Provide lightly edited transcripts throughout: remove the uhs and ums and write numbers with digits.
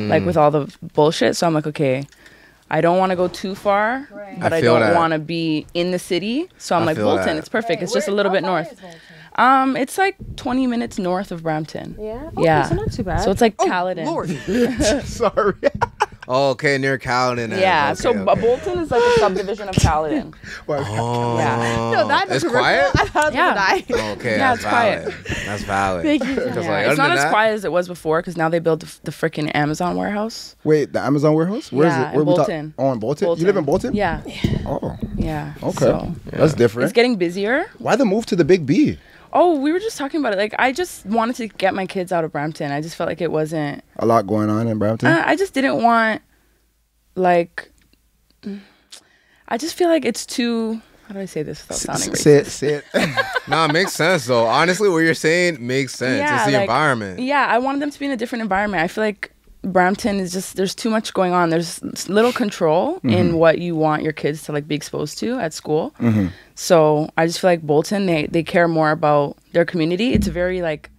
like with all the bullshit. So I'm like, okay, I don't want to go too far, but I don't want to be in the city. So I'm like, Bolton, it's perfect. It's just a little bit north. It's like 20 minutes north of Brampton. Yeah? Okay, yeah. So not too bad. So it's like Caledon. Lord. Sorry. Oh, okay, near Caledon. Yeah, Okay, so okay. Bolton is like a subdivision of Caledon. Oh, Yeah. No, that it's doesn't quiet. I thought it was Yeah. gonna die. Okay, Yeah, that's it's valid. quiet. That's valid. Thank you. Because Yeah, like, it's other not than as that, quiet as it was before because now they built the freaking Amazon warehouse. Wait, the Amazon warehouse? Where is Yeah, it? Where in we Bolton. Oh, in Bolton? You live in Bolton? Yeah. Oh, Yeah. okay. So That's different. it's getting busier. Why the move to the Big B? Oh, we were just talking about it. Like, I just wanted to get my kids out of Brampton. I just felt like it wasn't. A lot going on in Brampton? I just didn't want, like, I just feel like it's too. How do I say this without sounding racist? Say it. nah, it makes sense though. Honestly, what you're saying makes sense. Yeah, it's the like, environment. Yeah, I wanted them to be in a different environment. I feel like Brampton is just, there's too much going on. There's little control in what you want your kids to like be exposed to at school. So I just feel like Bolton, they care more about their community. It's a very like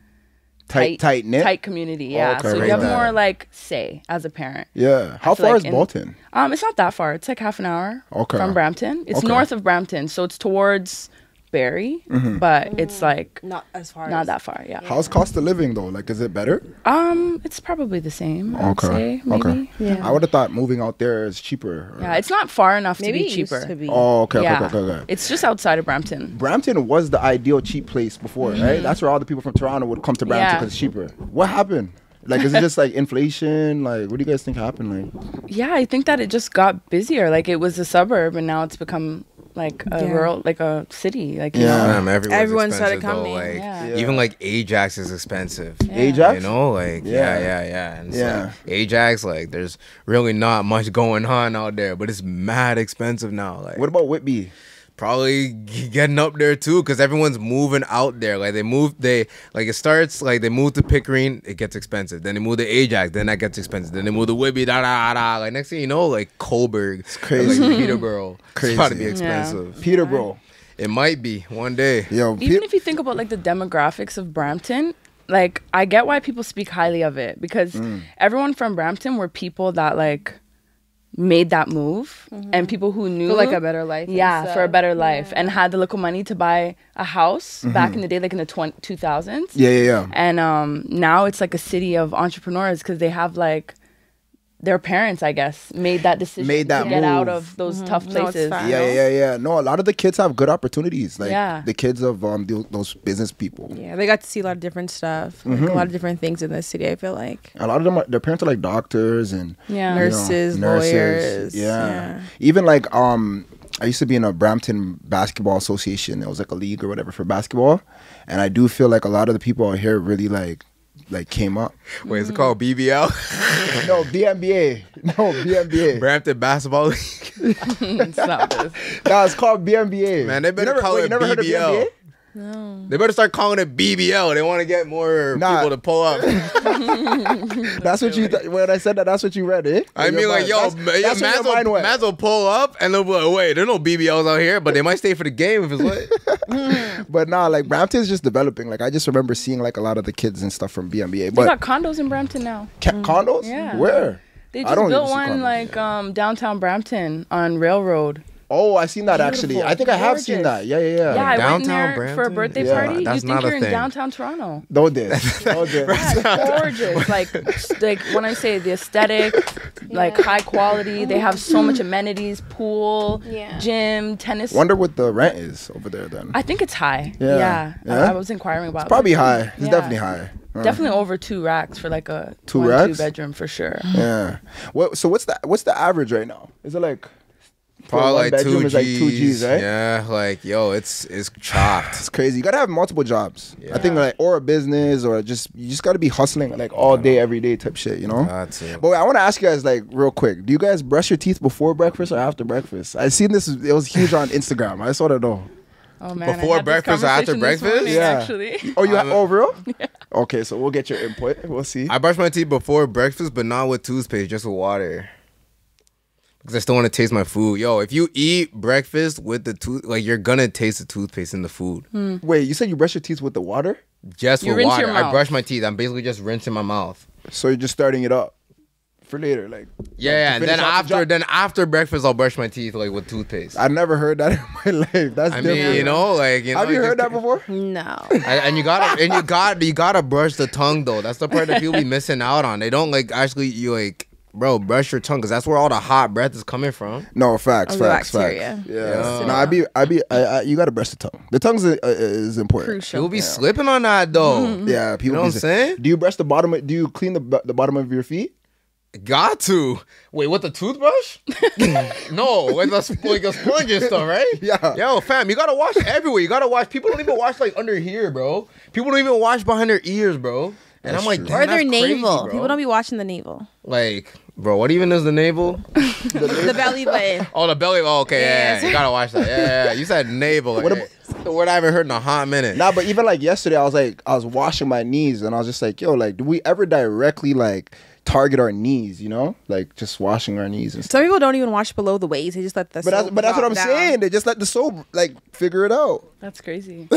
tight knit? tight community. Yeah, Okay, so you right have there. more like say as a parent. Yeah. How feel far like is in- Bolton? It's not that far. It's like half an hour Okay. from Brampton. It's Okay. north of Brampton, so it's towards Barrie, but it's like Not as far not as that far. Yeah. How's cost of living though? Like, is it better? It's probably the same. I would say, maybe. Okay. Yeah. I would have thought moving out there is cheaper. or- Yeah, it's not far enough Maybe to be it used cheaper. to be. Oh, okay, Yeah, okay. it's just outside of Brampton. Brampton was the ideal cheap place before, right? That's where all the people from Toronto would come to Brampton Yeah. because it's cheaper. What happened? Like, is it just like inflation? Like, what do you guys think happened? Like, Yeah, I think that it just got busier. Like it was a suburb, and now it's become like a rural, like a city. Like you Yeah. know. Everyone started expensive, though. coming. Like, Yeah. even like Ajax is expensive. Ajax? You know, like Yeah. yeah. And Yeah. so Ajax, like, there's really not much going on out there, but it's mad expensive now. Like, what about Whitby? probably getting up there too, because everyone's moving out there. Like it starts like they move to Pickering, it gets expensive. Then they move to Ajax, then that gets expensive. Then they move to Whitby, Like next thing you know, like Coburg, it's crazy. like Peterborough, Crazy. it's about to be Yeah. expensive. Peterborough. It might be one day. Yo, Even if you think about like the demographics of Brampton, like I get why people speak highly of it because everyone from Brampton were people that like made that move and people who knew For like a better life. and yeah, for a stuff. better life and had the little money to buy a house back in the day, like in the 2000s. Yeah. And now it's like a city of entrepreneurs because they have like their parents, I guess, made that decision Made that to get out move. of those tough No, it's places. fine. Yeah. No, a lot of the kids have good opportunities. Like Yeah. the kids of those business people. Yeah, they got to see a lot of different stuff, like a lot of different things in the city. I feel like A lot of them, their parents are like doctors and Yeah. you know, nurses, lawyers. Yeah. Even like I used to be in a Brampton Basketball Association. It was like a league or whatever for basketball, and I do feel like a lot of the people out here really like came up. Wait, is it called BBL? No, BNBA. No, BNBA. Brampton Basketball League. It's not this. No, it's called BNBA. Man, they better you never, call wait, it you never heard of BBL. BNBA? They better start calling it BBL. They want to get more Nah. people to pull up. That's what you. When I said that, that's what you read, eh? I In your mean, like, mind. yo, that's where your mind went. might as well pull up and they'll be like, wait, there's no BBLs out here, but they might stay for the game if it's lit. But nah, like Brampton's just developing. Like I just remember seeing like a lot of the kids and stuff from BNBA. They But got condos in Brampton now. condos? Yeah. Where? They I just don't built even see one condos, like downtown Brampton on Railroad. Oh, I seen that actually. Beautiful. I think I have seen Gorgeous. that. Yeah. Yeah, I went in downtown there for a Brampton? birthday Yeah, party. that's You not think a you're in thing. downtown Toronto. Don't did. Don't did. Gorgeous. like when I say the aesthetic, like high quality. They have so much amenities, pool, Yeah. gym, tennis. Wonder what the rent is over there then. I think it's high. Yeah. Yeah? I was inquiring about it. Probably high. It's Yeah. definitely high. Definitely over 2 racks for like a Two 1-2 racks? bedroom for sure. Yeah. So what's the average right now? Is it like for Probably one like bedroom 2 is like 2 G's, right? Yeah, like, yo, it's chopped. It's crazy. You gotta have multiple jobs. Yeah. I think like or a business or you just gotta be hustling like all day, every day type shit, you know? That's it. But I want to ask you guys like real quick. Do you guys brush your teeth before breakfast or after breakfast? I seen this. It was huge on Instagram. I just want to know. Oh man, Before I had this breakfast or after conversation this breakfast? morning, Yeah. Actually. Oh, you have real? Okay, so we'll get your input. We'll see. I brush my teeth before breakfast, but not with toothpaste, just with water. Because I still want to taste my food. Yo, if you eat breakfast with the like, you're gonna taste the toothpaste in the food. Wait, you said you brush your teeth with the water? Just You with rinse water. your I mouth. brush my teeth. I'm basically just rinsing my mouth. So you're just starting it up for later. Like Yeah, and finish then off the job. after breakfast, I'll brush my teeth like with toothpaste. I never heard that in my life. That's I different. mean, you know, like you know, Have you heard just- that before? No. And you gotta brush the tongue though. That's the part that people be missing out on. They don't like actually you like. Bro, brush your tongue because that's where all the hot breath is coming from. No, facts, Of the facts, bacteria. facts. Yeah. Yeah. No, you gotta brush the tongue. The tongue is important. Crucial. People be slipping on that though. Yeah, people. You know what I'm saying? Do you brush the bottom? Do you clean the bottom of your feet? Got to. Wait, with the toothbrush? No, with a sponge and stuff, right? Yeah. Yo, fam, you gotta wash everywhere. You gotta wash. People don't even wash like under here, bro. People don't even wash behind their ears, bro. And That's I'm like, true. damn, Or their that's crazy, navel. bro. People don't be watching the navel. Like, bro, what even is the navel? The belly button. Oh, the belly. Oh, okay, Yes. yeah, you gotta watch that. Yeah. You said navel. Like, What hey, it's the word I haven't heard in a hot minute. Nah, but even like yesterday, I was washing my knees, and I was just like, yo, like, do we ever directly like target our knees? You know, like just washing our knees and stuff. Some people don't even wash below the waist. They just let the But that's soap what I'm drop down. saying. They just let the soap like figure it out. That's crazy.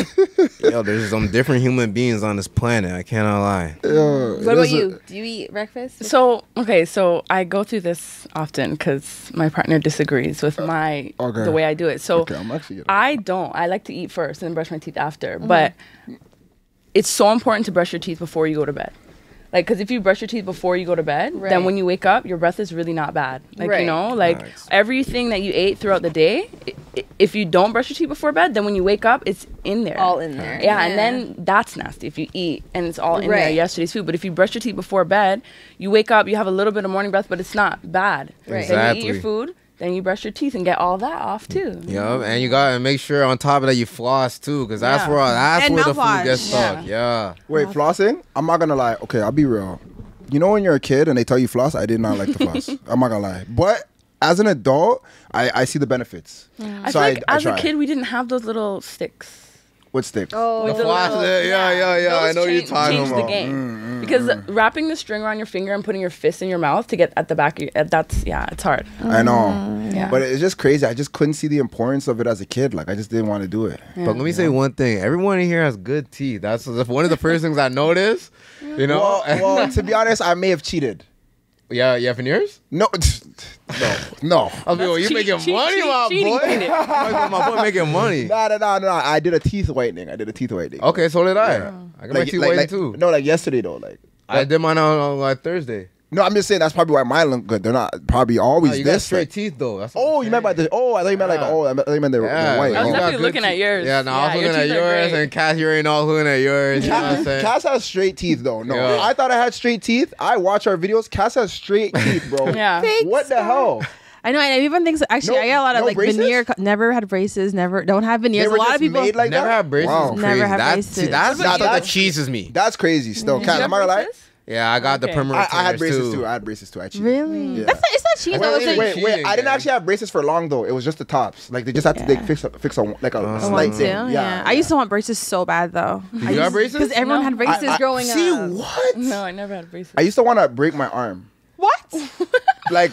Yo, there's some different human beings on this planet. I cannot lie. What about you? Do you eat breakfast? So I go through this often because my partner disagrees with Okay. the way I do it. So Okay, I'm actually. I don't. I like to eat first and then brush my teeth after. But it's so important to brush your teeth before you go to bed. Like, because if you brush your teeth before you go to bed, Right. then when you wake up, your breath is really not bad. Like, Right. you know, like Nice. everything that you ate throughout the day, if you don't brush your teeth before bed, then when you wake up, it's in there. All in there. Yeah, and then that's nasty if you eat and it's all in there, Right. yesterday's food. But if you brush your teeth before bed, you wake up, you have a little bit of morning breath, but it's not bad. Right. Then you eat your Exactly. food, then you brush your teeth and get all that off too. Yup, and you gotta make sure on top of that you floss too, because that's Yeah. where And the food mouthwash. gets stuck. Yeah. Wait, flossing? I'm not gonna lie. Okay, I'll be real. You know when you're a kid and they tell you floss, I did not like the floss. I'm not gonna lie. But as an adult, I see the benefits. I feel like as a kid, we didn't have those little sticks. What stick? Oh, The floss, yeah. I Those know what you're talking changed about. the game because wrapping the string around your finger and putting your fist in your mouth to get at the back of your, it's hard. I know. Yeah. But it's just crazy. I just couldn't see the importance of it as a kid. Like I just didn't want to do it. But let me say one thing: everyone in here has good teeth. That's one of the first things I noticed. You know? Well, to be honest, I may have cheated. yeah, you have veneers? No, no. I'll be like, you making money, my cheating, boy. cheating. My boy making money. No. I did a teeth whitening. Okay, so did I. I got my teeth whitened too. No, like yesterday though. Like I did mine on like Thursday. no, I'm just saying that's probably why mine look good. They're not probably always Oh, you got this. straight Like, teeth though. That's what oh, I'm you meant by saying. the? Oh, I thought you meant like Yeah. oh, I thought you meant they're Yeah, white. I was Oh. you got definitely good looking at yours. Yeah, no, I was Yeah, your looking at teeth are yours, great. and Cass, you ain't all looking at yours. You know what I'm saying? Cass has straight teeth though. No, Yeah. I thought I had straight teeth. I watch our videos. Cass has straight teeth, bro. Yeah. Thanks, What the hell? I know, and everyone thinks actually No- I got a lot of no like braces? veneer. Never had braces. Never don't have veneers. They A were lot just of people. made like Never that? had braces. Wow. Is Never crazy. had That's, braces. See, that's Nah, the stuff that that's- cheeses me. That's crazy. Still, Did Cass, you I'm have not gonna lie. braces? Yeah, I got the Okay. permanent. I had tears, braces too. I had braces too. I cheated. Really? Yeah. That's not, it's not cheating. though. It's Wait, like, Wait, I didn't man. actually have braces for long though. It was just the tops. Like they just had to Yeah. fix a like a I slight want to. thing. Yeah. I used to want braces so bad though. You got braces? Because everyone No. had braces growing see up. what? No, I never had braces. I used to want to break my arm. What? like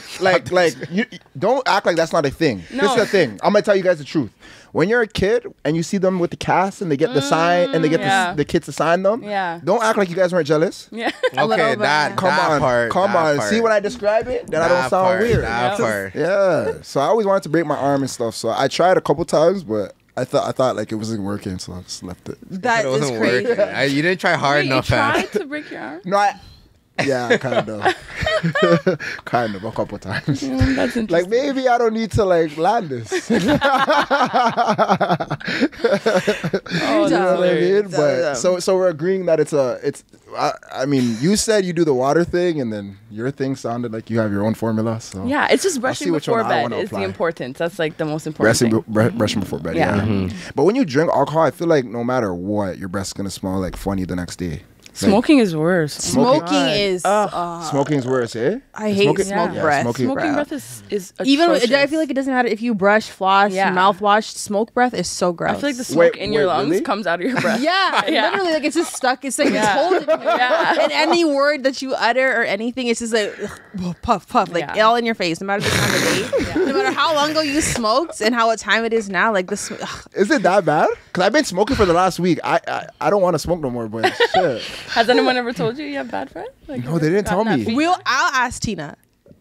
you don't act like that's not a thing. This is No. a thing. I'm gonna tell you guys the truth. When you're a kid and you see them with the cast and they get the sign and they get yeah. the kids to sign them, Yeah. don't act like you guys weren't jealous. Yeah. little Okay, bit. that Come that on, part. come that on. part. See when I describe it, then I don't That sound part, weird. That Yeah. part. Yeah. So I always wanted to break my arm and stuff. So I tried a couple times, but I thought like it wasn't working, so I just left it. That It is wasn't crazy. working. You didn't try hard Wait, you enough, fam. tried to break your arm? No, yeah, kind of, kind of a couple times. That's interesting. Like maybe I don't need to like land this. You know what I mean? But so we're agreeing that it's. I mean, you said you do the water thing, and then your thing sounded like you have your own formula. So Yeah, it's just see brushing which before one I bed wanna is apply. the importance. That's like the most important brushing, thing. brushing before bed. Yeah. Yeah. But when you drink alcohol, I feel like no matter what, your breath's gonna smell like funny the next day. Smoking is worse. Smoking God. is. Smoking's worse, eh? I hate Smoking- smoke yeah. breath. Smoking- Smoking bro. breath is Even atrocious. I feel like it doesn't matter if you brush, floss, Yeah. mouthwash. Smoke breath is so gross. I feel like the smoke in your wait, lungs really? comes out of your breath. Yeah, Yeah. literally, like it's just stuck. It's like Yeah. it's holding you. Yeah. And any word that you utter or anything, it's just like ugh, puff, puff, like Yeah. all in your face. No matter the time of day, no matter how long ago you smoked and what time it is now. Like this, Is it that bad? Because I've been smoking for the last week. I don't want to smoke no more, but shit. Has anyone ever told you you have bad breath? Like, No, they didn't tell gotten me. that feedback? I'll ask Tina.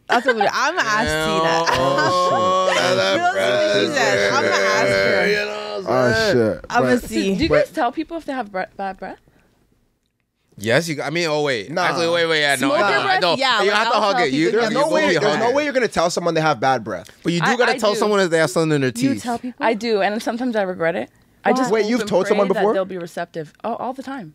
That's what I'm gonna ask Tina. Oh, She said, I'm gonna ask her. You know what Oh I'm saying? shit. I'm gonna But- see. Do you guys tell people if they have bad breath? Yes, you. I mean, oh wait. Nah. Actually, wait. Yeah, no, Smoke your I breath? don't. Yeah, you like, have to I'll hug tell it. You, people There's you no go way. be There's no hugging. way you're gonna tell someone they have bad breath. But you do I gotta tell do. someone if they have something in their You teeth. tell people. I do, and sometimes I regret it. I just Wait, hope you've and told pray someone that before? they'll be receptive. Oh, all the time.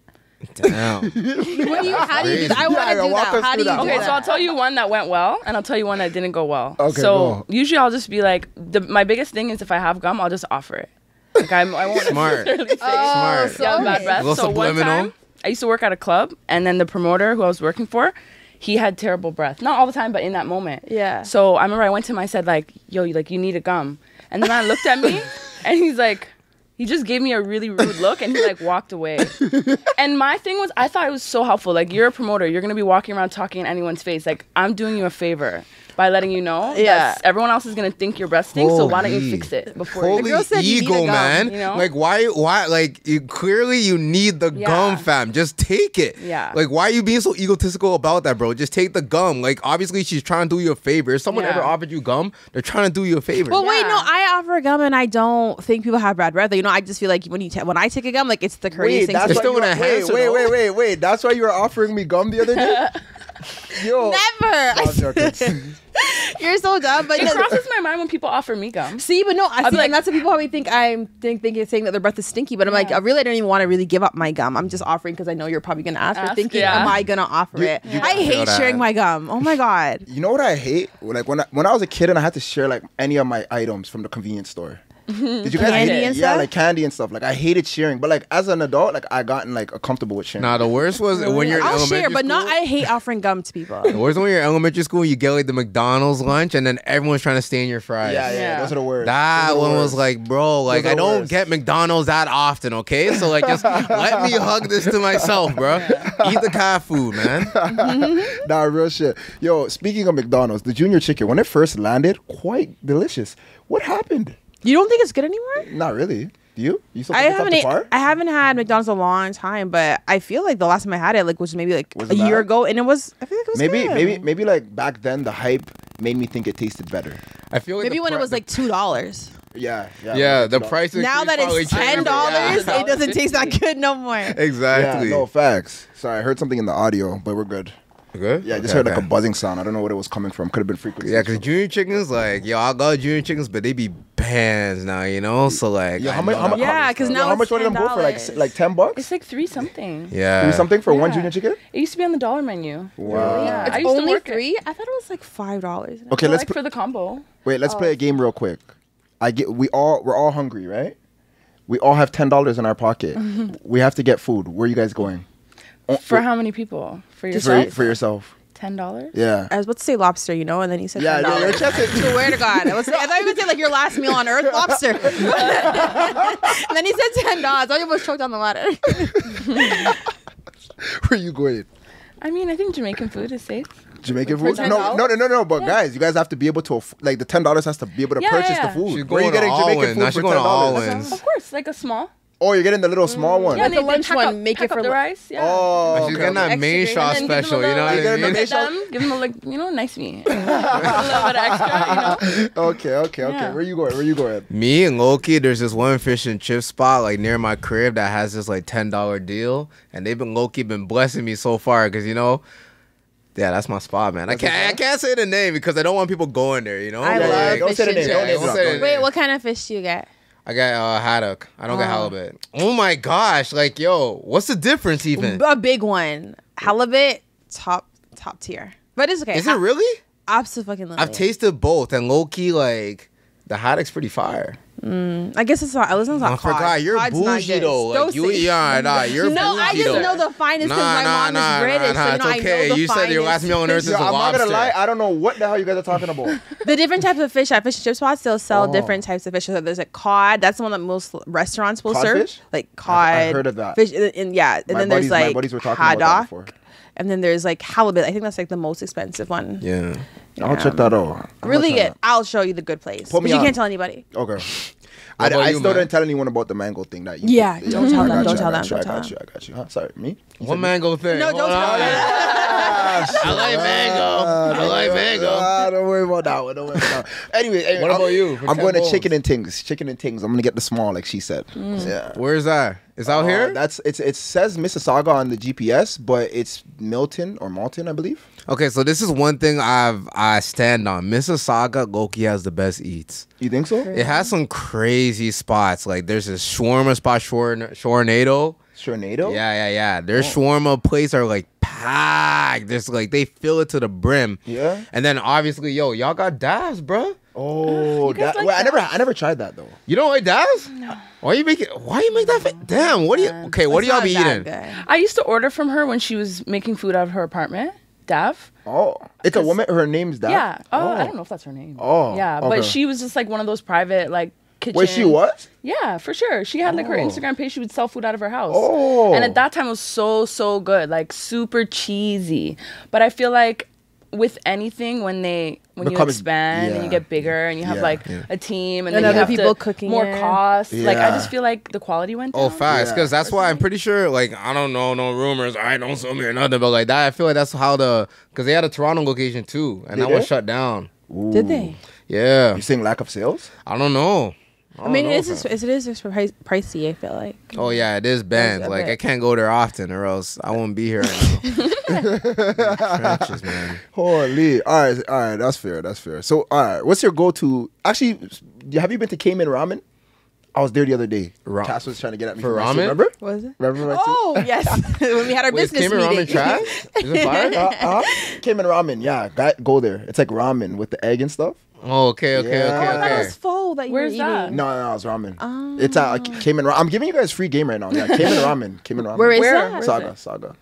Damn. How do you do that? I Crazy. want to Yeah, do walk that. us How do through you that. do Okay, that? so I'll tell you one that went well, and I'll tell you one that didn't go well. Okay, so go. usually I'll just be like, my biggest thing is if I have gum, I'll just offer it. Like I won't Smart. necessarily say Smart. so- yeah, bad okay. breath. Little So one subliminal. time, I used to work at a club, and then the promoter who I was working for, he had terrible breath. Not all the time, but in that moment. Yeah. So I remember I went to him, I said like, yo, you need a gum. And the man looked at me, and he's like, he just gave me a really rude look, and he like walked away. And my thing was, I thought it was so helpful. Like, you're a promoter, you're gonna be walking around talking in anyone's face. Like, I'm doing you a favor by letting you know Yeah. that everyone else is gonna think your breath stinks. So why don't you Holy. fix it before? Holy girl said you need a ego, gum, man. you know? Like, why, like, clearly you need the Yeah. gum, fam. Just take it. Yeah. Like, why are you being so egotistical about that, bro? Just take the gum. Like, obviously she's trying to do you a favor. If someone Yeah. ever offered you gum, they're trying to do you a favor. But wait, Yeah. no, I offer gum and I don't think people have bad breath. You know, I just feel like when I take a gum, like it's the courteous thing. that's to They're do. still gonna wait, answer, wait, though. wait, wait, wait. That's why you were offering me gum the other day. Yo, Never. I'm joking. You're so dumb. But It no, crosses my mind when people offer me gum. see, but no, I I'd see, be like- and that's what people probably think I'm thinking saying that their breath is stinky. But I'm like, I really don't even want to really give up my gum. I'm just offering because I know you're probably gonna ask for Ask, thinking, yeah. am I gonna offer it? you I feel hate that. sharing my gum. Oh my god. You know what I hate? Like when I was a kid and I had to share like any of my items from the convenience store. Did you guys Candy hate it? and Yeah, stuff? like candy and stuff. Like I hated sharing, but like as an adult, like I gotten like comfortable with sharing. Nah, the worst was when you're in I'll elementary share, but school. not. I hate offering gum to people. The worst when you're in elementary school, you get like the McDonald's lunch, and then everyone's trying to stain your fries. yeah, Yeah. those are the words. That Those are the one was words. like, bro, like Those are I the don't worst. get McDonald's that often, okay? So like, just let me hug this to myself, bro. Eat the cat food, man. Nah, real shit. Yo, speaking of McDonald's, the Junior Chicken, when it first landed, quite delicious. What happened? You don't think it's good anymore? Not really. Do you? You still I think it's up haven't. to par? I haven't had McDonald's a long time, but I feel like the last time I had it, like, was maybe like Was a it year bad? ago, and it was. I feel like it was Maybe good. like back then the hype made me think it tasted better. I feel like Maybe when it was like $2. Yeah, yeah, the price. Now that it's $10, it doesn't taste that good no more. Exactly. Yeah, no facts. Sorry, I heard something in the audio, but we're good. Good. Yeah, I just Okay, heard like okay. a buzzing sound. I don't know what it was coming from. Could have been frequency. Yeah, because Junior Chickens, like, yo, I got Junior Chickens, but they be bands now, you know? So, like, Yeah, I how much? know How much? that- Yeah, 'cause now how much it's one of them go for? Like $10. like $10? It's like 3 something. Yeah. Three something for one Yeah. Junior Chicken? It used to be on the dollar menu. Wow. Yeah, It's I used to only work it. 3. I thought it was like $5. Okay, let's Like for the combo. wait. Let's play a game real quick. We're all hungry, right? We all have $10 in our pocket. We have to get food. Where are you guys going? For how many people? For For, yourself? for yourself. $10? Yeah. I was about to say lobster, you know, and then he said Yeah, $10. your chest is- Swear to God. I thought you were going to say like your last meal on earth, lobster. And then he said $10. I almost choked on the ladder. Where you going? I mean, I think Jamaican food is safe. Jamaican food? $10? No. But guys, you guys have to be able to like the $10 has to be able to Yeah, purchase yeah. the food. She's Where are you going getting all Jamaican in. Now food she's for going all $10? in. Of course, like a small. Oh, you're getting the little small one. Yeah, Like the they lunch pack one, up, make pack it up for the lu- rice. Yeah. Oh, And she's getting that Extra main green. shot And then give them a special, you know what little- I You mean? get Look at them, give them a nice meat. a little bit extra, you know. Okay. Yeah. Where you going? Me and Loki, there's this one fish and chip spot like near my crib that has this like $10 deal, and they've been Loki been blessing me so far because you know, yeah, that's my spot, man. I can't say the name because I don't want people going there, you know. I But, love like, don't say the fish and name. Don't chips. name Don't say the name. Wait, what kind of fish do you get? I got haddock. I don't get halibut. Oh my gosh, like yo, what's the difference even? A big one. Halibut, top tier. But it's okay. Is it really? Absolutely. I've tasted both, and low key like the haddock's pretty fire. I guess it's not. At least it's not I forgot cod. you're Cod's not bougie good. though. Like Don't you, say- yeah, you're No, I bougie just though. know the finest because my mom is British. So, you it's know, okay. I know the You said your last finest meal on earth is fish. a I'm not lobster. gonna lie. I don't know what the hell you guys are talking about. The different types of fish at fish and chip spots, they'll sell Oh. different types of fish. So there's like cod. That's the one that most restaurants will Codfish? serve. Like cod. I've heard of that. Fish, and yeah, and My then buddies- there's my like buddies were talking about that haddock. before. And then there's like halibut. I think that's like the most expensive one. Yeah. I'll check that out. I'm Really gonna try good. I'll show you the good place. Put But me you on. can't tell anybody. that. Okay. What about I you, still man? didn't tell anyone about the mango thing that you. Yeah, don't tell I them, got don't you, tell I them, got you, don't I tell got you. I got you. Huh? Sorry, me. What mango thing? No, don't Hold tell on. them. I like mango. I like mango. Don't worry about that one. Don't worry about that. Anyway, What about you? For I'm 10 going to bones? chicken and things. Chicken and things. I'm gonna get the small, like she said. Yeah. Where's that? It's out here? That's it says Mississauga on the GPS, but it's Milton or Malton, I believe. Okay, so this is one thing I stand on. Mississauga, Loki has the best eats. You think so? It has some crazy spots. Like there's a shawarma spot, Shornado. Tornado? Yeah. Their shawarma plates are like packed. There's like they fill it to the brim. Yeah. And then obviously, y'all got Daz, bro. Oh, You guys that, like well, that? I never tried that though. You don't like Daz? No. Why you make that? Damn. What do you? Okay, what do y'all be eating? I used to order from her when she was making food out of her apartment. Dav. Oh, it's a woman. Her name's Dav. Yeah. Oh, I don't know if that's her name. Oh, Yeah, okay. but she was just like one of those private like kitchen. Wait, she was? Yeah, for sure. She had like her Instagram page. She would sell food out of her house. Oh. And at that time it was so good, like super cheesy. But I feel like with anything when you Becomes- expand and yeah. you get bigger and you have Yeah. like a team and And then other you have people to, cooking more it. costs. Like I Yeah. just feel like the quality went down. Oh, facts. Yeah. Because that's why I'm pretty sure, like, I don't know, no rumors. I don't sue me or nothing. But, like, that, I feel like that's how because they had a Toronto location, too. And Did that was they? shut down. Did they? Yeah. You saying lack of sales? I don't know. I mean, don't it know, is fam. pricey. I feel like. Oh, yeah, it is banned. a Like, bit. I can't go there often or else I won't be here right now. Trenches, man. Holy. All right. That's fair. So, all right. What's your go-to? Actually, have you been to Cayman Ramen? I was there the other day. Cass was trying to get at me For my suit, ramen? Remember? What was it? Remember my suit? Oh yes, when we had our Wait, is business Cayman meeting. Ramen trash? Is it fire? Cayman Ramen. Yeah, go there. It's like ramen with the egg and stuff. Oh, okay. Oh, I thought it okay. was pho that you Where's were that? eating. No, it's ramen. Oh. It's Cayman Ramen. I'm giving you guys free game right now. Yeah, Cayman Ramen. Where is Where? that? Where- Saga.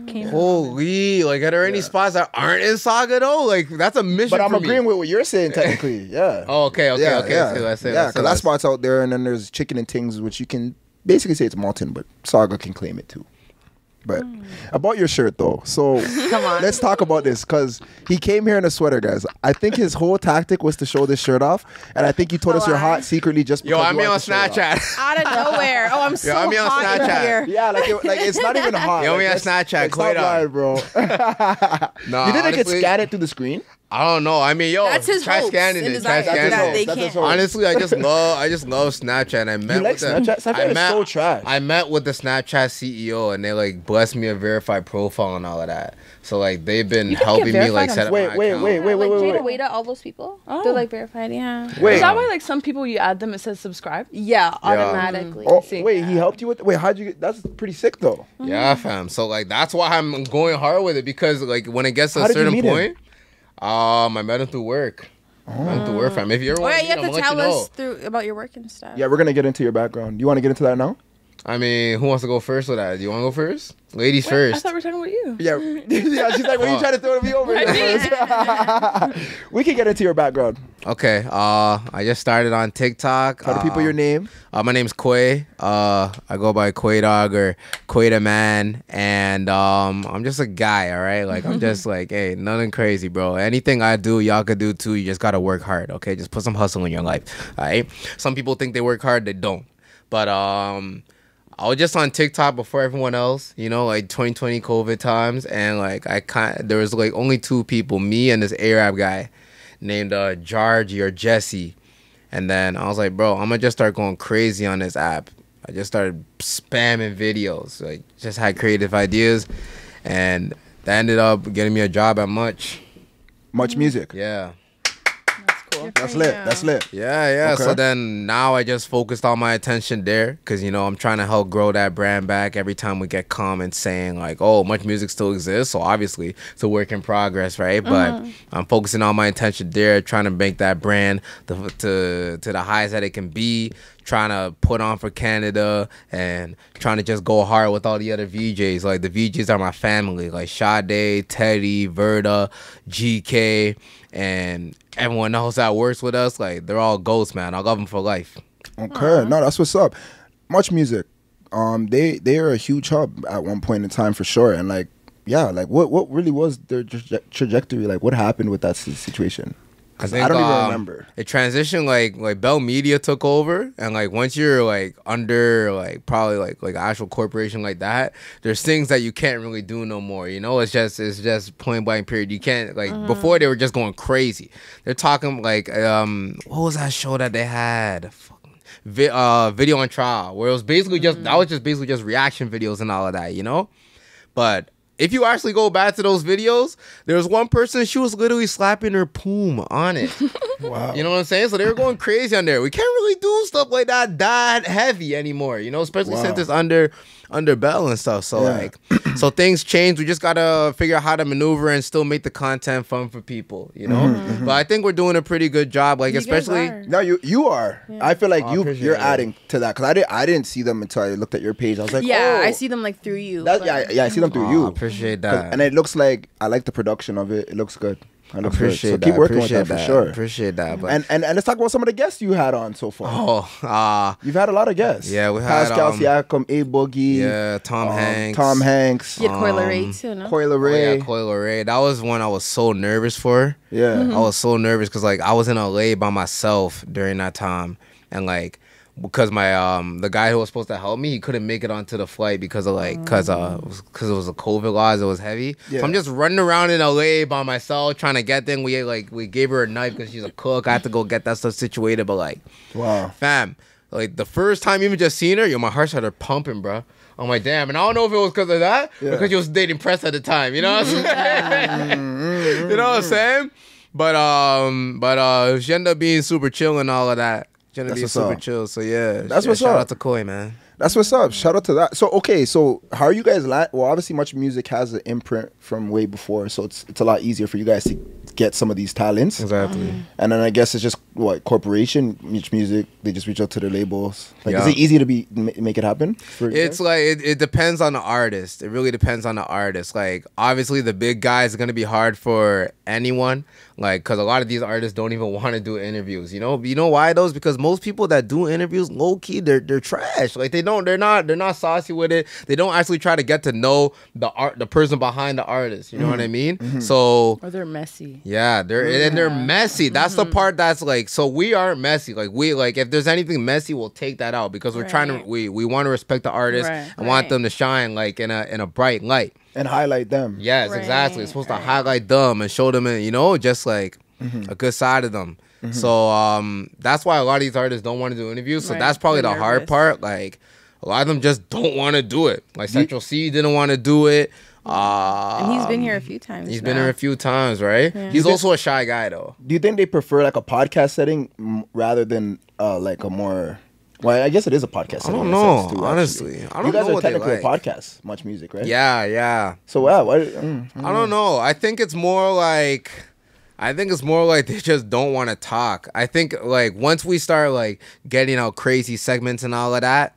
Came- Holy. Like, are there any spots that aren't in Saga, though? Like, that's a mission But I'm for me. agreeing with what you're saying technically. Yeah. Oh, okay. Yeah. Let's say, Yeah, because that spot's out there, and then there's chicken and things, which you can basically say it's Malton, but Saga can claim it too. But about your shirt though, so Come on. let's talk about this because he came here in a sweater, guys. I think his whole tactic was to show this shirt off, and I think you told us you're hot secretly just because Yo, I'm you on want the shirt off. Snapchat. Out of nowhere. Oh, I'm so I'm on hot in Snapchat. here. Yeah, like it's not even hot. Yo, me on let's- Snapchat, like, stop Quaid on. lying, bro. Nah, You didn't get honestly, scanned it through the screen. I don't know. I mean, yo, That's his try hopes scanning and it. Try desires scanning that it. they That's his can't. hopes. Honestly, I just love Snapchat. I met You like with the, Snapchat? Snapchat I is met, so trash. I met with the Snapchat CEO, and they like blessed me a verified profile and all of that. So like they've been You can helping get me like verified set on up Wait, my wait, account. wait, Like Jada wait. Waita, all those people. Oh. They're like verified, yeah. Wait. Is that why like some people you add them it says subscribe? Yeah, automatically. Oh, See. wait, he helped you with. Wait, how'd you get? That's pretty sick though. Yeah, fam. So like that's why I'm going hard with it because like when it gets to How a did you certain meet him? point, I met him through work. Met him through work, fam. If you ever Oh want yeah, to you meet have him, to I'll let tell you us know. through about your work and stuff. Yeah, we're gonna get into your background. You want to get into that now? I mean, who wants to go first with that? Do you want to go first? Ladies I first. thought we were talking about you. Yeah, yeah. She's like, "What are you trying to throw me over?" here?" We can get into your background. Okay. I just started on TikTok. Tell the people your name. My name's Quay. I go by Quay Dog or Quay the Man, and I'm just a guy. All right, like I'm just like, hey, nothing crazy, bro. Anything I do, y'all could do too. You just gotta work hard. Okay, just put some hustle in your life. All right. Some people think they work hard, they don't. But I was just on TikTok before everyone else, you know, like 2020 COVID times, and like there was like only two people, me and this Arab guy named Georgie or Jesse, and then I was like, bro, I'm gonna just start going crazy on this app. I just started spamming videos, like just had creative ideas, and that ended up getting me a job at Much. Much music. Yeah. Cool. That's lit. That's lit. Yeah. Okay. So then now I just focused all my attention there because, you know, I'm trying to help grow that brand back. Every time we get comments saying like, oh, Much Music still exists. So obviously it's a work in progress, right? But I'm focusing all my attention there, trying to make that brand to the highest that it can be, trying to put on for Canada and trying to just go hard with all the other VJs. Like the VJs are my family, like Sade, Teddy, Verda, GK, and everyone else that works with us. Like they're all ghosts, man. I love them for life. Okay, no, that's what's up. Much music. They are a huge hub at one point in time for sure, and like, yeah, like what really was their trajectory? Like, what happened with that situation? 'Cause I don't even remember. It transitioned like Bell Media took over, and like once you're like under like probably like an actual corporation like that, there's things that you can't really do no more. You know, it's just point blank period. You can't like before they were just going crazy. They're talking like what was that show that they had? Video on Trial, where it was basically just basically just reaction videos and all of that, you know. But if you actually go back to those videos, there was one person, she was literally slapping her poom on it. Wow. You know what I'm saying? So they were going crazy on there. We can't really do stuff like that heavy anymore, you know, especially since it's under Bell and stuff. So like, so things change. We just gotta figure out how to maneuver and still make the content fun for people, you know. But I think we're doing a pretty good job. Like, especially no, you are. Yeah. I feel like you're it. adding to that because I didn't see them until I looked at your page. I was like, yeah, oh. I see them like through you. Yeah, I see them through you. I appreciate that. And it looks like I like the production of it. It looks good. I appreciate so that. keep working with that for sure. Appreciate that. But and let's talk about some of the guests you had on so far. You've had a lot of guests. Yeah, we had Pascal Siakam, A Boogie. Yeah, Tom Hanks. Tom Hanks. You had Coi Leray too, no? Coi Leray. Yeah, Coi Leray. That was one I was so nervous for. Yeah, I was so nervous because like I was in LA by myself during that time, and like because my the guy who was supposed to help me, he couldn't make it onto the flight because of like because it was a COVID laws, it was heavy. Yeah. So I'm just running around in LA by myself trying to get there. We gave her a knife because she's a cook. I had to go get that stuff situated. But like, wow, fam, like the first time even just seeing her, my heart started pumping, bro. I'm like, damn, and I don't know if it was because of that or because she was dating Press at the time. You know what I'm saying? You know what I'm saying? But she ended up being super chill and all of that. Gonna be super chill, so yeah. That's what's up. Shout out to Coi, man. That's what's up. Shout out to that. So okay, so how are you guys? Well, obviously, Much Music has an imprint from way before, so it's a lot easier for you guys to get some of these talents. Exactly. And then I guess it's just corporation, Much Music. They just reach out to their labels. Like, is it easy to make it happen? It's like it depends on the artist. It really depends on the artist. Like obviously, the big guys are gonna be hard for anyone. Like, cause a lot of these artists don't even want to do interviews. You know why those? Because most people that do interviews, low key, they're trash. Like they're not saucy with it. They don't actually try to get to know the person behind the artist. You know what I mean? Mm-hmm. So or they're messy. Yeah, they're messy. That's the part that's like. So we aren't messy. Like if there's anything messy, we'll take that out because we're trying to we want to respect the artist and want them to shine like in a bright light. And highlight them. Yes, exactly. It's supposed to highlight them and show them, just like a good side of them. So that's why a lot of these artists don't want to do interviews. So that's probably the hard part. Like a lot of them just don't want to do it. Like Central C didn't want to do it. And he's been here a few times. He's been here a few times, right? Yeah. He's also a shy guy, though. Do you think they prefer like a podcast setting rather than like a more? Well, I guess it is a podcast. I don't know, honestly. I don't know. You guys are technically a podcast, Much Music, right? Yeah. So wow, I don't know. I think it's more like they just don't want to talk. I think like once we start like getting out crazy segments and all of that,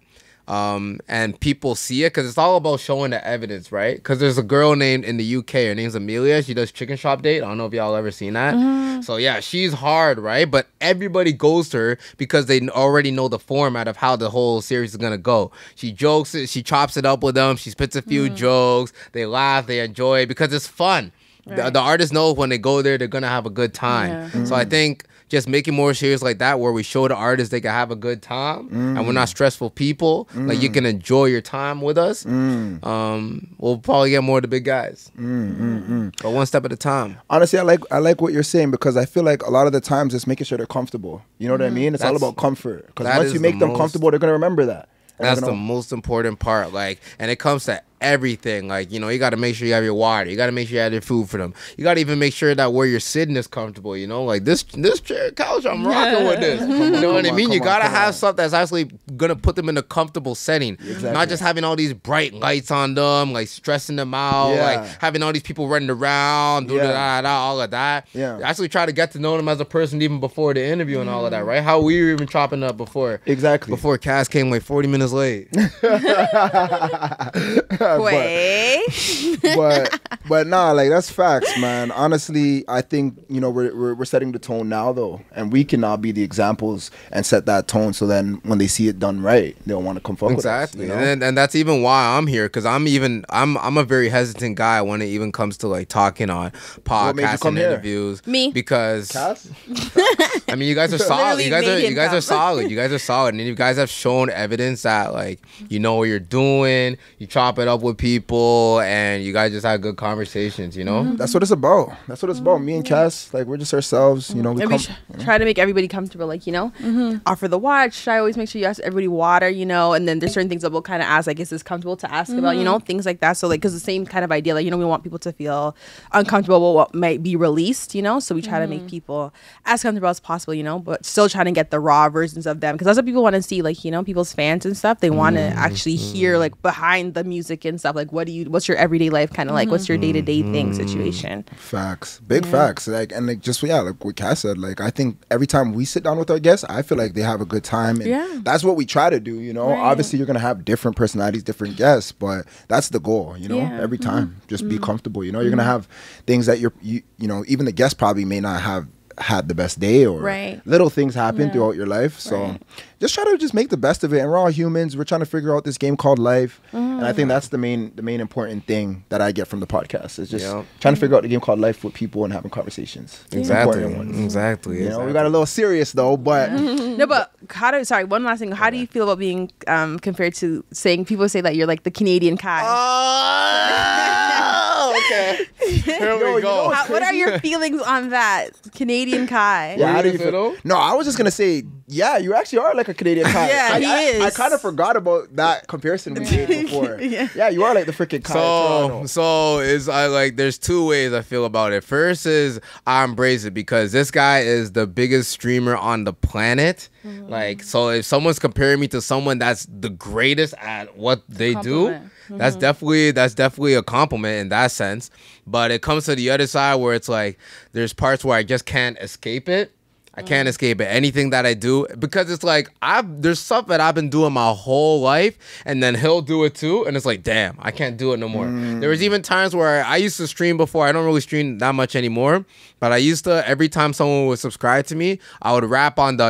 and people see it, because it's all about showing the evidence, right? Because there's a girl named in the UK, her name's Amelia. She does Chicken Shop Date. I don't know if y'all ever seen that. So yeah, she's hard, right? But everybody goes to her because they already know the format of how the whole series is gonna go. She jokes it, she chops it up with them, she spits a few jokes, they laugh, they enjoy it because it's fun. Right. The artists know when they go there, they're gonna have a good time. Yeah. So I think just making more series like that where we show the artists they can have a good time and we're not stressful people, like you can enjoy your time with us, we'll probably get more of the big guys. But one step at a time. Honestly, I like what you're saying because I feel like a lot of the times it's making sure they're comfortable. You know what I mean? It's all about comfort. Because once you make them comfortable, they're going to remember that. That's the most important part. Like, and it comes to everything. Like, you got to make sure you have your water. You got to make sure you have your food for them. You got to even make sure that where you're sitting is comfortable. Like this chair, couch, I'm rocking with this. You know what I mean? You got to have stuff that's actually going to put them in a comfortable setting. Exactly. Not just having all these bright lights on them, like stressing them out, like having all these people running around, all of that. Yeah. Actually try to get to know them as a person even before the interview and all of that, right? How we were even chopping up before. Exactly. Before Cass came like 40 minutes late. Quay. but nah, like that's facts, man. Honestly, I think we're setting the tone now though, and we can now be the examples and set that tone. So then when they see it done right, they'll want to come fuck Exactly, with us. You know? and that's even why I'm here, because I'm a very hesitant guy when it even comes to like talking on What made you podcasts come and here? interviews. Me. Because Cass? I mean, you guys are solid. Literally You guys made him are come. solid. You guys are solid, and you guys have shown evidence that like you know what you're doing. You chop it up with people, and you guys just have good conversations. You know. That's what it's about. That's what it's about. Me and Cass, like we're just ourselves. You know, we And come. we try to make everybody comfortable, like, offer the watch. I always make sure you ask everybody water, and then there's certain things that we'll kind of ask, like, is this comfortable to ask about, things like that. So, like, because the same kind of idea, like, we want people to feel uncomfortable with what might be released, so we try to make people as comfortable as possible, but still trying to get the raw versions of them. Because that's what people want to see, like, people's fans and stuff. They want to actually hear, like, behind the music and stuff, like, what's your everyday life kind of like, what's your day-to-day thing situation. Facts, big facts, like like what Cass said, like I think every time we sit down with our guests, I feel like they have a good time, and that's what we try to do. Obviously you're gonna have different personalities, different guests, but that's the goal. Every time, just be comfortable. You're gonna have things that you even the guest probably may not have had the best day, or little things happen throughout your life. So just try to just make the best of it. And we're all humans. We're trying to figure out this game called life. And I think that's the main important thing that I get from the podcast is just trying to figure out the game called life with people and having conversations. Exactly. Important ones. Exactly. We got a little serious though, but No, but one last thing. How do you feel about being compared to people say that you're like the Canadian Kai? Okay. Here we go. What are your feelings on that, Canadian Kai? yeah, how do you What do you feel? feel? No, I was just gonna say, yeah, you actually are like a Canadian Kai. Yeah, he is. I kind of forgot about that comparison we made before. Yeah, you are like the freaking Kai. of Toronto. So there's two ways I feel about it. First is I embrace it because this guy is the biggest streamer on the planet. Like, so if someone's comparing me to someone that's the greatest at what they do, that's definitely a compliment in that sense. But it comes to the other side where it's like there's parts where I just can't escape it. I can't escape it. Anything that I do, because it's like there's stuff that I've been doing my whole life, and then he'll do it too, and it's like, damn, I can't do it no more. There was even times where I used to stream before. I don't really stream that much anymore, but I used to. Every time someone would subscribe to me, I would rap on the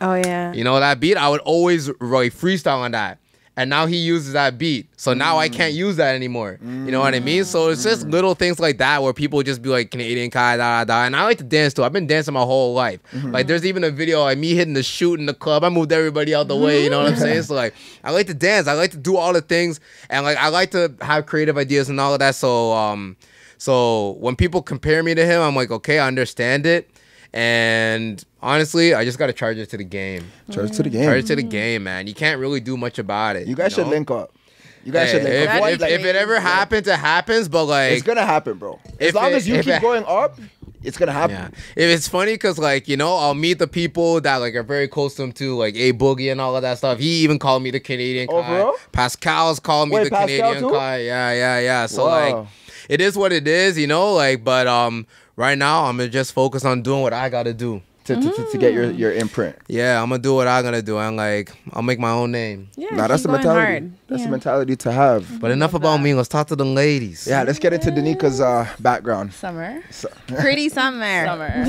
Oh yeah. that beat. I would always write freestyle on that. And now he uses that beat. So now I can't use that anymore. You know what I mean? So it's just little things like that where people just be like, Canadian Kai, da, da, da. And I like to dance too. I've been dancing my whole life. Like there's even a video like me hitting the shoot in the club. I moved everybody out the way. You know what I'm saying? So like I like to dance. I like to do all the things. And like I like to have creative ideas and all of that. So when people compare me to him, I'm like, okay, I understand it. And honestly, I just got to charge it to the game. Charge it to the game. Charge it to the game, man. You can't really do much about it. You guys should link up. You guys should link up. If it ever happens, it happens. But like, it's gonna happen, bro. As long as you keep going up, it's gonna happen. Yeah. If it's funny, because like I'll meet the people that like are very close to him too, like A Boogie and all of that stuff. He even called me the Canadian Kai. Bro? Pascal's called me the Pascal Canadian too? Kai. Yeah. So Wow. like, it is what it is, But right now, I'm gonna just focus on doing what I gotta do. To get your imprint. Yeah, I'm gonna do what I'm gonna do. I'm like, I'll make my own name. Yeah, Nah, that's keep the going mentality. hard. That's the mentality to have. But enough about me. Let's talk to the ladies. Yeah, let's get into Danika's background. Summer. Pretty summer. Summer.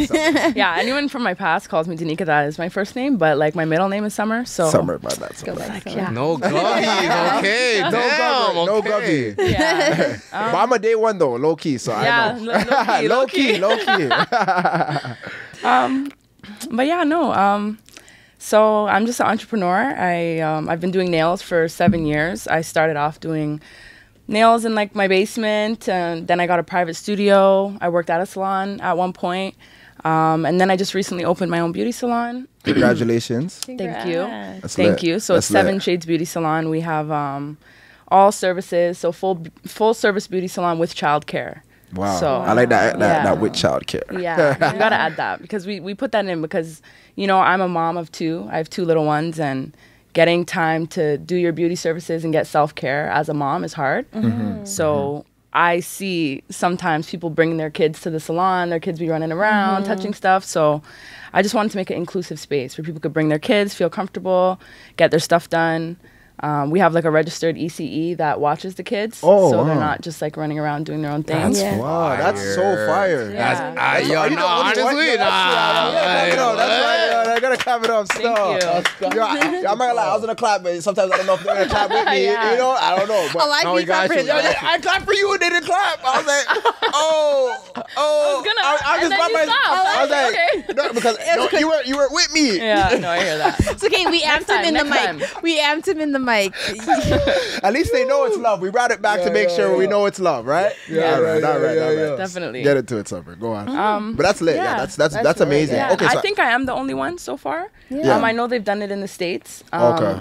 Yeah, anyone from my past calls me Danica. That is my first name, but like my middle name is Summer. So Summer, by that. Go back, yeah. No gubbies. Okay. No Damn, gubby. No okay. gubby. Yeah. But I'm a day one though, low key. So Yeah, I know. low key. Low key. But yeah, no. So I'm just an entrepreneur. I've been doing nails for 7 years. I started off doing nails in like my basement, and then I got a private studio. I worked at a salon at one point, and then I just recently opened my own beauty salon. Congratulations. Thank you. That's Thank lit. you. So That's it's Seven lit. Shades Beauty Salon. We have all services, so full service beauty salon with childcare. Wow. So, I like that yeah. that with childcare. Yeah, you gotta add that because we put that in because I'm a mom of two. I have two little ones, and getting time to do your beauty services and get self-care as a mom is hard. So I see sometimes people bringing their kids to the salon, their kids be running around, touching stuff. So I just wanted to make an inclusive space where people could bring their kids, feel comfortable, get their stuff done. We have like a registered ECE that watches the kids, Oh, so they're wow. not just like running around doing their own thing. That's Yeah. wow. That's so fire. Yeah. That's yo, Are you no, the only one? honestly, Yeah, that's nah. right. Yo, I gotta clap it up. Thank Still. Yo, I'm not gonna lie. I was gonna clap, but sometimes I don't know if they're gonna clap with me. Yeah. You know, I don't know. But I like No, you you got for you. his- I clapped for you and they didn't clap. I was like, I and then you stopped. I was like, Okay. no, because no, you were with me. Yeah, no, I hear that. It's okay. We amped him time, in the next mic. time. We amped him in the mic. At least they know it's love. We brought it back to make sure we know it's love, right? Yeah, all right. Definitely. Get into it, Summer. Go on. But that's lit. Yeah, that's really amazing. Yeah, Okay, so I think I am the only one so far. Yeah. I know they've done it in the States. Okay.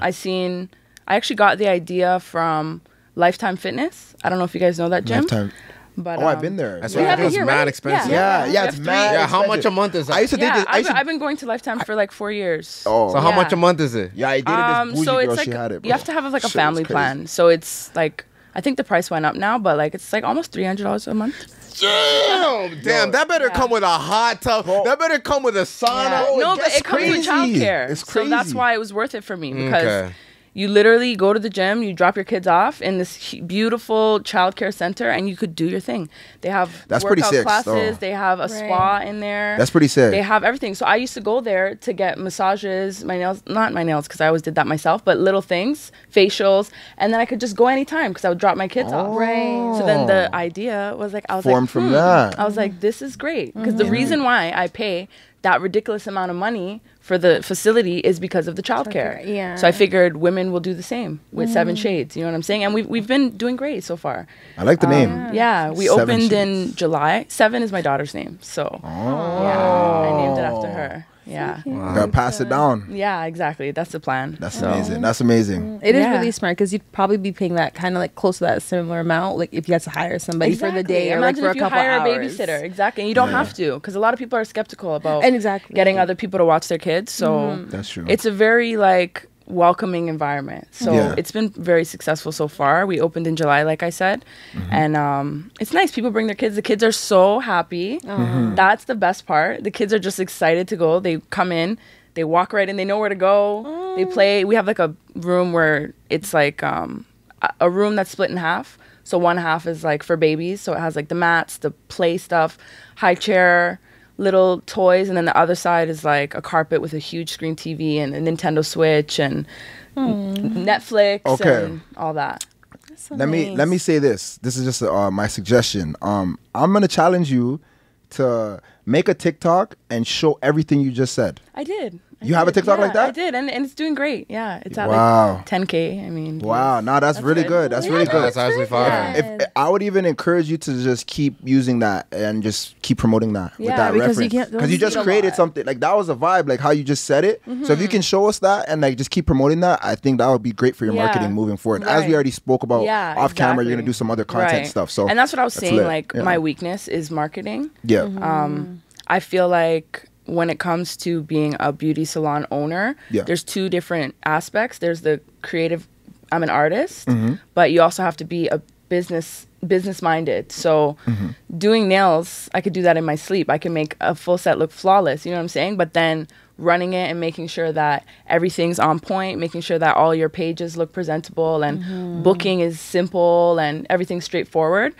I actually got the idea from Lifetime Fitness. I don't know if you guys know that gym. Lifetime. But, Oh, I've been there. That's We why have it it was here, mad right? expensive. Yeah, We it's have three. mad. Yeah, how much a expensive. month is that? I used to think Yeah, this. I've been going to Lifetime for like 4 years. Oh, So how Yeah. much a month is it? yeah, I dated this bougie So girl. it's like She had it. you have to have like a Shit was family crazy. plan. So it's like I think the price went up now, but like it's like almost $300 a month. Damn, that better come with a hot tub. Bro. That better come with a sauna. Yeah. Oh, it No, but gets it comes with crazy. childcare. It's So that's crazy. why it was worth it for me because Okay. you literally go to the gym, you drop your kids off in this beautiful childcare center, and you could do your thing. They have That's pretty workout sick, classes. though. They have a spa in there. That's pretty sick. They have everything. So I used to go there to get massages, my nails, not my nails because I always did that myself, but little things, facials, and then I could just go anytime because I would drop my kids off. Right. So then the idea was like, I was Formed like, from that. I was like, this is great because the reason why I pay that ridiculous amount of money for the facility is because of the childcare. Yeah. So I figured women will do the same with Seven Shades. You know what I'm saying? And we've been doing great so far. I like the name. Yeah, we Seven opened in Shades. July. Seven is my daughter's name, so yeah, I named it after her. Yeah, Gotta pass it down. yeah, exactly. That's the plan. That's So- amazing. That's amazing. It is Yeah. really smart because you'd probably be paying that kind of like close to that similar amount, like if you had to hire somebody for the day or like Imagine for a if you couple hire hours. a babysitter. Exactly, and you don't have to because a lot of people are skeptical about And exactly. getting other people to watch their kids. So That's true. it's a very like welcoming environment. So Yeah. it's been very successful so far. We opened in July, like I said, and it's nice. People bring their kids. The kids are so happy. That's the best part. The kids are just excited to go. They come in, they walk right in. They know where to go. They play. We have like a room where it's like a room that's split in half. So one half is like for babies. So it has like the mats, the play stuff, high chair, little toys, and then the other side is like a carpet with a huge screen TV and a Nintendo Switch and Netflix Okay. and all that. Let me say this. This is just my suggestion. I'm gonna challenge you to make a TikTok and show everything you just said. I did. You have a TikTok Yeah, like that? I did, and it's doing great. Yeah, it's at Wow. like 10K. I mean, Wow, no, that's really good. That's really good. That's actually fire. If I would even encourage you to just keep using that and just keep promoting that with Yeah, that because you reference. can't- Because you those just need a created lot. something like that was a vibe, like how you just said it. So if you can show us that and like just keep promoting that, I think that would be great for your Yeah. marketing moving forward. As we Right. already spoke about Yeah, off camera, you're exactly. gonna do some other content Right. stuff. So and that's what I was saying. lit. Like Yeah. my weakness is marketing. yeah, I feel like when it comes to being a beauty salon owner, Yeah. there's two different aspects. There's the creative, I'm an artist, Mm-hmm. but you also have to be a business minded. So Mm-hmm. doing nails, I could do that in my sleep. I can make a full set look flawless, you know what I'm saying? But then running it and making sure that everything's on point, making sure that all your pages look presentable and booking is simple and everything's straightforward,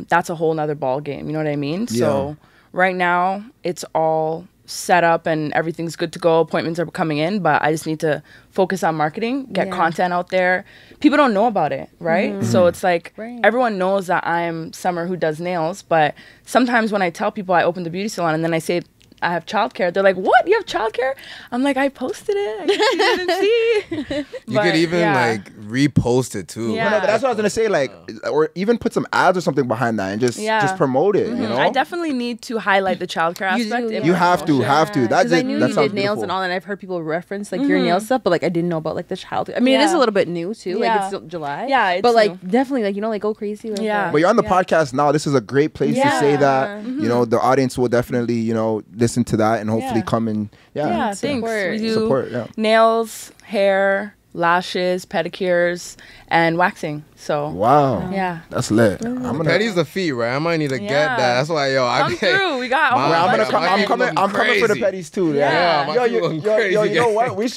that's a whole nother ball game, you know what I mean? So right now it's all set up and everything's good to go. Appointments are coming in, but I just need to focus on marketing, get Yeah. content out there. People don't know about it, right? So it's like Right. everyone knows that I'm Summer who does nails, but sometimes when I tell people I opened the beauty salon and then I say I have childcare, they're like, "What? You have childcare?" I'm like, "I posted it. I guess you didn't see." You could even like repost it too. Yeah. No, but that's what I was gonna say. Like, or even put some ads or something behind that and just promote it. You know, I definitely need to highlight the childcare You aspect. do, in you my have to, promotion. have to. That Because I did, knew that you sounds did nails beautiful. and all, and I've heard people reference like your nail stuff, but like I didn't know about like the child. I mean, it is Yeah. a little bit new too. Like Yeah. it's still July. Yeah, it's but like new. definitely like like go crazy. With Yeah. it. But you're on the podcast now. This is a great place to say that. You know, the audience will definitely, listen to that and hopefully Yeah. come and Yeah, thanks. Support. We do Support, yeah. nails, hair, lashes, pedicures, and waxing. So Wow. yeah. That's lit. I'm gonna. Petty's the fee, right? I might need to get Yeah. that. That's why, yo, Come through. We got. a whole I'm bunch gonna of come. women. I'm coming for the Crazy. petties too. Yeah. my Yo, people going crazy, you know guys. what? We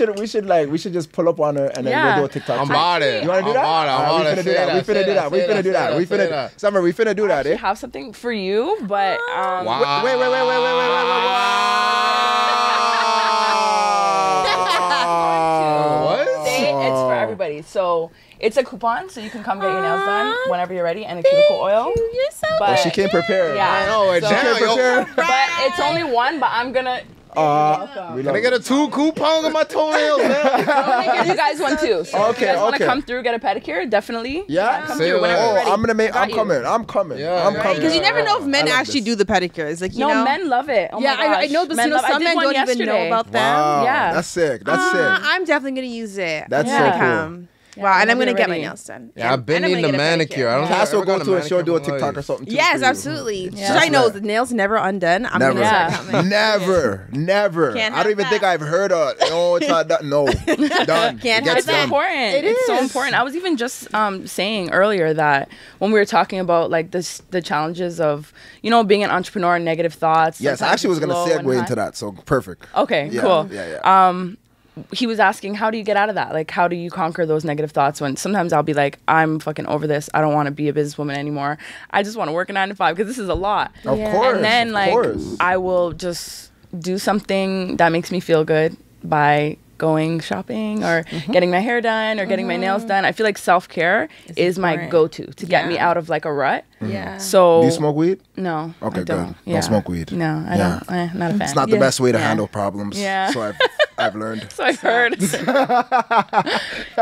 should just pull up on her and then Yeah. we'll do a TikTok. I'm too. about it. You wanna do that? I'm Alright, about we it. finna do that. We finna do that. We finna do that. We finna. Summer, we finna do that. I Eh? have something for you, but Wow. Wait. What? It's for everybody. So it's a coupon, so you can come get your nails done whenever you're ready, and a cuticle oil. You're so But She came prepared. yeah, I know, so- damn, She came yo. prepared. but it's only one. But I'm gonna. We Can love I get a 2 coupons on my toenails, man? I'm gonna give you guys one too. So if you guys want to okay. come through, get a pedicure, definitely. Yeah? come Say through whenever less. you're ready. I'm gonna make. Got I'm you. coming. I'm coming. Yeah, I'm yeah, coming. Because you never know if men I love actually this. do the pedicures. Like, you No, know? men love it. Oh Yeah, my I gosh. know, but Men you know, love- I some did men one don't even know yesterday. about them. Wow. Yeah. That's sick. That's sick. I'm definitely gonna use it. That's so when I cool. come. Yeah, Wow, and I'm whenever gonna get my you're nails done. Yeah, I've been And I'm needing gonna the get a manicure. I don't think Cass I've will ever go gotten to a a show, do a manicure in my TikTok or life. something too. Yes, for you. absolutely. Yeah. Should I know the nails never undone? I'm Never. gonna Yeah. start coming. Never. Can't I don't have even that. think I've heard of. No, it's not done. No, done. Can't It have gets It's that. done. important. It It's so is. important. I was even just saying earlier that when we were talking about like the challenges of being an entrepreneur and negative thoughts. Yes, I sometimes actually was it's gonna low and segue high. into that. So perfect. Okay, Yeah, cool. Yeah. He was asking, how do you get out of that? Like, how do you conquer those negative thoughts when sometimes I'll be like, I'm fucking over this. I don't want to be a businesswoman anymore. I just want to work a 9 to 5 because this is a lot. Of Yeah. course. And then of like course. I will just do something that makes me feel good by going shopping or getting my hair done or getting my nails done. I feel like self-care is my important. go-to to get me Yeah. out of like a rut. Yeah. So Do you smoke weed? No. Okay, I don't. good. Don't smoke weed. No, I Yeah. don't. Not a fan. It's not the best way to Yeah. handle problems. Yeah. So I've learned. So I heard.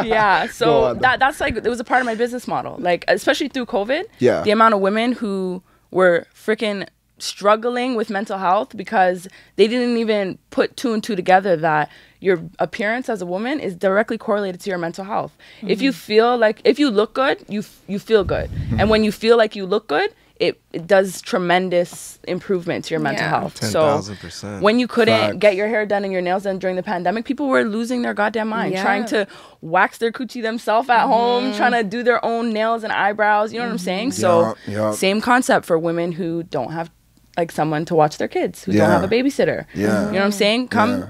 Yeah. Go So on. that's like it was a part of my business model. Like especially through COVID. Yeah. The amount of women who were freaking struggling with mental health because they didn't even put 2 and 2 together that your appearance as a woman is directly correlated to your mental health. If you feel like if you look good, you feel good. And when you feel like you look good, it does tremendous improvement to your mental Yeah. health. 10,000%. When you couldn't Facts. get your hair done and your nails done during the pandemic, people were losing their goddamn mind, Yeah. trying to wax their coochie themselves at home, trying to do their own nails and eyebrows. You know what I'm saying? So Yeah. same concept for women who don't have like someone to watch their kids, who don't Yeah. have a babysitter. Yeah. You know what I'm saying? Come. Yeah.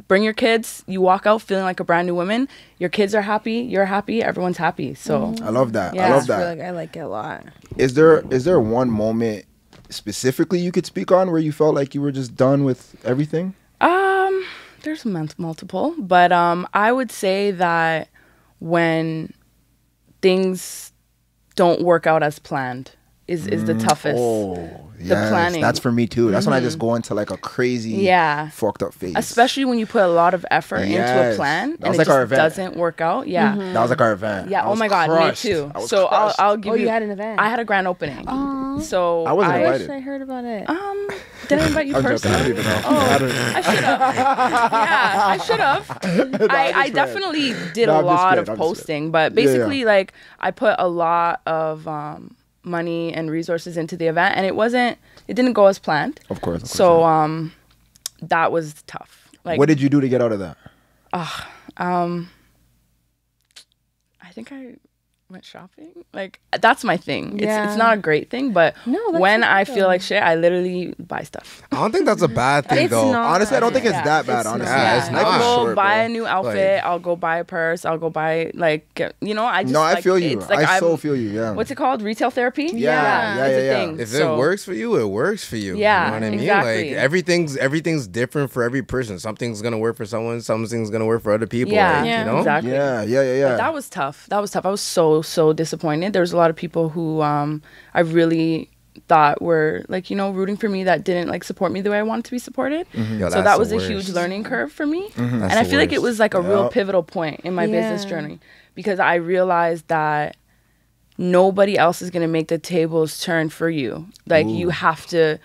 Bring your kids. You walk out feeling like a brand new woman. Your kids are happy. You're happy. Everyone's happy. So I love that. Yeah. I love I that. feel like I like it a lot. Is there one moment specifically you could speak on where you felt like you were just done with everything? There's multiple, but I would say that when things don't work out as planned is the toughest. Yes, planning. that's for me too. That's when I just go into like a crazy, Yeah. fucked up phase. Especially when you put a lot of effort into a Yes. plan That and was it like our just event. doesn't work out. Yeah. That was like our event. Yeah. I Oh was my God. crushed. Me too. I was So crushed. I'll give Oh, you. you had an event. I had a grand opening. So I wasn't I invited. wish I heard about it. Did I invite you I'm joking. I personally? don't even know. Oh, I don't know. I should have. Yeah, I should have. I playing. definitely did No, a I'm just lot playing. of I'm just posting, but Yeah, yeah. basically, like, I put a lot of money and resources into the event, and it didn't go as planned. Of course. So, yeah. that was tough. Like, What did you do to get out of that? I think I went shopping. Like, that's my thing. Yeah. It's not a great thing, but No, that's when not I though. feel like shit, I literally buy stuff. I don't think that's a bad thing, It's though. not. Honestly, I don't think it's Yeah. that bad. It's Honestly, not. Yeah, it's I'll not. go Sure, buy bro. a new outfit. I'll go buy a purse. I'll go buy I just No, I like, feel you. it's like I so I'm- feel you. Yeah. What's it called? Retail therapy? Yeah, it's a yeah. thing. If So- it works for you, it works for you. Yeah, You know what I mean? exactly. Like everything's different for every person. Something's gonna work for someone, something's gonna work for other people. Yeah, like, Yeah. you know? exactly. Yeah. But that was tough. I was so disappointed. There was a lot of people who I really thought were like, rooting for me that didn't like support me the way I wanted to be supported. Yo, So that's that the was a worst. huge learning curve for me. That's And I the feel like it worst. was like a real Yep. pivotal point in my business Yeah. journey because I realized that nobody else is going to make the tables turn for you. Like you have to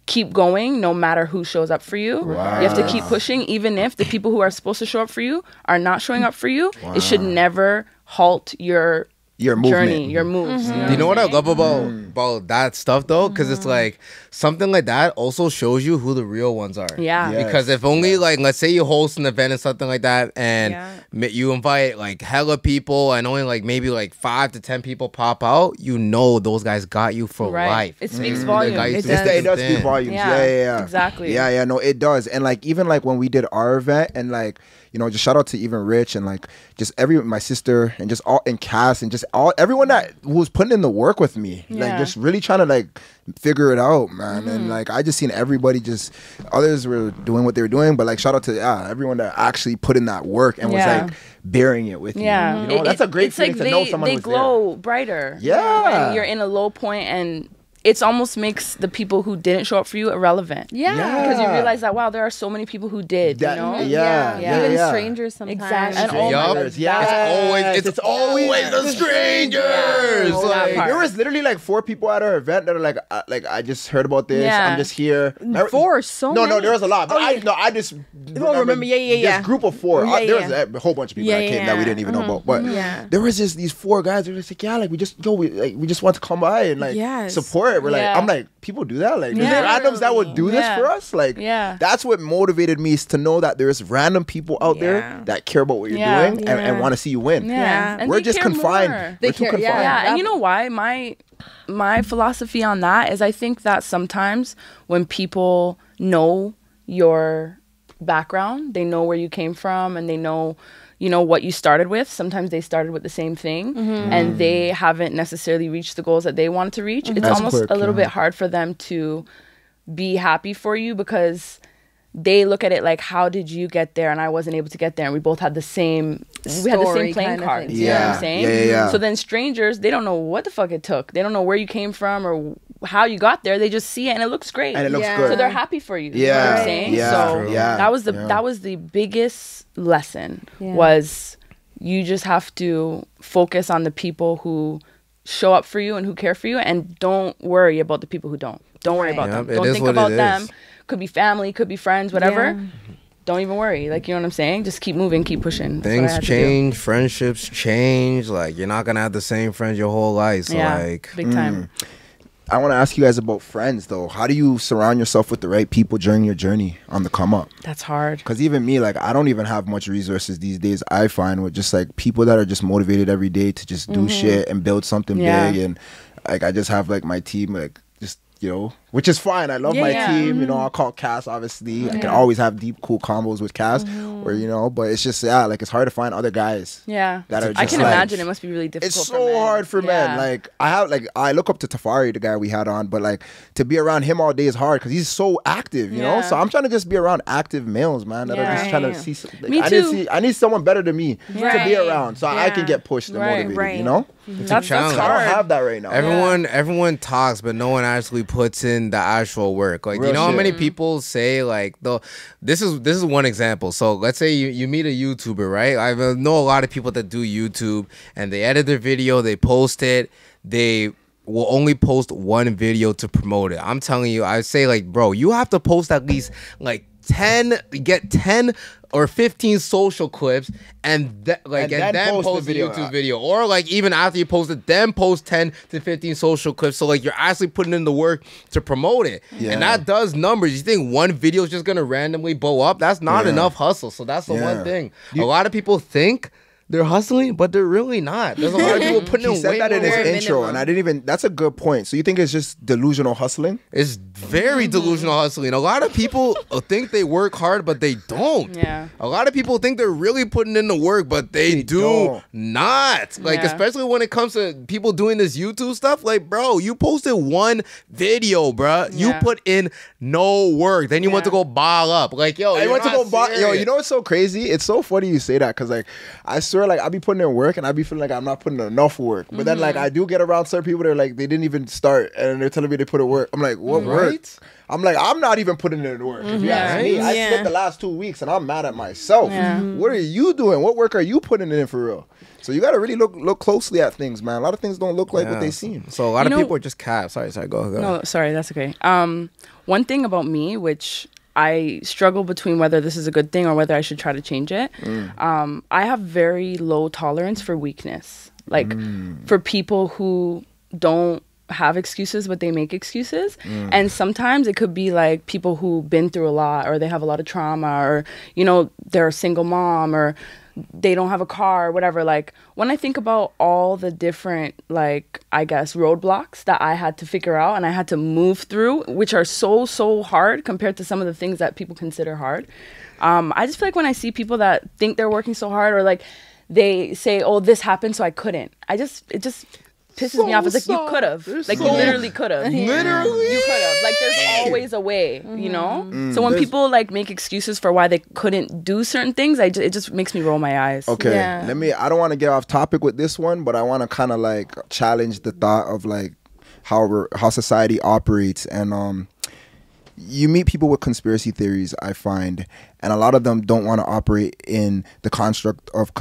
keep going no matter who shows up for you. You have to keep pushing even if the people who are supposed to show up for you are not showing up for you. It should never halt your your journey, movement. your moves. You know what I love about that stuff though? Because it's like something like that also shows you who the real ones are. Yeah. Yeah. Because if only like, let's say you host an event and something like that, and you invite like hella people, and only like maybe like 5 to 10 people pop out, you know those guys got you for life. It speaks volumes. It does speak volumes. Yeah. Exactly. Yeah. No, it does. And like even like when we did our event, and like, you know, just shout out to even Rich and like just my sister and just all and Cass and just everyone that was putting in the work with me, like just really trying to like figure it out, man. And like I just seen everybody, just others were doing what they were doing, but like shout out to everyone that actually put in that work and was like bearing it with you. You know, that's a great feeling to know someone was there. They glow brighter. Yeah. When you're in a low point, and it almost makes the people who didn't show up for you irrelevant. Yeah. Because you realize that, wow, there are so many people who did, you know? Even strangers sometimes. Exactly. And it's always the strangers. Like, there was literally like 4 people at our event that are like I just heard about this. I'm just here. 4, so many. No, there was a lot. But I just remember. This group of 4. There was a whole bunch of people that came that we didn't even know about. But there was just these 4 guys who were just like, like we just want to come by and like support. We're like, I'm like, people do that? Like, there's randoms that would do this for us? Like, that's what motivated me, is to know that there's random people out there that care about what you're doing and want to see you win. And we're just confined. We're too confined. And you know why? My philosophy on that is, I think that sometimes when people know your background, they know where you came from, and they know, you know, what you started with. Sometimes they started with the same thing and they haven't necessarily reached the goals that they wanted to reach. It's almost a little bit hard for them to be happy for you, because they look at it like, how did you get there and I wasn't able to get there, and we both had the same playing cards. You know what I'm saying? So then strangers, they don't know what the fuck it took. They don't know where you came from or how you got there. They just see it and it looks great. And it looks good. So they're happy for you. You know what I'm saying? That was the biggest lesson, was you just have to focus on the people who show up for you and who care for you, and don't worry about the people who don't. Don't worry about them. Don't think about them. Could be family, could be friends, whatever. Don't even worry. Like, you know what I'm saying? Just keep moving, keep pushing. Things change, friendships change. Like, you're not gonna have the same friends your whole life. So like, big time. I want to ask you guys about friends, though. How do you surround yourself with the right people during your journey on the come up? That's hard. Because even me, like, I don't even have much resources these days, I find, with just like people that are just motivated every day to just do shit and build something big. And like, I just have like my team, like, just, you know, which is fine. I love my team. You know, I'll call Cass, obviously. I can always have deep, cool combos with Cass, or, you know, but it's just, like, it's hard to find other guys. That are just, I can imagine it must be really difficult. It's so hard for men. Like, I look up to Tafari, the guy we had on, but like, to be around him all day is hard because he's so active, you know? So I'm trying to just be around active males, man, that are just trying to see. Like, me too. I need someone better than me to be around so I can get pushed and motivated, you know? It's a challenge. I don't have that right now. Everyone talks, but no one actually puts in the actual work. Like, you know how many people say like, this is one example. So let's say you meet a YouTuber, right? I know a lot of people that do YouTube and they edit their video, they post it, they will only post one video to promote it. I'm telling you, I say like, bro, you have to post at least like 10 or 15 social clips and then post the YouTube video, or like even after you post it, then post 10 to 15 social clips. So like, you're actually putting in the work to promote it, and that does numbers. You think one video is just gonna randomly blow up? That's not enough hustle. So that's the one thing. A lot of people think they're hustling, but they're really not. There's a lot of people putting in He said that in his intro, and I didn't even. That's a good point. So you think it's just delusional hustling? It's very delusional hustling. A lot of people think they work hard, but they don't. A lot of people think they're really putting in the work, but they do not. Like, especially when it comes to people doing this YouTube stuff. Like, bro, you posted one video, bro. You put in no work. Then you went to go ball up. Like, yo, I went to go ball. Yo, you know what's so crazy? It's so funny you say that, because like, I swear, like, I be putting in work and I be feeling like I'm not putting in enough work. But then like, I do get around certain people that are like, they didn't even start and they're telling me they put in work. I'm like, what work? I'm like, I'm not even putting in work. If you ask me, I spent the last 2 weeks and I'm mad at myself. What are you doing? What work are you putting in for real? So you got to really look closely at things, man. A lot of things don't look like what they seem. So a lot of people are just caps. Sorry, go. No, sorry, that's okay. One thing about me, which I struggle between whether this is a good thing or whether I should try to change it. I have very low tolerance for weakness. Like for people who don't have excuses, but they make excuses. And sometimes it could be like people who've been through a lot, or they have a lot of trauma, or, you know, they're a single mom, or they don't have a car or whatever. Like when I think about all the different, like, I guess, roadblocks that I had to figure out and I had to move through, which are so hard compared to some of the things that people consider hard. I just feel like when I see people that think they're working so hard, or like they say, oh, this happened so I couldn't, it just pisses me off. It's like, you could have. Like, you literally could have. Literally? You could have. Like, there's always a way, you know? So when people, like, make excuses for why they couldn't do certain things, it just makes me roll my eyes. Okay. Yeah. I don't want to get off topic with this one, but I want to kind of, like, challenge the thought of, like, how society operates. And you meet people with conspiracy theories, I find, and a lot of them don't want to operate in the construct of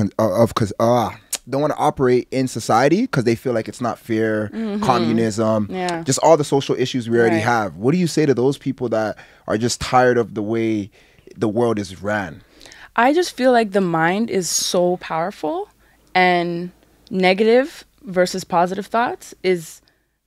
don't want to operate in society because they feel like it's not fair, communism, just all the social issues we already have. What do you say to those people that are just tired of the way the world is ran? I just feel like the mind is so powerful, and negative versus positive thoughts is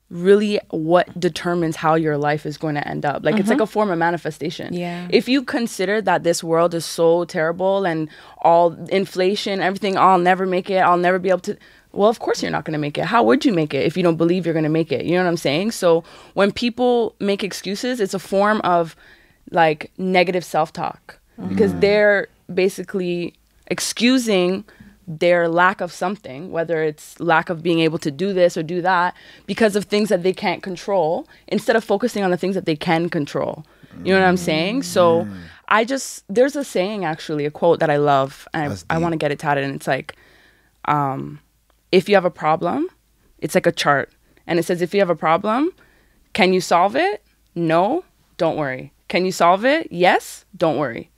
really what determines how your life is going to end up. Like, it's like a form of manifestation. Yeah. If you consider that this world is so terrible and all inflation, everything, I'll never make it, I'll never be able to, well, of course you're not going to make it. How would you make it if you don't believe you're going to make it? You know what I'm saying? So when people make excuses, it's a form of, like, negative self-talk, because they're basically excusing their lack of something, whether it's lack of being able to do this or do that, because of things that they can't control, instead of focusing on the things that they can control. You know what I'm saying? So there's a saying, actually, a quote that I love, and I want to get it tatted, and it's like, if you have a problem, it's like a chart, and it says, if you have a problem, can you solve it? No, don't worry. Can you solve it? Yes, don't worry.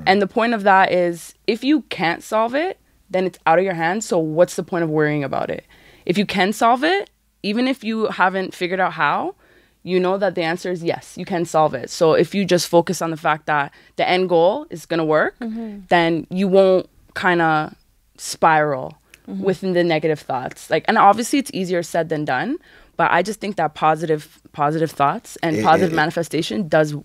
And the point of that is, if you can't solve it, then it's out of your hands. So what's the point of worrying about it? If you can solve it, even if you haven't figured out how, you know that the answer is yes, you can solve it. So if you just focus on the fact that the end goal is going to work, then you won't kind of spiral within the negative thoughts. Like, and obviously it's easier said than done, but I just think that positive thoughts and positive manifestation does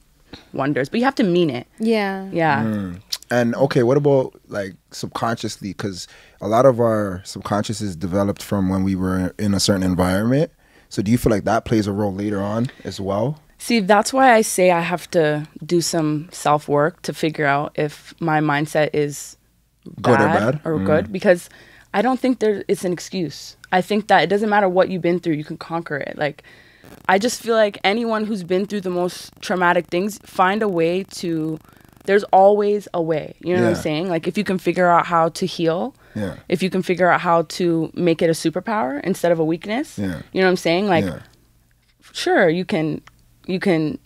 wonders, but you have to mean it. Yeah. And okay, what about, like, subconsciously? Because a lot of our subconscious is developed from when we were in a certain environment. So do you feel like that plays a role later on as well? See, that's why I say I have to do some self-work to figure out if my mindset is bad or good, because I don't think it's an excuse. I think that it doesn't matter what you've been through, you can conquer it. Like, I just feel like anyone who's been through the most traumatic things, find a way to, there's always a way. You know what I'm saying? Like, if you can figure out how to heal, if you can figure out how to make it a superpower instead of a weakness, you know what I'm saying? Like, sure, you can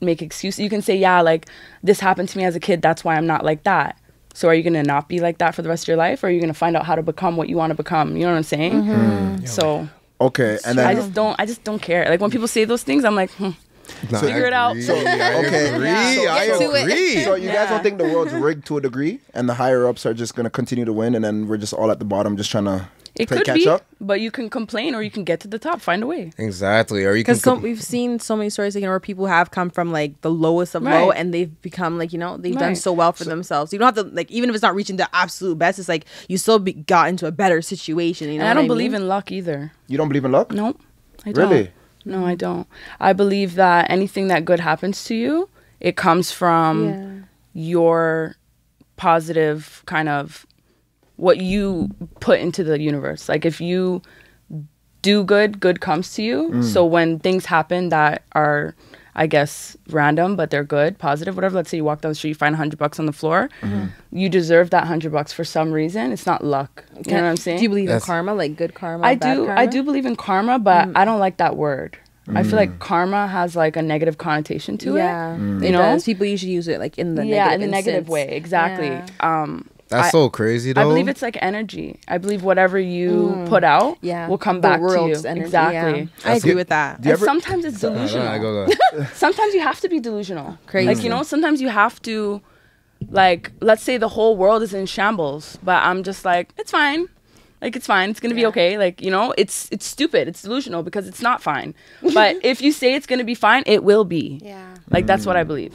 make excuses. You can say, yeah, like, this happened to me as a kid, that's why I'm not like that. So are you going to not be like that for the rest of your life? Or are you going to find out how to become what you want to become? You know what I'm saying? So... Okay, and then I just don't care. Like, when people say those things, I'm like, figure it out. So, I agree. So you guys don't think the world's rigged to a degree, and the higher ups are just gonna continue to win, and then we're just all at the bottom, just trying to play catch up? But you can complain, or you can get to the top. Find a way. Exactly, or you can. Because we've seen so many stories, like, you know, where people have come from, like, the lowest of low, and they've become, like, you know, they've done so well for themselves. You don't have to, like, even if it's not reaching the absolute best, it's like you still got into a better situation. You know, and I don't believe in luck either. You don't believe in luck? Nope, I don't. Really? No, I don't. I believe that anything that good happens to you, it comes from your positive kind of what you put into the universe. Like, if you do good comes to you. So when things happen that are, I guess, random, but they're good, positive, whatever. Let's say you walk down the street, you find $100 on the floor. You deserve that $100 for some reason. It's not luck. You know what I'm saying? Do you believe in karma, like good karma? I bad do. karma? I do believe in karma, but I don't like that word. I feel like karma has, like, a negative connotation to it. You You know, know, people usually use it, like, in the negative negative way. Exactly. That's so crazy, though. I believe it's like energy. I believe whatever you put out will come back to you. Energy, Exactly. Yeah. I agree with that. And sometimes it's delusional. Go. Sometimes you have to be delusional. Crazy. Like, you know, sometimes you have to, like, let's say the whole world is in shambles, but I'm just like, it's fine. Like, it's fine. It's going to be okay. Like, you know, it's stupid. It's delusional because it's not fine. But if you say it's going to be fine, it will be. Yeah. Like, that's what I believe.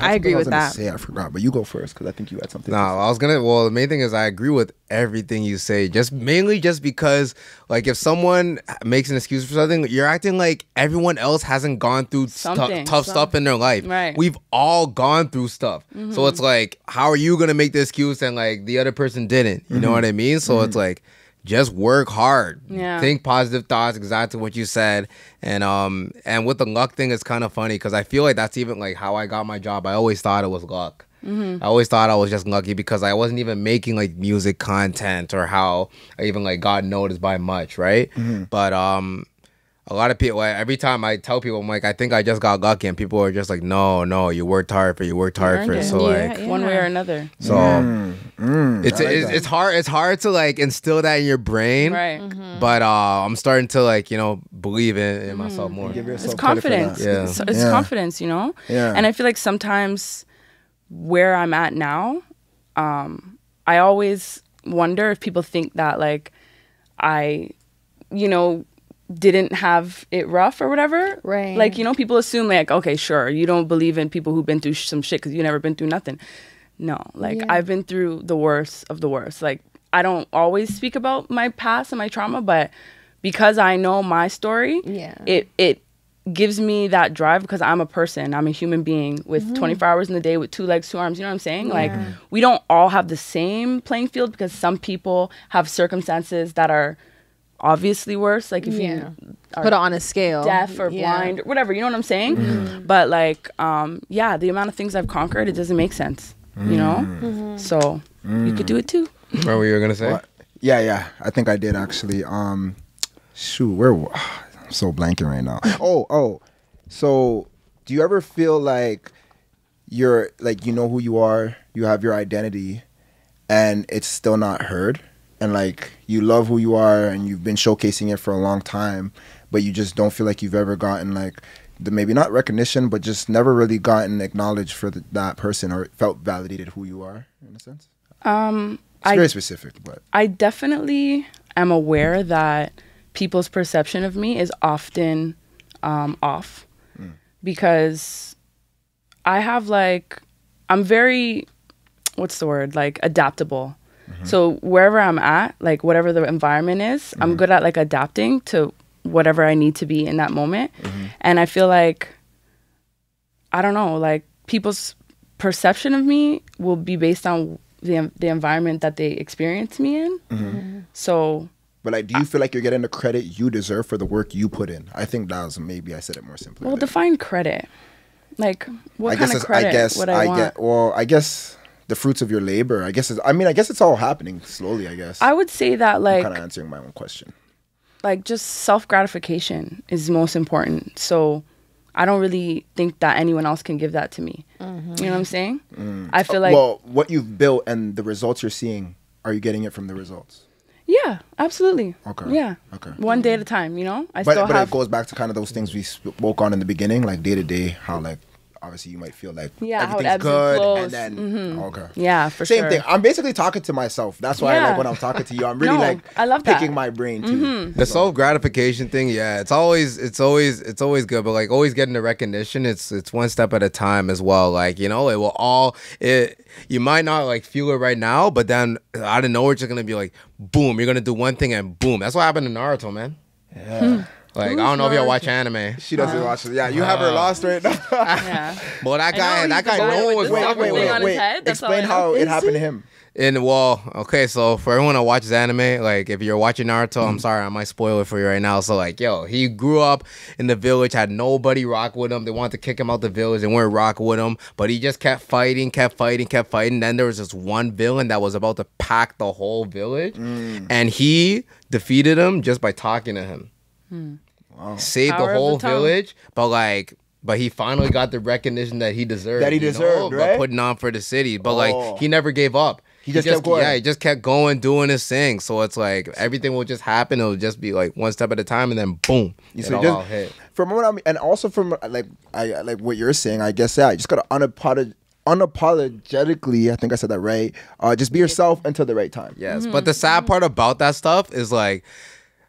I agree with that. I forgot, but you go first because I think you had something. No, I was gonna. Well, the main thing is I agree with everything you say. Mainly because, like, if someone makes an excuse for something, you're acting like everyone else hasn't gone through tough stuff in their life. Right. We've all gone through stuff. So it's like, how are you gonna make the excuse and like the other person didn't? You know what I mean? So it's like, just work hard. Yeah. Think positive thoughts, exactly what you said. And with the luck thing, it's kind of funny because I feel like that's even like how I got my job. I always thought it was luck. I always thought I was just lucky because I wasn't even making like music content or how I even like got noticed by much, right? But a lot of people, every time I tell people, I'm like, I think I just got lucky, and people are just like, no, you worked hard for it. So like, one way or another. so it's hard to like instill that in your brain, Right. but I'm starting to like, you know, believe in myself more. Give yourself It's credit for that. confidence. Yeah. It's confidence, you know? Yeah. And I feel like sometimes where I'm at now, I always wonder if people think that like I, you know, didn't have it rough or whatever. Right. Like, you know, people assume like, okay, sure, you don't believe in people who've been through some shit because you never been through nothing. No, like I've been through the worst of the worst. Like, I don't always speak about my past and my trauma, but because I know my story, it gives me that drive because I'm a person. I'm a human being with 24 hours in the day with 2 legs, 2 arms. You know what I'm saying? Like, we don't all have the same playing field because some people have circumstances that are obviously worse. Like, if you are put it on a scale, deaf or blind or whatever, you know what I'm saying? But like, the amount of things I've conquered, it doesn't make sense, you know? So you could do it too. What were you gonna say? What? Yeah, I think I did actually. Shoot, I'm so blanking right now. So do you ever feel like you're like, you know who you are, you have your identity, and it's still not heard? And like, you love who you are and you've been showcasing it for a long time, but you just don't feel like you've ever gotten like the, maybe not recognition, but just never really gotten acknowledged for that person or felt validated who you are in a sense? It's very specific, but I definitely am aware that people's perception of me is often off because I have like, I'm very, what's the word? Like adaptable. So wherever I'm at, like whatever the environment is, I'm good at like adapting to whatever I need to be in that moment. And I feel like, I don't know, like people's perception of me will be based on the environment that they experience me in. So, but like, do you feel like you're getting the credit you deserve for the work you put in? I think that was, maybe I said it more simply. well, define credit. Like, what kind of credit would I want? I guess the fruits of your labor. I guess it's all happening slowly, I guess. I would say that like, I'm kind of answering my own question. Like, just self-gratification is most important. So I don't really think that anyone else can give that to me. You know what I'm saying? I feel like, well, what you've built and the results you're seeing, are you getting it from the results? yeah, absolutely. Okay. Yeah. Okay. One day at a time, you know? But it goes back to kind of those things we spoke on in the beginning, like day to day, how like, obviously you might feel like how it everything's ebbs good and then okay. Yeah, for Same sure. thing. I'm basically talking to myself. That's why like when I'm talking to you, I'm really I love that. picking my brain too. The self gratification thing, yeah, it's always good, but like always getting the recognition, it's one step at a time as well. Like, you know, you might not like feel it right now, but then out of nowhere, it's just gonna be like, boom, you're gonna do one thing and boom. That's what happened in Naruto, man. Yeah. Like, I don't know if y'all watch anime. She doesn't watch it. Yeah, you have her lost right now. Yeah. But that guy, no one was fucking with him. Wait. Explain how it happened to him. So for everyone that watches anime, like if you're watching Naruto, I'm sorry, I might spoil it for you right now. So like, he grew up in the village, had nobody rock with him. They wanted to kick him out the village and weren't rocking with him, but he just kept fighting. Then there was this one villain that was about to pack the whole village, and he defeated him just by talking to him. Wow. Saved Power the of whole the tongue. village, but he finally got the recognition that he deserved. Right? By putting on for the city. But like, he never gave up. He just kept going. Yeah, he just kept going, doing his thing. So it's like everything will just happen. It'll just be like one step at a time, and then boom, it all hit. From what and also from like what you're saying, I guess you just gotta unapologetically, I think I said that right. Just be yourself until the right time. Yes, but the sad part about that stuff is like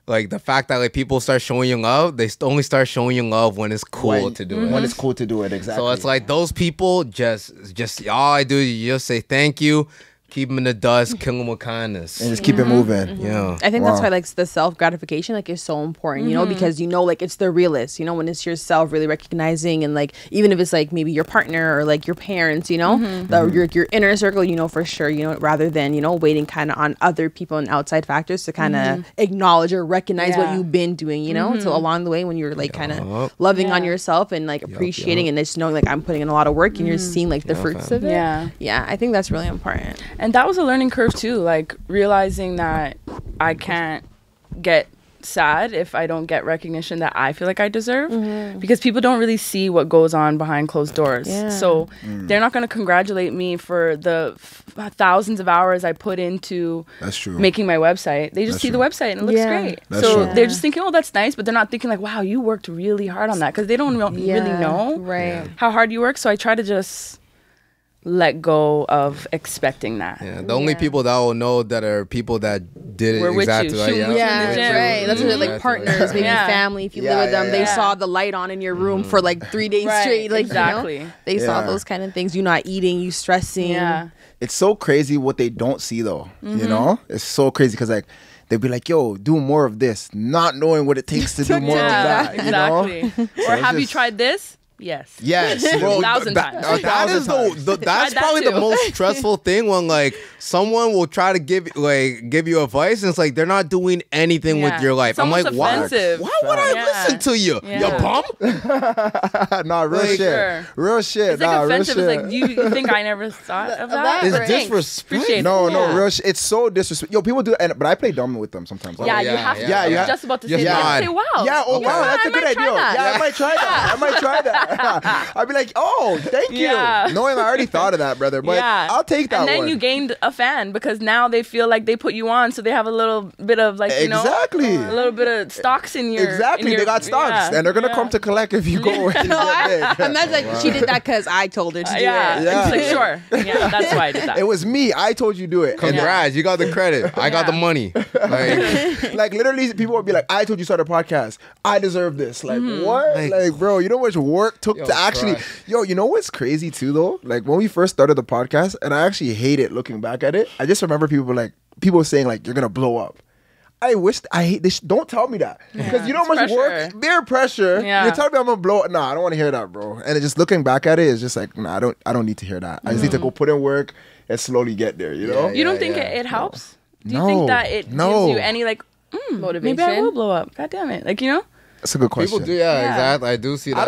the fact that like people start showing you love, they only start showing you love when it's cool to do it. When it's cool to do it, exactly. So it's like those people just all I do is just say thank you, keep them in the dust, kill them with kindness, and just keep it moving. Yeah, I think that's why like the self gratification like is so important, you know, because you know like it's the realest, you know, when it's yourself really recognizing, and like even if it's like maybe your partner or like your parents, you know, your inner circle, you know, for sure, you know, rather than, you know, waiting kind of on other people and outside factors to kind of acknowledge or recognize what you've been doing, you know. So along the way when you're like kind of loving on yourself and like appreciating and just knowing like I'm putting in a lot of work and you're seeing like the fruits of it. Yeah, I think that's really important. And that was a learning curve too, like realizing that I can't get sad if I don't get recognition that I feel like I deserve, because people don't really see what goes on behind closed doors. So they're not going to congratulate me for the thousands of hours I put into making my website. They just see the website and it looks great. They're just thinking, oh, that's nice, but they're not thinking like, wow, you worked really hard on that, because they don't really know how hard you work. So I try to just let go of expecting that. Yeah, the only people that will know that are people that did it exactly right. Right. That's what, like partners, maybe family. If you live with them, they saw the light on in your room for like 3 days straight. Like exactly, you know? They saw those kind of things. You not eating, you stressing. Yeah, it's so crazy what they don't see though. You know, it's so crazy because like they'd be like, yo, do more of this, not knowing what it takes to do more of that. Exactly. You know? Or have you tried this? Yes, bro. 1,000 times. That is that's probably the most stressful thing when like someone will try to give you advice and it's like they're not doing anything with your life. It's I'm like, offensive. why would I listen to you? You bum? Nah, real shit. Sure. Real shit. It's like offensive. It's like you think I never thought of that? It's disrespect. No, real shit. It's so disrespectful. Yo, people do that, but I play dumb with them sometimes. Yeah, you have to. Yeah, I was just about to say that. Say, wow. Yeah, oh wow, that's a good idea. Yeah, I might try that. I'd be like, oh, thank you. Knowing I already thought of that, brother. But I'll take that one. And then you gained a fan because now they feel like they put you on, so they have a little bit of like, you know, a little bit of stocks in your. Exactly, they got stocks, and they're gonna come to collect if you go. And that's like she did that because I told her to do it. Yeah, like, sure. Yeah, that's why I did that. It was me. I told you to do it. Congrats, you got the credit. I got the money. Like literally, people would be like, "I told you to start a podcast. I deserve this." Like what? Like bro, you know how much work took to actually. Yo, you know what's crazy too though? Like when we first started the podcast, and I actually hate it looking back at it. I just remember people saying like, "You're gonna blow up." I hate this. Don't tell me that because you know how much work, peer pressure. You're telling me I'm gonna blow up. Nah, I don't want to hear that, bro. And just looking back at it is just like, nah, I don't need to hear that. I just need to go put in work and slowly get there. You know? You don't think it helps? Do you think that it gives you any like motivation? Maybe I will blow up. God damn it! Like, you know. That's a good question. People do, exactly. I do see that. I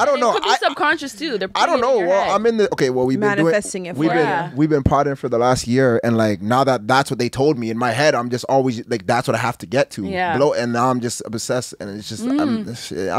don't know. It could be subconscious too. I don't know. Well, I'm in the we've been manifesting it. We've been potting for the last year, and like now that's what they told me in my head, I'm just always like that's what I have to get to. And now I'm just obsessed, and it's just I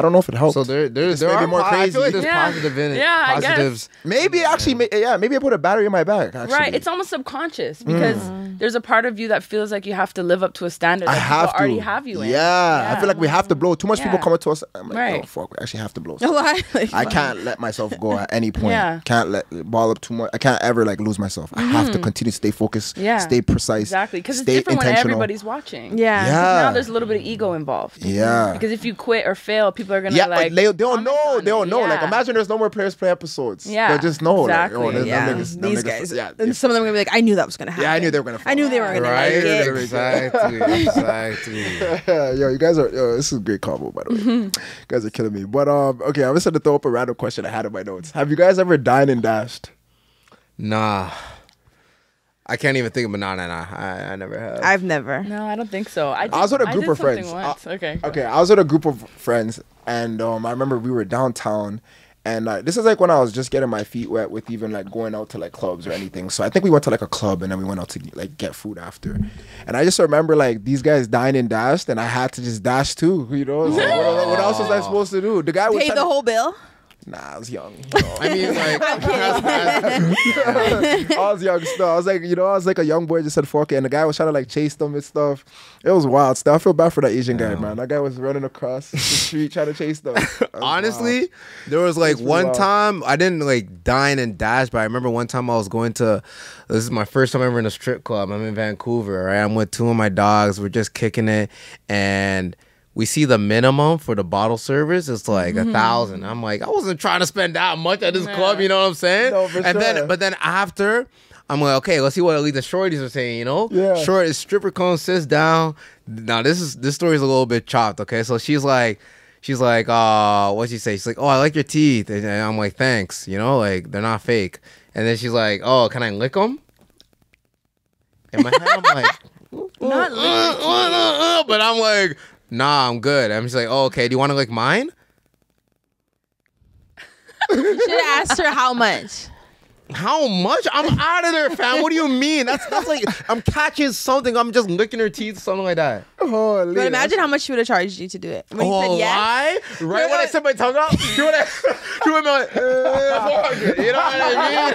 don't know if it helps. So there are more crazy. I feel like there's positive in it. Yeah, positives. I guess. Maybe I put a battery in my back. Actually. Right. It's almost subconscious because there's a part of you that feels like you have to live up to a standard that people already have you in. Yeah, I feel like we have to blow. Too much people come up to us. I'm like, oh fuck, we actually have to blow. I can't let myself go at any point. Can't let ball up too much. I can't ever like lose myself. I have to continue to stay focused, stay precise. Exactly, because it's different when everybody's watching. Now there's a little bit of ego involved. Because if you quit or fail, people are gonna like. They don't know. They don't know. Like imagine there's no more Players Play episodes. They'll just know. Exactly. Like, these guys. And some of them are gonna be like, I knew that was gonna happen. Yeah, I knew they were gonna. I knew they were gonna like it. Exactly. Yo, you guys are. This is a great combo, by the way. You guys are killing me. But okay, I'm just gonna throw up a random question I had in my notes. Have you guys ever dined and dashed? Nah. I can't even think of I never have. I've never. No, I don't think so. I was with a group of friends. Okay, I was with a group of friends, and I remember we were downtown, and this is like when I was just getting my feet wet with even like going out to like clubs or anything. So I think we went to like a club, and then we went out to like get food after. And I just remember like these guys dined and dashed, and I had to just dash too. You know, so what else was I supposed to do? The guy paid the whole bill. Nah, I was young. You know. I mean, like, I was young still. I was like, I was like a young boy, just said fuck it, and the guy was trying to like chase them and stuff. It was wild stuff. I feel bad for that Asian guy, man. That guy was running across the street trying to chase them. honestly, wild. there was like one wild. time I didn't like dine and dash, but I remember one time I was going to. This is my first time ever in a strip club. I'm in Vancouver, right? I'm with two of my dogs. We're just kicking it, and we see the minimum for the bottle service. It's like $1,000. I'm like, I wasn't trying to spend that much at this club. You know what I'm saying? No, for and sure. but then after, I'm like, okay, let's see what at least the shorties are saying. Yeah. Short is stripper comes, sits down. Now this story is a little bit chopped. Okay, so she's like, what'd she say? She's like, oh, I like your teeth, and I'm like, thanks. Like they're not fake. And then she's like, oh, can I lick them? In my head, I'm like, Not but I'm like, nah, I'm good. I'm just like, oh, okay. Do you want to lick mine? You should have asked her how much. How much? I'm out of there, fam. What do you mean? That's like I'm catching something. I'm just licking her teeth, something like that. Holy, But imagine how much she would have charged you to do it. When you said yes. Why? Right when I set my tongue out, she would have like, 400. You know what I mean?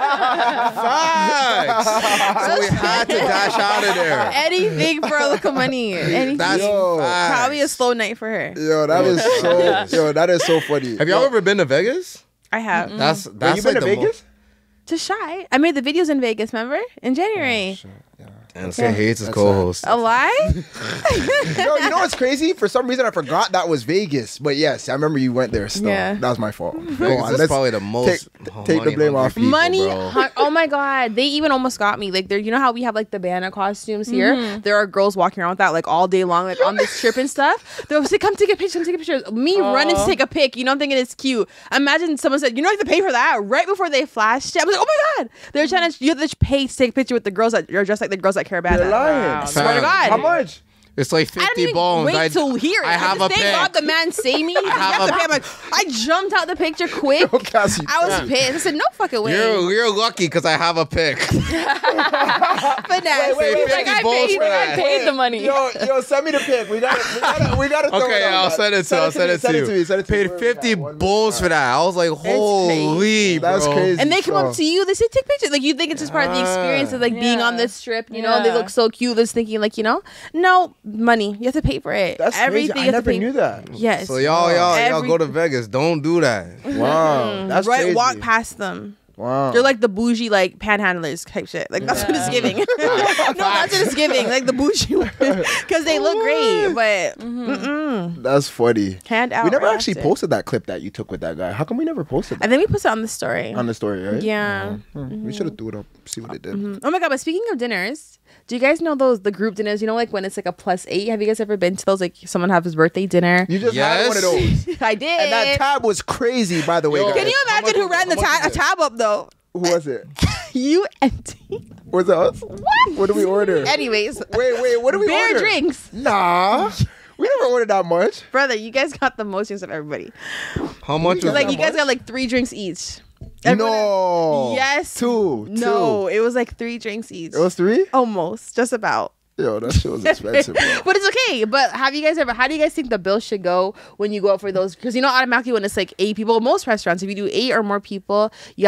Facts. So we had to dash out of there. Anything for a little money. Anything. That's facts. Probably a slow night for her. Yo, that is so. That is so funny. Have y'all ever been to Vegas? I have. That's Wait, that's you been like to the Vegas? To Shy. I made the videos in Vegas, remember? In January. And say hates his That's co-host. A lie? Yo, you know what's crazy? For some reason, I forgot that was Vegas. But yes, I remember you went there. Still, Yeah. that was my fault. Go Vegas on, is let's probably the most take the blame off money-hungry you. Money. people, bro. Oh my God. They even almost got me. Like, you know how we have like the banner costumes here? There are girls walking around with that like all day long, like on this trip and stuff. They'll say, come take a picture, come take a picture. Me running to take a pic, I'm thinking it's cute. Imagine someone said, you don't have to pay for that. Right before they flashed it, I was like, oh my God. They're trying to, you have to pay to take a picture with the girls that are dressed like the girls at Caravana. You're lying. Wow. Swear to God. How much? It's like I didn't 50 even bones. wait till here. I have a Thank God pic. the man say me. I'm like, I jumped out the picture quick. Cassie, I was pissed. I said, no fucking way. You're lucky because I have a pic. Finesse. wait, He's like, I balls paid, for I that. paid the money. Yo, send me the pic. We got to. Okay, I'll send it to you. I'll send it to you. Send it to me. Paid 50 bulls for that. I was like, holy, bro. That's crazy. And they come up to you, they say, take pictures. Like, you think it's just part of the experience of, like, being on this trip, you know? They look so cute. Just thinking, like, no, money. You have to pay for it. That's everything. crazy. I you have to never pay. knew that. Yes. So y'all go to Vegas. Don't do that. Wow, that's right, crazy. walk past them. Wow. They're like the bougie, like panhandlers type shit. Like that's what it's giving. No, that's what it's giving. Like the bougie ones, because they look great, but That's funny. hand out. We never right actually after. posted that clip that you took with that guy. How come we never posted I that think we put it on the story. on the story, right? Yeah. We should have threw it up, see what it did. Oh my God! But speaking of dinners, do you guys know the group dinners? You know, like when it's like a +8. Have you guys ever been to those? Like someone have his birthday dinner. You just had one of Yes. those. I did. And that tab was crazy, by the way, Yo. guys. Can you How imagine much who ran the is it? How much is it? tab up though? Who was it? You and T. Was it us? What did we order? Anyways, Wait, what did we beer order? drinks, Nah. We never ordered that much. brother. You guys got the most drinks of everybody. How much was Like that? you guys got like 3 drinks each. No. Yes. Two. No, it was like 3 drinks each. It was 3? Almost, just about. Yo, that shit was expensive, bro. But it's okay. But how do you guys think the bill should go when you go out for those? Because automatically when it's like 8 people, most restaurants, if you do 8 or more people, you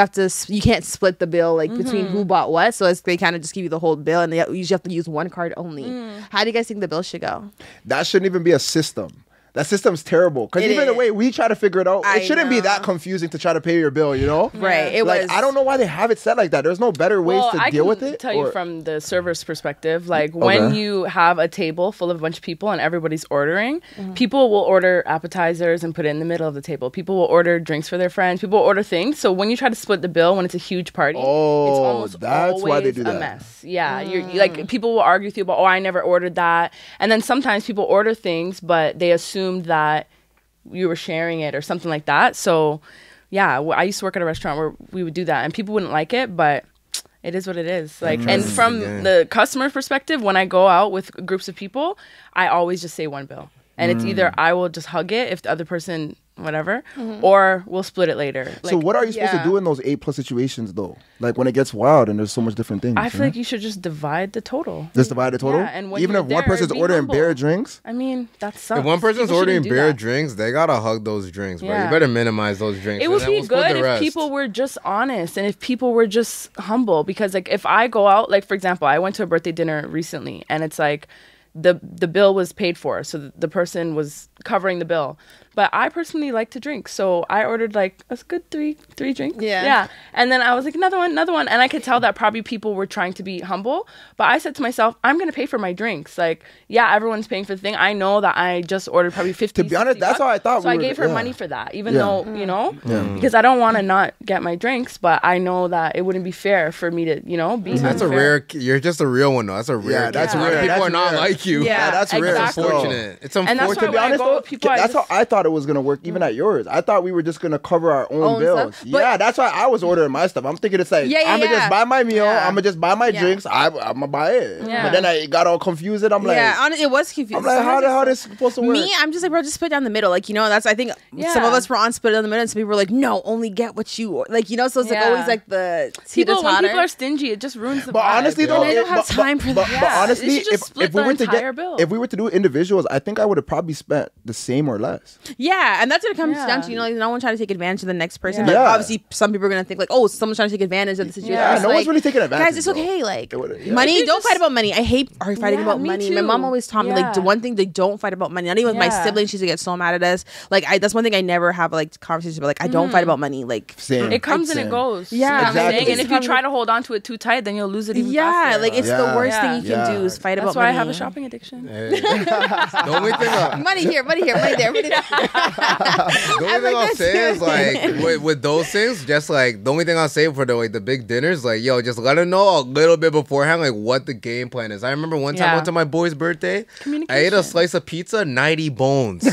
can't split the bill like between who bought what. So they kind of just give you the whole bill, and you usually have to use one card only. How do you guys think the bill should go? That shouldn't even be a system. That system's terrible. Because It even the is. way we try to figure it out, I it shouldn't be know. that confusing to try to pay your bill, you know? Right. It Like, was. I don't know why they have it set like that. There's no better ways to I deal can with it. tell you or- from the server's perspective, like when Okay. you have a table full of a bunch of people and everybody's ordering, people will order appetizers and put it in the middle of the table. People will order drinks for their friends. People will order things. So when you try to split the bill when it's a huge party, it's Oh, almost that's why they always do a that. mess. Yeah, you're like people will argue with you about, oh, I never ordered that, and then sometimes people order things, but they assumed that you were sharing it or something like that. So yeah, I used to work at a restaurant where we would do that and people wouldn't like it, but it is what it is. Like, and from the customer perspective, when I go out with groups of people, I always just say one bill. And it's either I will just hug it if the other person whatever, or we'll split it later. So what are you supposed to do in those 8+ situations though? Like when it gets wild and there's so much different things. I feel like you should just divide the total. Just divide the total? Yeah, and when even you're if one there, person's be ordering humble. beer drinks? I mean, that sucks. If one person's People ordering shouldn't do beer that. drinks, they gotta hug those drinks, bro. Yeah. You better minimize those drinks. It and would then be we'll split good the if rest. people were just honest and if people were just humble. Because like if I go out, like for example, I went to a birthday dinner recently, and it's like the bill was paid for, so the person was covering the bill. But I personally like to drink, so I ordered like a good three drinks. Yeah. And then I was like another one, and I could tell that probably people were trying to be humble. But I said to myself, I'm gonna pay for my drinks. Like, yeah, everyone's paying for the thing. I know that I just ordered probably 50. To be honest, that's $60. how I thought So we I were- gave her yeah. money for that, even Yeah. though because I don't want to not get my drinks, but I know that it wouldn't be fair for me to be. That's a unfair. rare. You're just a real one, though. That's a rare. Yeah, that's case. A lot of rare. People That's are not rare. like you. Yeah, that's rare. It's exactly. unfortunate. It's And that's unfortunate. why To be when I honest, go though, with people, I that's just- how I thought it was gonna work. Even at yours, I thought we were just gonna cover our own bills. stuff, but- Yeah, that's why I was ordering my stuff. I'm thinking it's like Yeah, yeah, I'm gonna yeah. just buy my meal. Yeah. I'm gonna just buy my Yeah. drinks. I'm gonna buy it. Yeah. But then I got all confused. And I'm like, Yeah, honestly, it was confusing. I'm like, how the hell this supposed to work? Me, I'm just like, bro, just split down the middle. Like, that's, I think some of us were on split down the middle, and some people were like, no, only get what you, like, so it's like Yeah. always like the When people teeter-totter. are stingy, it just ruins the But vibe. honestly, And though, they don't have time for that. But Yeah, honestly, they should just if split we the were to entire get, bill. if we were to do individuals, I think I would have probably spent the same or less. Yeah, and that's what it comes Yeah. down to. Like, no one trying to take advantage of the next person. Yeah. Like, Yeah. obviously, some people are gonna think like, oh, someone's trying to take advantage of the situation. Yeah, It's no like, one's really taking advantage. guys, it's bro. okay. Like, It would've- yeah. money. You Don't just- fight about money. I hate fighting Yeah, about me money. My mom too. always taught me like the Yeah. one thing they don't fight about money. Not even with my Yeah. siblings. She used to get so mad at us. Like, that's one thing I never have like conversations about. Like, I don't fight about money. Like, Same. It comes and Same. it goes. Yeah, You know what I'm exactly. saying? And if you It's try to hold on to it too tight, then you'll lose it even yeah, faster. like it's the Yeah. worst thing you Yeah. can do is fight That's about why money. I have a shopping addiction. The only thing. Money here, money there, money there. The only thing I'll say is like with those things, just like the only thing I'll say for the big dinners, like yo, just let them know a little bit beforehand, like what the game plan is. I remember one time I Yeah. went to my boy's birthday, I ate a Communication. slice of pizza, 90 bones.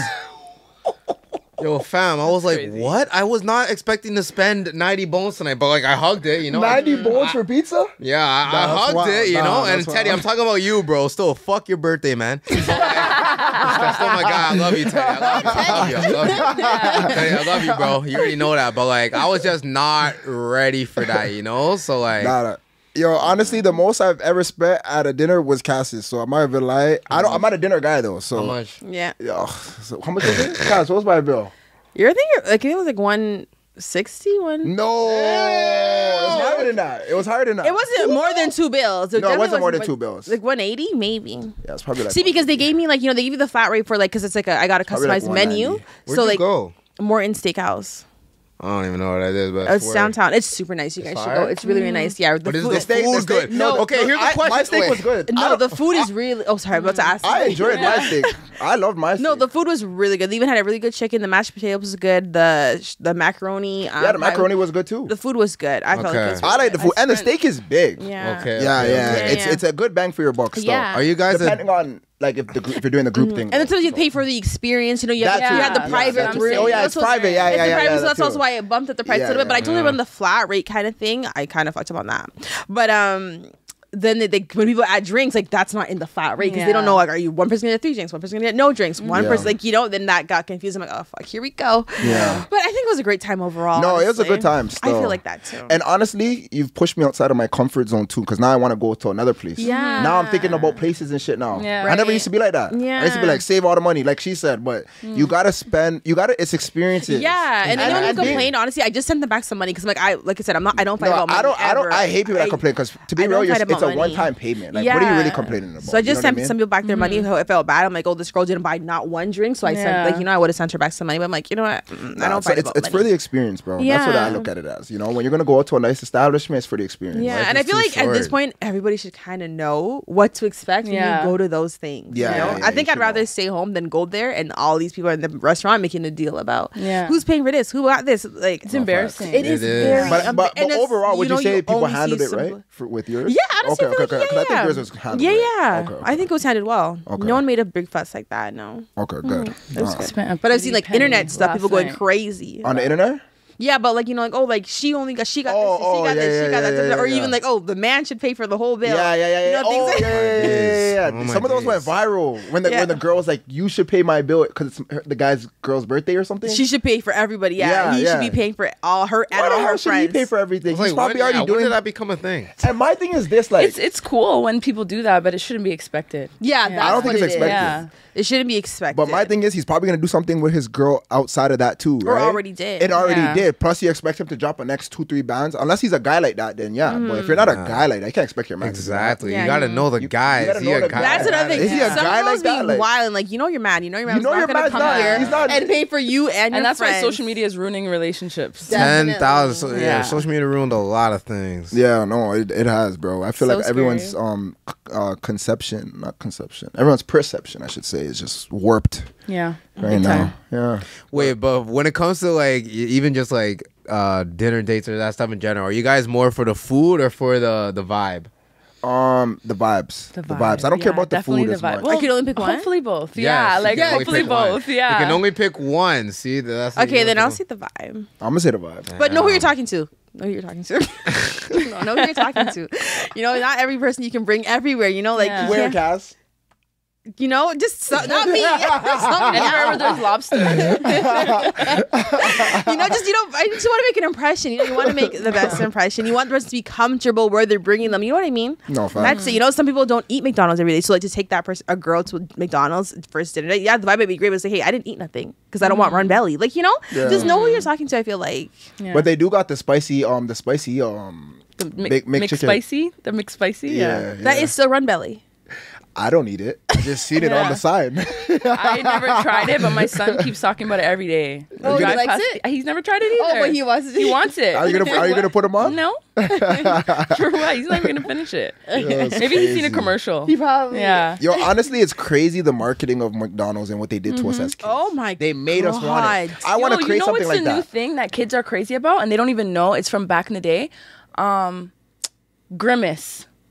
Yo, fam, I was like, crazy. what? I was not expecting to spend 90 bones tonight, but like I hugged it, 90 bones for pizza? Yeah, I That's hugged wild. it, you Nah, know. And that's Teddy, wild. I'm talking about you, bro. Still, fuck your birthday, man. But, like, that's still my guy. I love you, Teddy. I love you. Teddy, I love you, bro. You already know that. But like, I was just not ready for that, you know. So like, Nah. Yo, honestly, the most I've ever spent at a dinner was Cass's. So I'm not even lie. I'm not a dinner guy though. So how much? Yeah, Yo, so how much was it? Cass, what was my bill? you're thinking like it was like 160. No, it was higher than that. It was higher than that. It wasn't more than 2 bills. No, it definitely wasn't more than 2 bills. Like 180, maybe. Yeah, it's probably like. See, because they gave me like they give you the flat rate for like because it's like I got a Probably like customized menu. 190. Where'd So you like go? Morton Steakhouse. I don't even know what that is, but It's where? downtown. It's super nice. You guys should go. fire? It's really, really nice. Yeah, But is food, the food good? No, okay, here's the question. My steak Wait. was good. no, the food is really. Oh, sorry, I'm about to ask. I enjoyed my steak. I loved my steak. No, the food was really good. They even had a really good chicken. The mashed potatoes was good. The macaroni. yeah, the macaroni was good too. The food was good. I felt like Okay. it was I really like the good. food, and the steak is big. Yeah. Okay. Yeah, yeah. Yeah. It's a good bang for your buck. Still. Yeah. Are you guys? Depending on like if you're doing the group thing. And then sometimes you pay for the experience. You That have, too. you had the Yeah, private that's what I'm room. saying. Oh yeah, it's That's private. Yeah, It's yeah, the yeah. private, yeah, so that's that also too. why it bumped up the price a Yeah, little bit. But I yeah, told you on the flat rate kind of thing, I kind of fucked up on that. But then they when people add drinks, like that's not in the flat rate because they don't Yeah. know like are you one person gonna get 3 drinks, one person gonna get no drinks, one Yeah. person like then that got confused. I'm like, oh fuck, here we go. Yeah. But I think it was a great time overall. No, it was a honestly. good time. I Still. feel like that too. And honestly, you've pushed me outside of my comfort zone too, because now I want to go to another place. Yeah. Now I'm thinking about places and shit now. Yeah. I never Right. used to be like that. Yeah. I used to be like, save all the money, like she said, but you gotta spend. It's experiences. yeah, and anyone who being- complained, honestly, I just sent them back some money because like I said, I don't fight No, about money. I don't. ever. I hate people that complain because to be I real, don't fight it's about a money. one-time payment. Like, what are you really complaining about? So I You know just what sent mean? some people back their money. So it felt bad. I'm like, oh, this girl didn't buy not one drink. So I sent Yeah. I would have sent her back some money. But I'm like, you know what? I Nah, don't so fight it's about it's money. for the experience, bro. That's what I Yeah. look at it as. You know, when you're gonna go out to a nice establishment, it's for the experience. Yeah, Life and I is feel too like at this short. point, everybody should kind of know what to expect when Yeah. you go to those things. Yeah, you know? yeah, yeah, I think you I'd should rather know. stay home than go there and all these people are in the restaurant making a deal about Yeah. who's paying for this, who got this. Like It's embarrassing. It is It is. very. But and it's, overall, would you know, say people only handled see it right some- with yours? Yeah, honestly, okay, I feel like, because I think yeah. yours was handled Yeah, right. yeah. Okay, I think it was handled well. Okay. No one made a big fuss like that. No. okay, good. Alright. Spent a But I've seen like pretty internet penny stuff, people last going night. crazy. On the internet? Yeah, but like like oh like she got this, she got Oh, this, yeah, she got yeah, that, yeah, or yeah. even like oh the man should pay for the whole bill. Yeah. You know, things Oh, like- yeah. Yeah, Oh my some of those went days. viral when the girl was like, "You should pay my bill because it's the girl's birthday or something." She should pay for everybody. Yeah, Yeah, he yeah. should be paying for all her and Why the all her hell should he friends. pay for everything? It's He's like, probably already when doing. did that become a thing? And my thing is this, like, It's cool when people do that, but it shouldn't be expected. Yeah, that's I don't think what it's it is. expected. Yeah. It shouldn't be expected. but my thing is, he's probably gonna do something with his girl outside of that too, Or right? already did. It already Yeah. did. Plus, you expect him to drop a next 2-3 bands, unless he's a guy like that. Then yeah, but if you're not a guy like that, you can't expect your man. to do that. Exactly. Yeah, you gotta you- know the guy. gotta Is he know a the guy? guy. That's another thing. Is he a Some guy girls like that? be Like- wild and like, you know you're mad. You know your man's know not your gonna man's come not- here he's not- and pay for you and your And that's why friends. social media is ruining relationships. Definitely. 10,000. Yeah, Yeah. social media ruined a lot of things. Yeah, no, it has, bro. I feel So like everyone's everyone's perception, I should say, is just warped Yeah. right Big now. time. Yeah. Wait, but when it comes to like even just like dinner dates or that stuff in general, are you guys more for the food or for the vibe? The vibes. The vibes. I don't care Yeah, about the definitely food the as vibe. much. I could only pick one? Hopefully both. Yes, Yeah, you like can only hopefully pick one. both. Yeah. You can only pick one. See, that's Okay, then I'll see the vibe. I'm gonna say the vibe. But know who you're talking to. Know who you're talking to. No, know who you're talking to. You know, not every person you can bring everywhere. You know, like Yeah. you Where, can't- Cass? you know, just not me. Somebody Anywhere where else. there's lobster. You know, I just want to make an impression. You know, you want to make the best impression. You want the person to be comfortable where they're bringing them. You know what I mean? No, facts. That's it. You know, some people don't eat McDonald's every day, so like to take that person, a girl, to McDonald's first dinner date. Yeah, the vibe might be great, but say, hey, I didn't eat nothing because I don't want run belly. Like, you know, Yeah. just know who you're talking to. I feel like Yeah. But they do got the spicy the big chicken. McSpicy. The McSpicy. Yeah. that is still run belly. I don't eat it. I just seen it on Yeah. the side. I never tried it, but my son keeps talking about it every day. Oh, he Drive likes past- it? He's never tried it either. Oh, but he wants it. He wants it. Are you gonna put him on? No. For what? He's not even gonna finish it. Maybe he's seen a commercial. He probably. Yeah. Yo, honestly, it's crazy the marketing of McDonald's and what they did to us as kids. Oh my. They made us want it. I want to Yo, create you know something what's like the new that. thing that kids are crazy about and they don't even know? It's from back in the day. Grimace.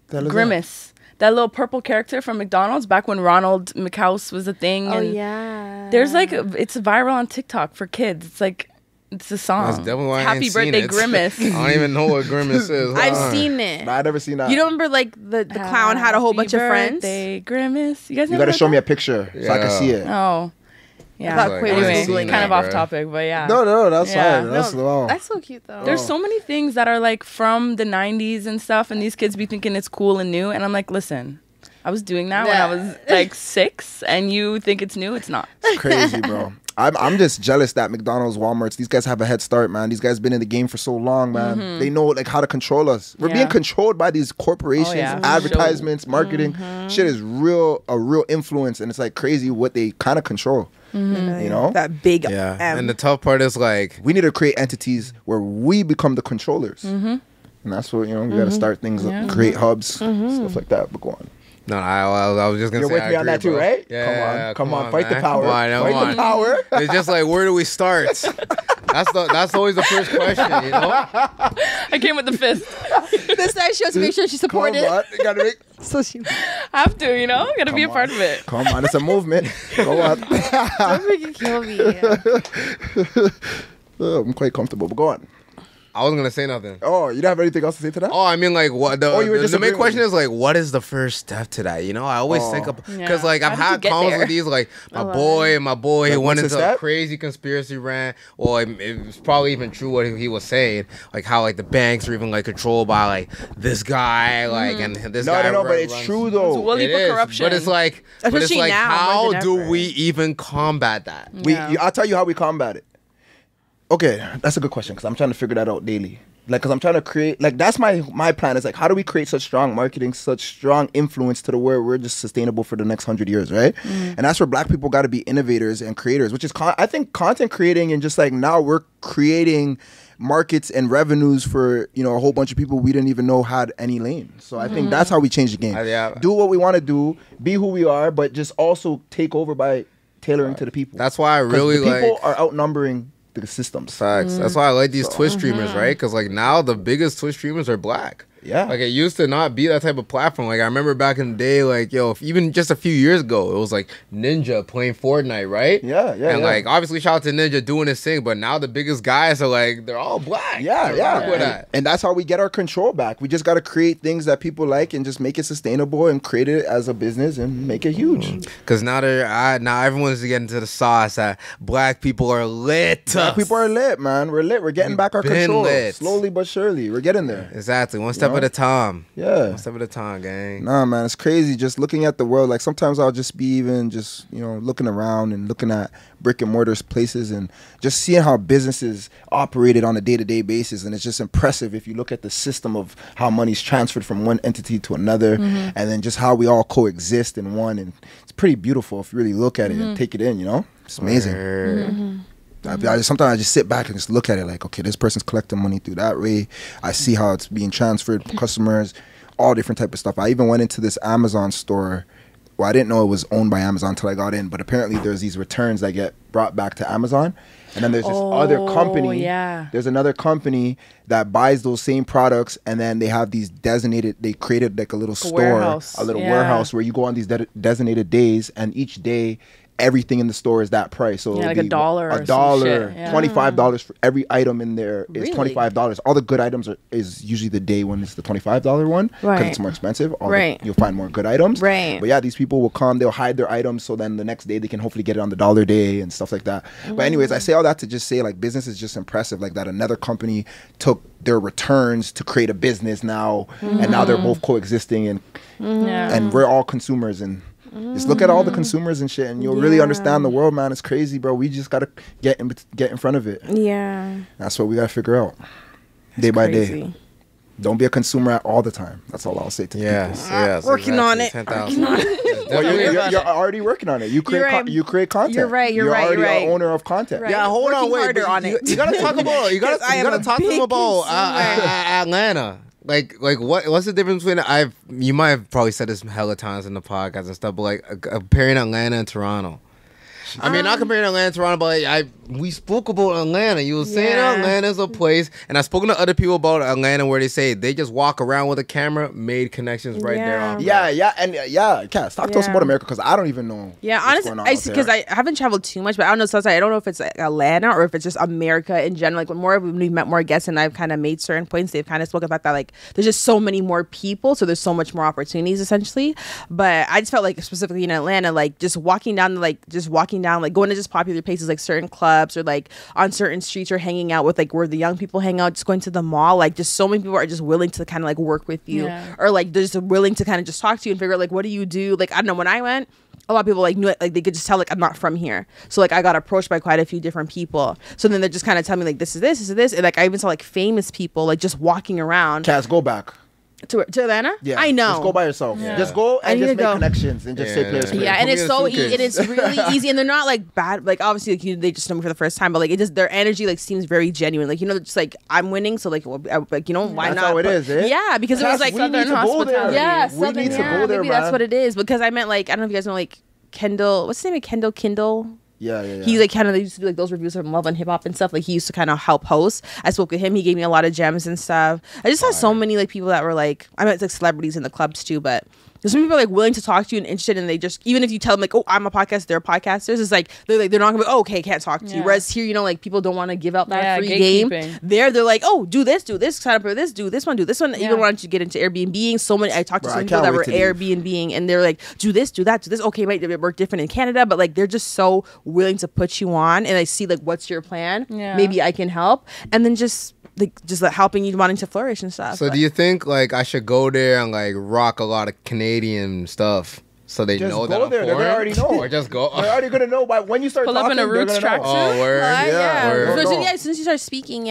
The hell is that? Grimace. That little purple character from McDonald's back when Ronald McHouse was a thing. Oh and yeah. There's like it's viral on TikTok for kids. It's like it's a song. That's definitely why I Happy ain't seen birthday, it. Grimace. I don't even know what Grimace is. Hold I've on. seen it. Nah, I never seen that. You don't remember like the clown had a whole bunch of friends? Birthday, Grimace. You guys You never gotta heard show that? me a picture so I can Yeah. see it. Oh. Yeah. thought Quay was anyway, Googling kind it, of off bro. topic, but yeah. No, that's Yeah. fine. That's wow. That's so cute though. There's so many things that are like from the 90s and stuff, and these kids be thinking it's cool and new. And I'm like, listen, I was doing that when I was like 6, and you think it's new. It's not. It's crazy, bro. I'm just jealous that McDonald's, Walmart's, these guys have a head start, man. These guys been in the game for so long, man. They know like how to control us. We're being Yeah. controlled by these corporations, Oh, yeah. advertisements, marketing. Shit is a real influence, and it's like crazy what they kind of control. You know, that big Yeah. M. And the tough part is like, we need to create entities where we become the controllers, and that's what we got to start things, up, create hubs, stuff like that. But go on. no, I was just gonna You're say with I me on agree, that too, bro. right? Yeah, Come on, fight the man. power. Come on, Fight come the on. power. It's just like, where do we start? That's always the first question, you know? I came with the fist. This time she wants to make sure she's Come supported. on, you gotta make. So she Have to, you know? Gotta be a Come part on. of it. Come on, it's a movement. Go on. don't freaking kill me. I'm quite comfortable, but go on. I wasn't gonna say nothing. Oh, you don't have anything else to say to that? Oh, I mean, like, what the, Oh, you were the main disagreeing question with is like, what is the first step to that? You know, I always think of Yeah. because like I've How did you had get calls there? with these like my boy, he Like, went what's the into a step? crazy conspiracy rant. Well, it was probably even true what he was saying, like how like the banks are even like controlled by like this guy, like and this guy. No, but it's runs- true though. It's Willie It for is, corruption. but it's like, Especially now, how more than do ever. we even combat that? Yeah. I'll tell you how we combat it. Okay, that's a good question because I'm trying to figure that out daily. Like, because I'm trying to create, like, that's my plan. Is like, how do we create such strong marketing, such strong influence to the where we're just sustainable for the next 100 years, right? And that's where Black people got to be innovators and creators, which is, I think, content creating and just like now we're creating markets and revenues for, you know, a whole bunch of people we didn't even know had any lane. So I think that's how we change the game. Yeah. Do what we want to do, be who we are, but just also take over by tailoring to the people. That's why I 'Cause really the people like. are outnumbering the systems. Facts. That's why I like these Twitch streamers, right? Because like now the biggest Twitch streamers are Black. Yeah. Like, it used to not be that type of platform. Like, I remember back in the day, like, yo, even just a few years ago, it was like Ninja playing Fortnite, right? Yeah. And like, obviously, shout out to Ninja doing his thing, but now the biggest guys are like, they're all black. And that's how we get our control back. We just got to create things that people like and just make it sustainable and create it as a business and make it huge. Because now now everyone's getting to the sauce that black people are lit. Black people are lit, man. We're lit. We're getting back our control. Lit. Slowly but surely. We're getting there. Exactly. One step at a time. Yeah. One step at a time, gang. Nah, man, it's crazy just looking at the world. Like, sometimes I'll just be even just, looking around and looking at brick and mortar places and just seeing how businesses operated on a day-to-day basis. And it's just impressive if you look at the system of how money's transferred from one entity to another, and then just how we all coexist in one. And it's pretty beautiful if you really look at it and take it in, It's amazing. Sometimes I just sit back and just look at it like, okay, this person's collecting money through that way. I see how it's being transferred from customers, all different type of stuff. I even went into this Amazon store. Well, I didn't know it was owned by Amazon until I got in, but apparently there's these returns that get brought back to Amazon. And then there's this other company. Yeah. There's another company that buys those same products, and then they have these they created like a little store, a little warehouse where you go on these designated days, and each day everything in the store is that price. So like $1 or $1, some shit. Yeah. $25 for every item in there is Really? $25. All the good items is usually the day when it's the $25 one, because Right. it's more expensive. Right. You'll find more good items. Right. But yeah, these people will come, they'll hide their items, so then the next day they can hopefully get it on the dollar day and stuff like that. But anyways, I say all that to just say, like, business is just impressive. Like, that another company took their returns to create a business now, and now they're both coexisting, and we're all consumers, and just look at all the consumers and shit, and you'll really understand the world, man. It's crazy, bro. We just gotta get in front of it. Yeah. That's what we gotta figure out day by day. Don't be a consumer all the time. That's all I'll say to people. Yes. Working on it. 10,000. Well, you're already working on it. You create right. you create content. You're right, you're right, already you're right. an owner of content. Right. Yeah, hold on, Working wait. harder on you, it. you gotta talk about you gotta 'Cause I am a talk to them big about consumer. Atlanta. Like what's the difference between you might have probably said this hella times in the podcast and stuff, but like comparing Atlanta and Toronto. I mean, not comparing Atlanta and Toronto, but we spoke about Atlanta. You were saying Atlanta's a place, and I've spoken to other people about Atlanta where they say they just walk around with a camera, made connections right there. Off Cass, talk to us about America, because I don't even know. Yeah, honestly, because I haven't traveled too much, but I don't know. So I don't know if it's like Atlanta or if it's just America in general. Like when we've met more guests and I've kind of made certain points, they've kind of spoken about that. Like there's just so many more people, so there's so much more opportunities essentially. But I just felt like specifically in Atlanta, like just walking down, like going to just popular places like certain clubs or like on certain streets or hanging out with like where the young people hang out, just going to the mall. Like just so many people are just willing to kind of like work with you or like they're just willing to kind of just talk to you and figure out like what do you do. Like I don't know, when I went, a lot of people like knew it, like they could just tell like I'm not from here. So like I got approached by quite a few different people. So then they're just kind of telling me like this is this, and like I even saw like famous people like just walking around. Cass, go back. To Atlanta? Yeah, I know. Just go by yourself. Yeah. Just go and just make go. connections and just say players. Yeah, and it's so and it's really easy, and they're not like bad. Like obviously, like they just know me for the first time, but like it just their energy like seems very genuine. Like just like I'm winning, so like why not? That's how it is, eh? Yeah, because Cass, it was like we need to go there. Yeah, we need to go there, maybe man. that's what it is. Because I meant like I don't know if you guys know like Kendall. What's his name? Kendall. Yeah. He like kind of used to do like those reviews from Love and Hip Hop and stuff. Like he used to kind of help host. I spoke with him. He gave me a lot of gems and stuff. I just saw so many like people that were like, I mean, it's like celebrities in the clubs too, but there's some people like willing to talk to you and interested, and they just even if you tell them like, oh, I'm a podcaster, they're podcasters. It's like they're not gonna be, oh, okay, can't talk to you. Whereas here, like people don't want to give out that free game. They're like, oh, do this, sign up for this, do this one. Even wanted to get into Airbnb. So many I talked to some people that were Airbnb, and they're like, do this, do that, do this. Okay, might work different in Canada, but like they're just so willing to put you on, and I see like what's your plan? Maybe I can help, and then just helping you wanting to flourish and stuff. So do you think like I should go there and like rock a lot of Canadian stuff so they just know that I'm there? They already know. Or just go. They're already gonna know by when you start pull talking. up in a Roots tracksuit. Oh, word. As soon as you start speaking,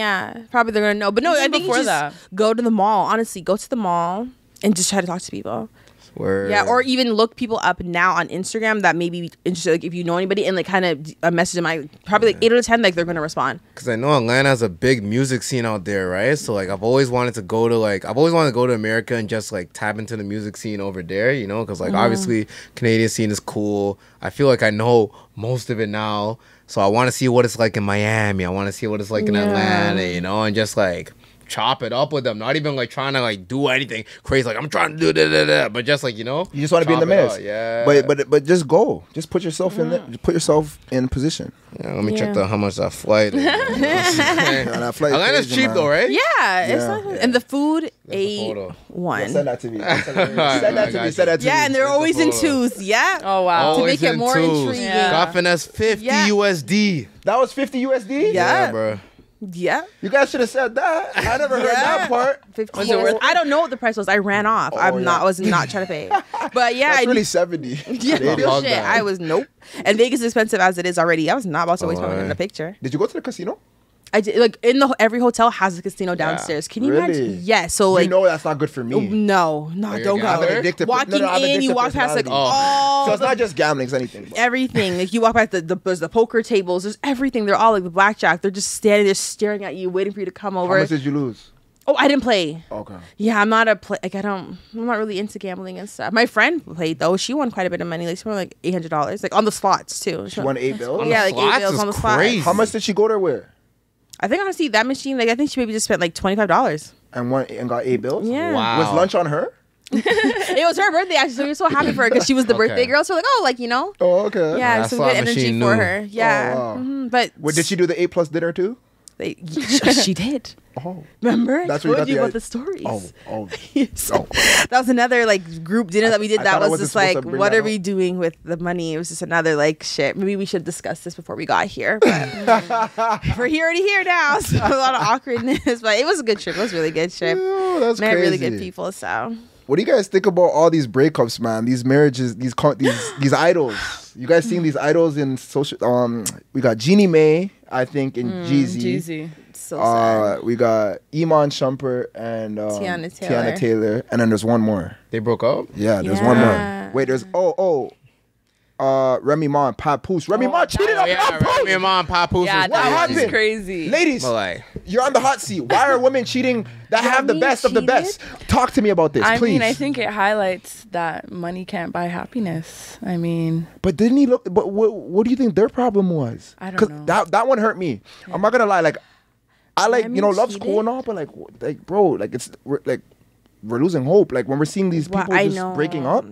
probably they're gonna know. But no, I think you just go to the mall. Honestly, go to the mall and just try to talk to people. Word. Yeah, or even look people up now on Instagram that may be interested. Like if you know anybody, and like kind of message them. I probably like 8 out of 10, like they're gonna respond. Because I know Atlanta has a big music scene out there, right? So like I've always wanted to go to America and just like tap into the music scene over there, because like obviously Canadian scene is cool. I feel like I know most of it now, so I want to see what it's like in Miami. I want to see what it's like in Atlanta, and just like chop it up with them. Not even like trying to like do anything crazy. Like I'm trying to do da, but just like you just want to be in the mix. Yeah. But just go. Just put yourself in there. Put yourself in position. Yeah, let me check how much that flight is. That flight Atlanta's crazy, cheap man. though, right? Yeah, it's not, and the food Yeah, A1. send that to me. Send that to me. Send that to me. Yeah, and they're Here's the always in photo. twos. Yeah. Oh wow. To Always make it in more twos. intriguing. Yeah. Got finesse 50 Yeah. USD. That was 50 USD? Yeah. bro. Yeah. You guys should have said that. I never heard that part. 50 Was it worth it? I don't know what the price was. I ran off. I was not trying to pay. But yeah, That's I really 70. yeah, Hug real shit. that. I was nope. And Vegas is expensive as it is already. I was not about to waste my money in a picture. Did you go to the casino? I did like every hotel has a casino downstairs. Can you Really? imagine? Yeah. So like you know that's not good for me. no, you're don't a go. gambler? Addictive- Walking I have in, you addictive walk past like personality. So all it's not just gambling, it's anything. Bro. everything. Like you walk past there's the poker tables. There's everything. They're all like the blackjack. They're just standing there staring at you, waiting for you to come How over. much did you lose? Oh, I didn't play. Okay. Yeah, I'm not I'm not really into gambling and stuff. My friend played though. She won quite a bit of money. Like she won like $800, like on the slots too. She won 8 bills? On Yeah, the like 8 slots bills is on the slots. crazy. How much did she go there with? I think honestly that machine, like I think she maybe just spent like $25. And got 8 bills? Yeah. Wow. Was lunch on her? It was her birthday actually, so we were so happy for her because she was the birthday girl. So we're like, oh, like you know, Oh, okay. yeah, that some slot good energy machine for knew. her. Yeah, wow. but Well, did she do the 8+ dinner too? she did. Oh. Remember? That's I where you told got you the about idea. the stories. Oh. Yes. Oh. That was another like group dinner that we did. I That thought I was wasn't just supposed like, to bring what that are we up. doing with the money? It was just another like shit. Maybe we should discuss this before we got here. But we're already here now, so a lot of awkwardness. But it was a good trip. It was a really good trip. Oh, that's Met crazy. really good people. So What do you guys think about all these breakups, man? These marriages, these idols. You guys seen these idols in social? We got Jeannie Mae, I think, and Jeezy. Jeezy. so sad. We got Iman Shumpert and Tiana Taylor, and then there's one more. They broke up? Yeah, there's one Yeah. more. Wait, there's Remy Ma and Papoose. Remy Ma cheated on Papoose. Remy Ma and Papoose. Yeah, was What that happened? was crazy. Ladies, But like, you're on the hot seat. Why are women cheating that have the Remy best of the best? Talk to me about this, I please. mean, I think it highlights that money can't buy happiness. I mean, But didn't he look? But what do you think their problem was? I don't know. That one hurt me. I'm not gonna lie. Like, I like Remy love's cheated? cool and all, but like bro, like we're losing hope. Like when we're seeing these Well, people I just know. breaking up.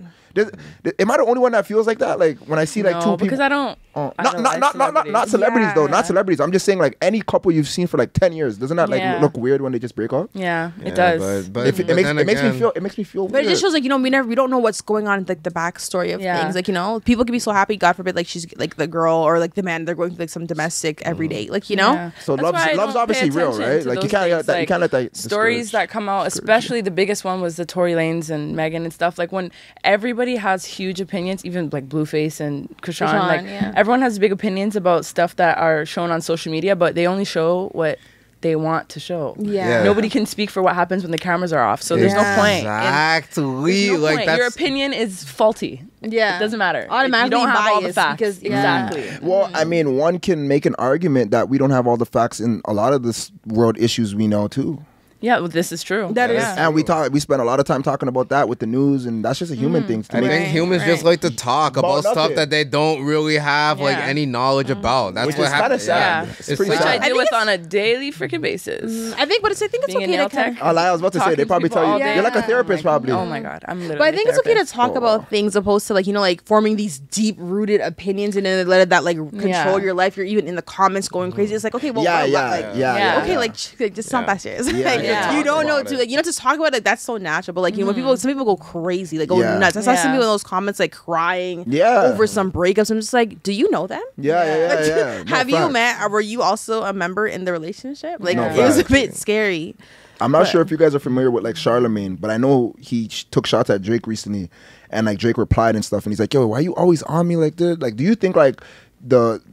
Am I the only one that feels like that? Like when I see like no, two people. because I don't. Oh, I not don't not like not not not celebrities though. Not Yeah. celebrities. I'm just saying like any couple you've seen for like 10 years. Doesn't that like Yeah. look weird when they just break up? Yeah, yeah, it does. But It then makes me again- feel. It makes me feel. But it weird. just shows like we don't know what's going on, like the backstory of Yeah. things. Like people can be so happy, God forbid, like she's like the girl or like the man, they're going through like some domestic everyday, like Yeah. So That's love's- why I love's don't obviously pay real, attention right? to Like, you those can't let things. that- you can't let that stories discourage- that come out, especially the biggest one was the Tory Lanez and Megan and stuff. Like when everybody has huge opinions, even like Blueface and Krishan, Krishan, like yeah. everyone has big opinions about stuff that are shown on social media, but they only show what they want to show. Yeah. Nobody can speak for what happens when the cameras are off, so there's Yeah. no point. Exactly. There's no Like point. that's Your opinion is faulty. Yeah. It doesn't matter. Automatically you don't have all the biased facts. because- exactly. Well, I mean, one can make an argument that we don't have all the facts in a lot of this world issues we know too. Yeah, well, this is true. That is- yeah. And we spend a lot of time talking about that with the news, and that's just a human thing. To I make, think humans just right. like to talk About about stuff nothing. that they don't really have like Yeah. any knowledge about. That's Which what is kinda happens. sad. Yeah. It's pretty Which sad. I I deal think with it's- on a daily freaking basis. I think, but I think it's Being a okay nail to kind tech. of. I was about to say they probably tell you you're like a therapist probably. Oh my god, I'm literally. But I think it's okay to therapist. talk about things opposed to like forming these deep rooted opinions and then let that like control Yeah. your life. You're even in the comments going crazy. It's like, okay, well, Yeah, what, yeah, like, Yeah. okay, like just not that serious. Yeah, Like, yeah. you don't know Talk to about like to talk about it. That's so natural. But like when some people go crazy, like go Yeah. nuts. I saw some Yeah. people in those comments like crying Yeah. over some breakups. I'm just like, do you know them? Yeah. No, Have you facts. met? Or were you also a member in the relationship? Like No, it was a facts. bit scary. I'm not sure if you guys are familiar with like Charlemagne, but I know he took shots at Drake recently, and like Drake replied and stuff, and he's like, "Yo, why you always on me like this? Like, do you think like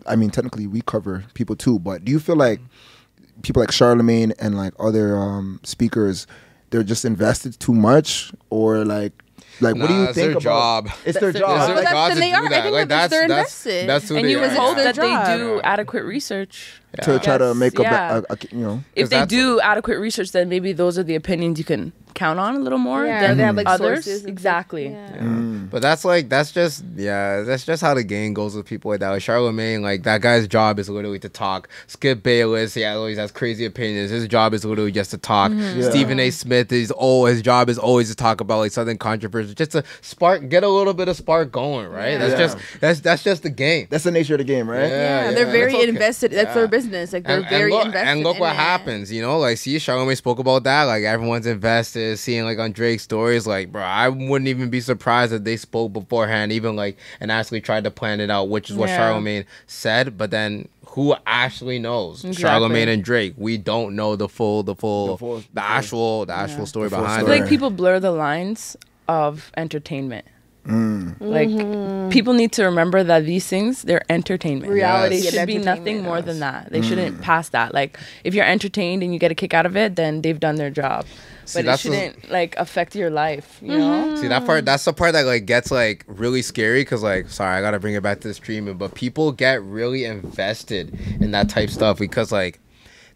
I mean, technically we cover people too, but do you feel like people like Charlemagne and like other speakers, they're just invested too much, or like what do Nah, you it's think their about? job. It's their It's job. their Well, job then to they do are. I that. think Like that's they're invested. That's who And they you would are. hope Their that they job. do adequate research to try to Yes, make yeah. you know. If 'Cause they that's- do adequate research, then maybe those are the opinions you can count on a little more Yeah, than they have, like, others. sources and stuff. Exactly. Yeah. But that's just how the game goes with people like that. Like Charlemagne, like that guy's job is literally to talk. Skip Bayless, he always has crazy opinions. His job is literally just to talk. Yeah. Stephen A. Smith his job is always to talk about like Southern controversy, just to get a little bit of spark going, right? Yeah. That's just the game. That's the nature of the game, right? Yeah, they're very That's okay. invested. That's Yeah. their business. Like they're very look, invested. And look in what it. happens, you know? Like, see, Charlamagne spoke about that. Like, everyone's invested, seeing like on Drake's stories. Like, bro, I wouldn't even be surprised if they spoke beforehand, even like, and actually tried to plan it out, which is what Yeah. Charlamagne said. But then, who actually knows? Exactly. Charlamagne and Drake. We don't know the actual story full behind I it. feel like people blur the lines of entertainment. Like people need to remember that these things, they're entertainment. Reality They and should be nothing entertainment, more yes. than that. They shouldn't pass that. Like if you're entertained and you get a kick out of it, then they've done their job. See, But it that's the- shouldn't like affect your life, you know? See that part? That's the part that like gets like really scary because like, sorry, I gotta bring it back to the streaming, but people get really invested in that type stuff because like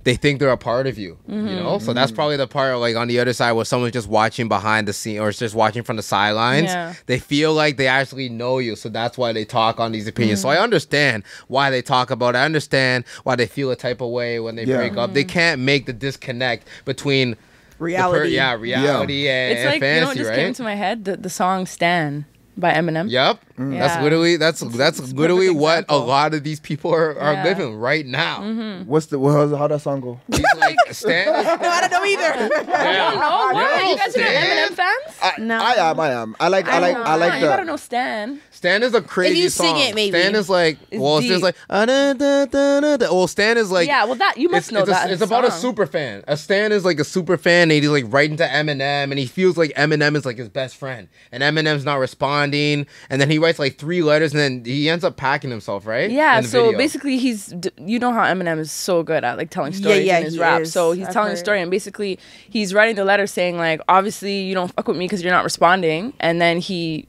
they think they're a part of you, you know. So that's probably the part like on the other side where someone's just watching behind the scene or just watching from the sidelines. Yeah. They feel like they actually know you, so that's why they talk on these opinions. So I understand why they talk about it. I understand why they feel a type of way when they Yeah. break up. They can't make the disconnect between Reality. reality and, It's like, fantasy, you know what just right? came to my head? The song Stan by Eminem. Yep. Yeah. That's literally that's literally perfect what a example. lot of these people are Yeah. living right now. How that song go? He's like Stan. I don't know either. Oh, wow. Yo, You guys are not Stan. Eminem fans? No. I am. I like You gotta the. know Stan. Stan is a crazy you song. sing it, maybe. Stan is like It's well, it's just deep. like well, Stan is like Yeah, well that you must know that. It's about a song. super fan. A Stan is like a super fan, and he's like writing to Eminem, and he feels like Eminem is like his best friend, and Eminem's not responding, and then he writes like 3 letters, and then he ends up packing himself, right? Yeah, In the so video. basically you know how Eminem is so good at like telling stories yeah, in his he rap. is. So he's I've telling a heard. story and basically he's writing the letter saying like obviously you don't fuck with me because you're not responding, and then he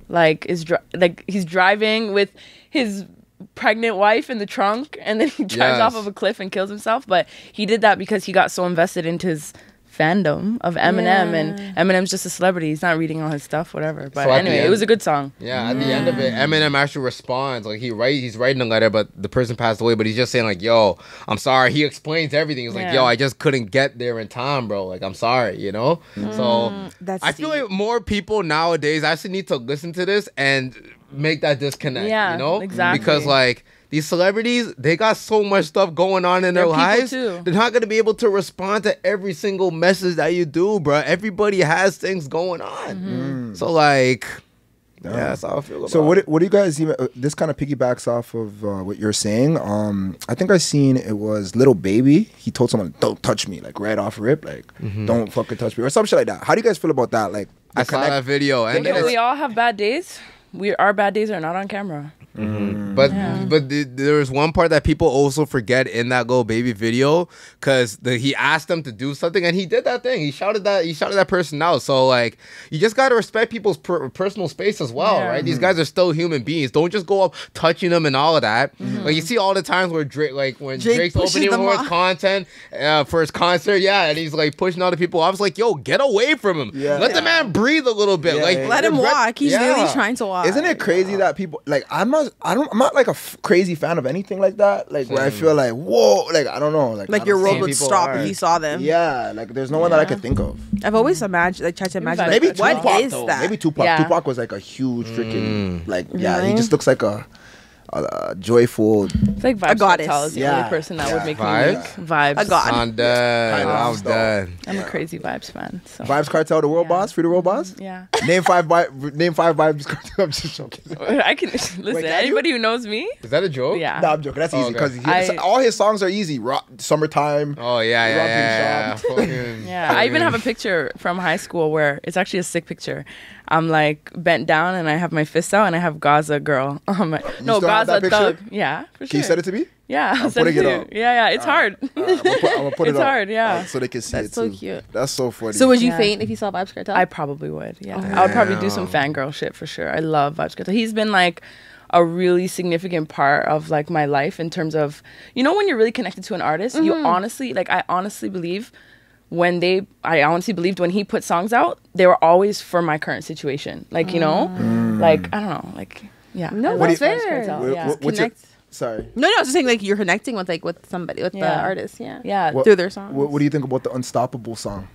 like he's driving with his pregnant wife in the trunk and then he drives Yes. off of a cliff and kills himself, but he did that because he got so invested into his fandom of Eminem, and Eminem's just a celebrity. He's not reading all his stuff, whatever. But So at the anyway, it end- was a good song. Yeah, at the end of it, Eminem actually responds. Like he's writing a letter, but the person passed away. But he's just saying like, "Yo, I'm sorry." He explains everything. He's like, Yeah. "Yo, I just couldn't get there in time, bro. Like, I'm sorry." You know. So That's I feel deep. like more people nowadays actually need to listen to this and make that disconnect. Yeah, you know, exactly. because like. These celebrities, they got so much stuff going on in their They're people lives. too. They're not gonna be able to respond to every single message that you do, bro. Everybody has things going on. So like, yeah, that's how I feel about So it. what do you guys even? This kind of piggybacks off of what you're saying. I think I seen it was Little Baby. He told someone, "Don't touch me," like right off rip, like don't fucking touch me or some shit like that. How do you guys feel about that? Like the I saw that video, and You know, then we all have bad days. Our bad days are not on camera. but there's one part that people also forget in that Lil Baby video, because he asked them to do something and he did that thing. He shouted that person out. So like, you just gotta respect people's personal space as well, Yeah. right? These guys are still human beings. Don't just go up touching them and all of that. Like you see all the times where when Drake Drake's pushes opening them for his off. content for his concert, and he's like pushing other people. I was like, yo, get away from him. Yeah. Let the man breathe a little bit. Yeah, Like yeah. Let him walk. He's really trying to walk. Isn't it crazy that people like I'm not like a crazy fan of anything like that. Like where I feel like whoa, like I don't know, like I Like your don't world see would people stop are. if you saw them. Yeah, like there's no one that I could think of. I've always imagined, like, tried to imagine, like, Maybe what Tupac is though. that? Maybe Tupac. Yeah. Tupac was like a huge freaking like he Really? just looks like a joyful. It's like Vibes goddess. Cartel is the Yeah. only person that would make Vibes? me weak. Vibes. A god. I'm done. Kind of I'm stuff. done. I'm a crazy Vibes fan. So. Vibes Cartel, the world boss, free the world boss. Yeah. Name five Vibes Cartel. I'm just joking. I can listen. can you? Anybody who knows me, Is that a joke? yeah. No, I'm joking. That's Oh, easy okay. because I- all his songs are easy. Summertime. Oh yeah. Robbing Fucking- Yeah, I even have a picture from high school where it's actually a sick picture. I'm like bent down and I have my fists out and I have Gaza girl. No, still have Gaza that thug. picture? Yeah, for sure. Can you send it to me? Yeah, I'll send putting it to you. up. Yeah, it's hard. I'm gonna put it It's up. hard, yeah. So they can see That's it so too. cute. That's so funny. So would you Yeah. faint if you saw Vibes Cartel? I probably would. Yeah, I would probably do some fangirl shit for sure. I love Vibes Cartel. He's been like a really significant part of like my life in terms of, you know, when you're really connected to an artist, you honestly, like, I honestly believed when he put songs out, they were always for my current situation. Like, you know, like, I don't know, like, yeah. No, I that's love Vybz fair. Kartel, yeah. What's your, sorry. No, I was just saying like you're connecting with like with somebody, with the Yeah. artist, yeah. Yeah. Through their songs. What do you think about the Unstoppable song?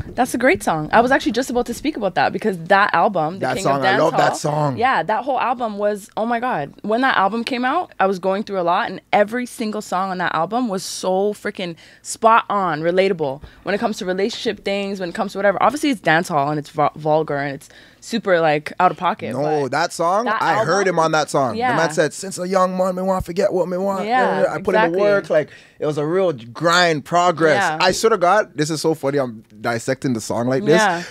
That's a great song. I was actually just about to speak about that because that album, The That King song, of I love Dancehall, that song. Yeah, that whole album was, oh my God. When that album came out, I was going through a lot, and every single song on that album was so freaking spot on, relatable. When it comes to relationship things, when it comes to whatever. Obviously, it's dancehall and it's vulgar and it's super like out of pocket. No, but that song, that I heard album? him on that song. Yeah. The man said, since a young man, me want to forget what me want. Yeah, I put in the exactly. work. Like, it was a real grind, progress. Yeah. I swear to God, this is so funny. I'm dissecting the song like this. Yeah.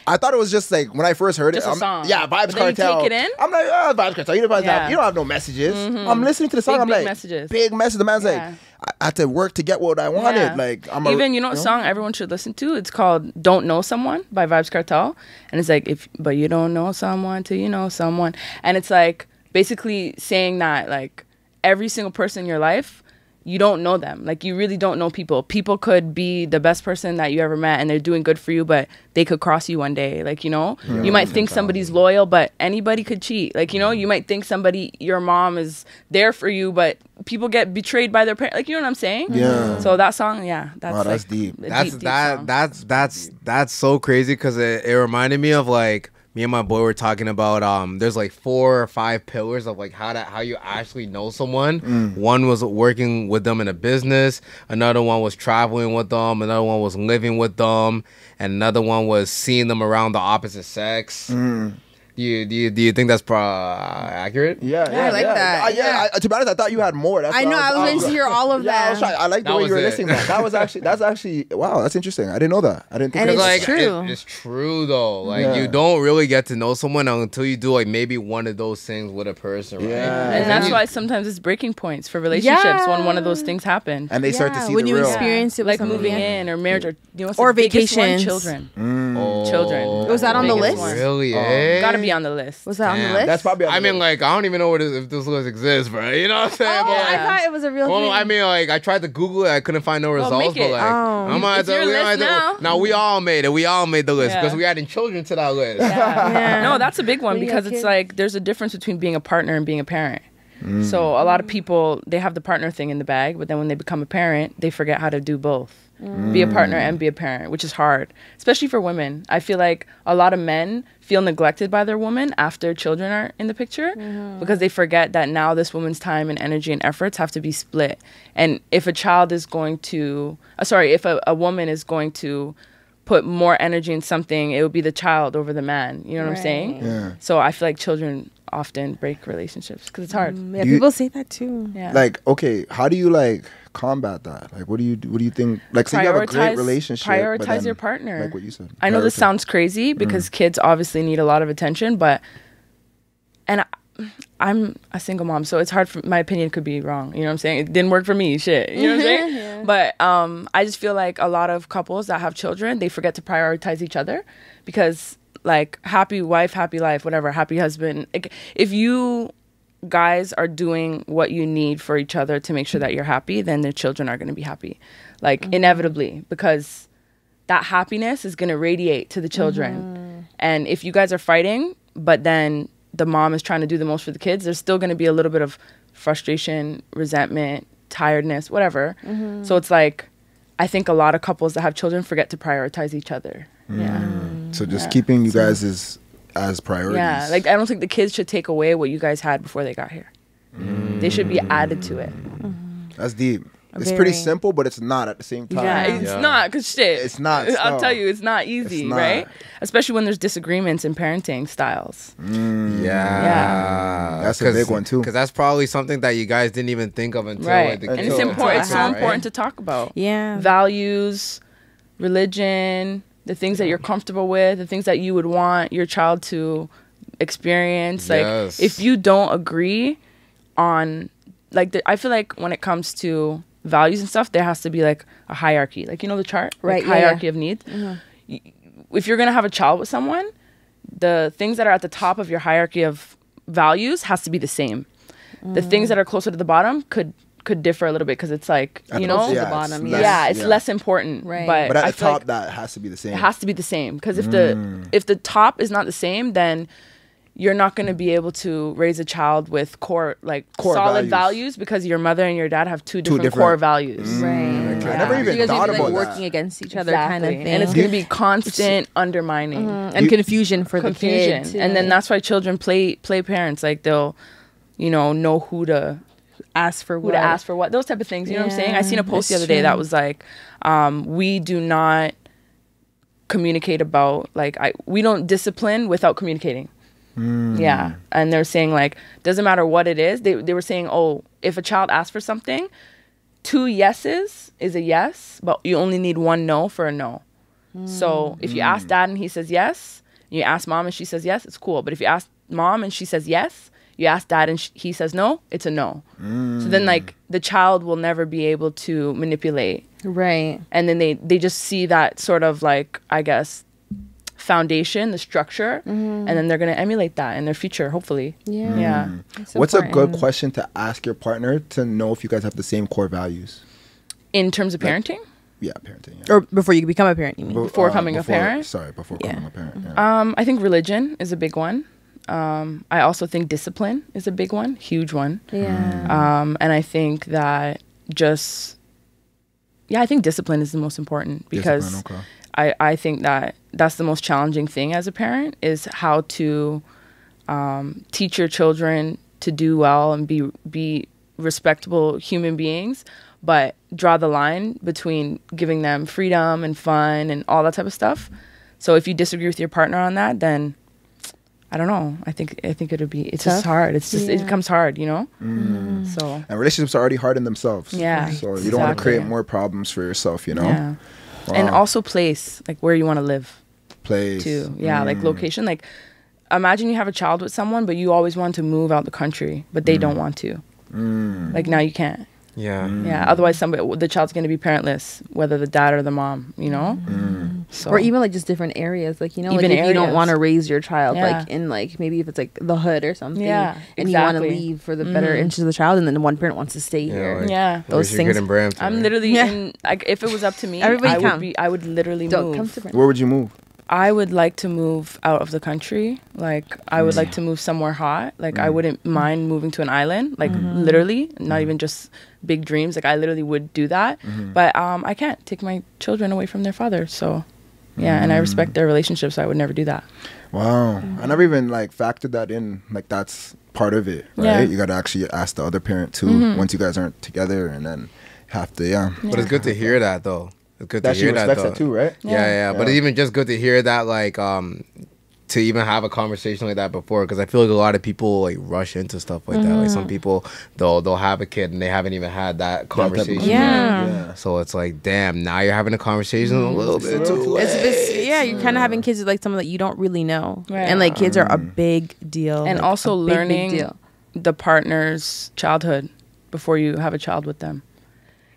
I thought it was just like, when I first heard Just it, a song. yeah, Vybz But then you Kartel. take it in? I'm like, oh, Vybz Kartel. You don't, Yeah. you don't have no messages. I'm listening to the song. Big, I'm big like, messages. big message. The man's Yeah. like, I had to work to get what I wanted. Yeah. Like, Even you know what song everyone should listen to? It's called "Don't Know Someone" by Vybz Kartel, and it's like but you don't know someone till you know someone, and it's like basically saying that like every single person in your life, you don't know them. Like, you really don't know people. People could be the best person that you ever met and they're doing good for you, but they could cross you one day. Like, you know, you might think somebody's loyal, but anybody could cheat. Like, you know, you might think your mom is there for you, but people get betrayed by their parents. Like, you know what I'm saying? Yeah. So that song, yeah, that's Wow, that's like deep. a That's deep song. that's so crazy because it reminded me of like me and my boy were talking about there's like 4 or 5 pillars of like how you actually know someone. One was working with them in a business, another one was traveling with them, another one was living with them, and another one was seeing them around the opposite sex. Do you think that's accurate? Yeah, I like that. To be honest, I thought you had more. That's I what know, I was waiting to hear all of Yeah, that. I like the That way was you were it. listening. That's actually wow. That's interesting. I didn't know that. I didn't think. And of it's that. Like true. it's true though. Like Yeah. you don't really get to know someone until you do like maybe one of those things with a person, right? Yeah. And that's why sometimes it's breaking points for relationships when one of those things happen. And they start to see when the you real. experience it with Like somebody, moving yeah. in or marriage or, you know, what's Or the biggest one? vacations. Children. Oh, Children. Was that on the Biggest list? one. Really? eh? Gotta be on the list. Was that on the Damn. list? That's probably. On I the mean, list. like, I don't even know if this list exists, bro. You know what I'm saying? Oh, But, I like, thought it was a real well, thing. I mean, like, I tried to Google it. I couldn't find no results. make But, it. like, Oh. I'm gonna It's your we don't list have to- now. No, we all made it. We all made the list Yeah. because we adding children to that list. Yeah. No, that's a big one When you because have it's kids. like there's a difference between being a partner and being a parent. So a lot of people, they have the partner thing in the bag, but then when they become a parent, they forget how to do both. Be a partner and be a parent, which is hard, especially for women. I feel like a lot of men feel neglected by their woman after children are in the picture because they forget that now this woman's time and energy and efforts have to be split. And if a child is going to, if a woman is going to put more energy in something, it would be the child over the man. You know what I'm saying? Yeah. So I feel like children often break relationships because it's hard. Yeah, Do you- people say that too. Yeah. Like, okay, how do you like combat that? Like, what do you think? Like, say you have a great relationship. but Prioritize then, your partner. Like what you said. I know this Prioritize. sounds crazy because kids obviously need a lot of attention, but I'm a single mom, so it's hard for my opinion could be wrong. You know what I'm saying? It didn't work for me. Shit. You know what I'm saying? But I just feel like a lot of couples that have children, they forget to prioritize each other because like happy wife, happy life, whatever, happy husband. Like, if you guys are doing what you need for each other to make sure that you're happy, then the children are going to be happy. Like inevitably, because that happiness is going to radiate to the children. And if you guys are fighting, but then the mom is trying to do the most for the kids, there's still going to be a little bit of frustration, resentment, tiredness, whatever. So it's like, I think a lot of couples that have children forget to prioritize each other. Yeah. So just keeping you guys as priorities. Yeah. Like, I don't think the kids should take away what you guys had before they got here. They should be added to it. That's deep. It's pretty Very. simple, but it's not at the same time. Yeah, it's not, because shit. It's not, I'll no. tell you, it's not easy, It's not. right? Especially when there's disagreements in parenting styles. Yeah, That's a big one, too. Because that's probably something that you guys didn't even think of until Right. like, the And kids it's were important. It's so talking, right? important to talk about. Yeah. Values, religion, the things that you're comfortable with, the things that you would want your child to experience. Like, Yes. if you don't agree on, like, I feel like when it comes to values and stuff, there has to be like a hierarchy. Like, you know, the chart, Right, Like, yeah, hierarchy of needs. If you're gonna have a child with someone, the things that are at the top of your hierarchy of values has to be the same. The things that are closer to the bottom could differ a little bit because it's like, you know, the bottom, it's less important. Right. But at I the feel top, like that has to be the same. it has to be the same because if the top is not the same, then you're not going to be able to raise a child with core solid values because your mother and your dad have two different core values. Right. I never even you guys thought will be, about like, that. working against each other kind of thing. And it's going to be constant undermining and confusion for the confusion. kid too. And then that's why children play parents. Like they'll, know who to ask for what, those type of things. You know what I'm saying? I seen a post the that's other day true. that was like, we do not communicate about, like, we don't discipline without communicating. Yeah. And they're saying, like, doesn't matter what it is. They were saying, oh, if a child asks for something, 2 yeses is a yes, but you only need 1 no for a no. So if you ask dad and he says yes, you ask mom and she says yes, it's cool. But if you ask mom and she says yes, you ask dad and he says no, it's a no. So then, like, the child will never be able to manipulate. Right. And then they just see that sort of, like, I guess, foundation, the structure, and then they're going to emulate that in their future, hopefully. Yeah. What's a good question to ask your partner to know if you guys have the same core values? In terms of parenting? Yeah, parenting. Yeah. Or before you become a parent, you mean? Before becoming a parent? Sorry, before becoming a parent. Yeah. I think religion is a big one. I also think discipline is a big one, huge one. Yeah. And I think that I think discipline is the most important because I think that that's the most challenging thing as a parent is how to teach your children to do well and be respectable human beings, but draw the line between giving them freedom and fun and all that type of stuff. So if you disagree with your partner on that, then I don't know. I think it's just hard. It's just it becomes hard, So and relationships are already hard in themselves. Yeah. So you don't want to create more problems for yourself, Yeah. Wow. And also place, like where you want to live. Place too. Yeah, like location. Like imagine you have a child with someone, but you always want to move out the country, but they don't want to. Like now you can't. Yeah. Yeah. Otherwise, the child's going to be parentless, whether the dad or the mom. So Or even like just different areas, like Even like if you don't areas. want to raise your child Yeah. like in like maybe if it's like the hood or something, Yeah, and you want to exactly. leave for the better interests of the child, and then one parent wants to stay here. like, Yeah. Those wish you things- could in Brampton, I'm right? literally Yeah. in. Like, if it was up to me, Everybody come. I would literally Don't move. come to Brent. Where would you move? I would like to move out of the country. Like, I would like to move somewhere hot. Like, I wouldn't mind moving to an island. Like, literally, not even just big dreams. Like, I literally would do that. But I can't take my children away from their father. So, yeah, and I respect their relationship, so I would never do that. Wow. I never even like factored that in. Like that's part of it, right? Yeah. You got to actually ask the other parent too once you guys aren't together, and then have to But it's good to hear that though. It's good that to she hear that respects though. that too, right? Yeah. But it's even just good to hear that, like, to even have a conversation like that before, because I feel like a lot of people like rush into stuff like that. Like some people, they'll have a kid and they haven't even had that conversation. Yeah. Yet. So it's like, damn, now you're having a conversation a little bit too. You're kind of having kids with like someone that you don't really know, Right. and like kids are a big deal, And like, also a big, big learning deal. the partner's childhood before you have a child with them.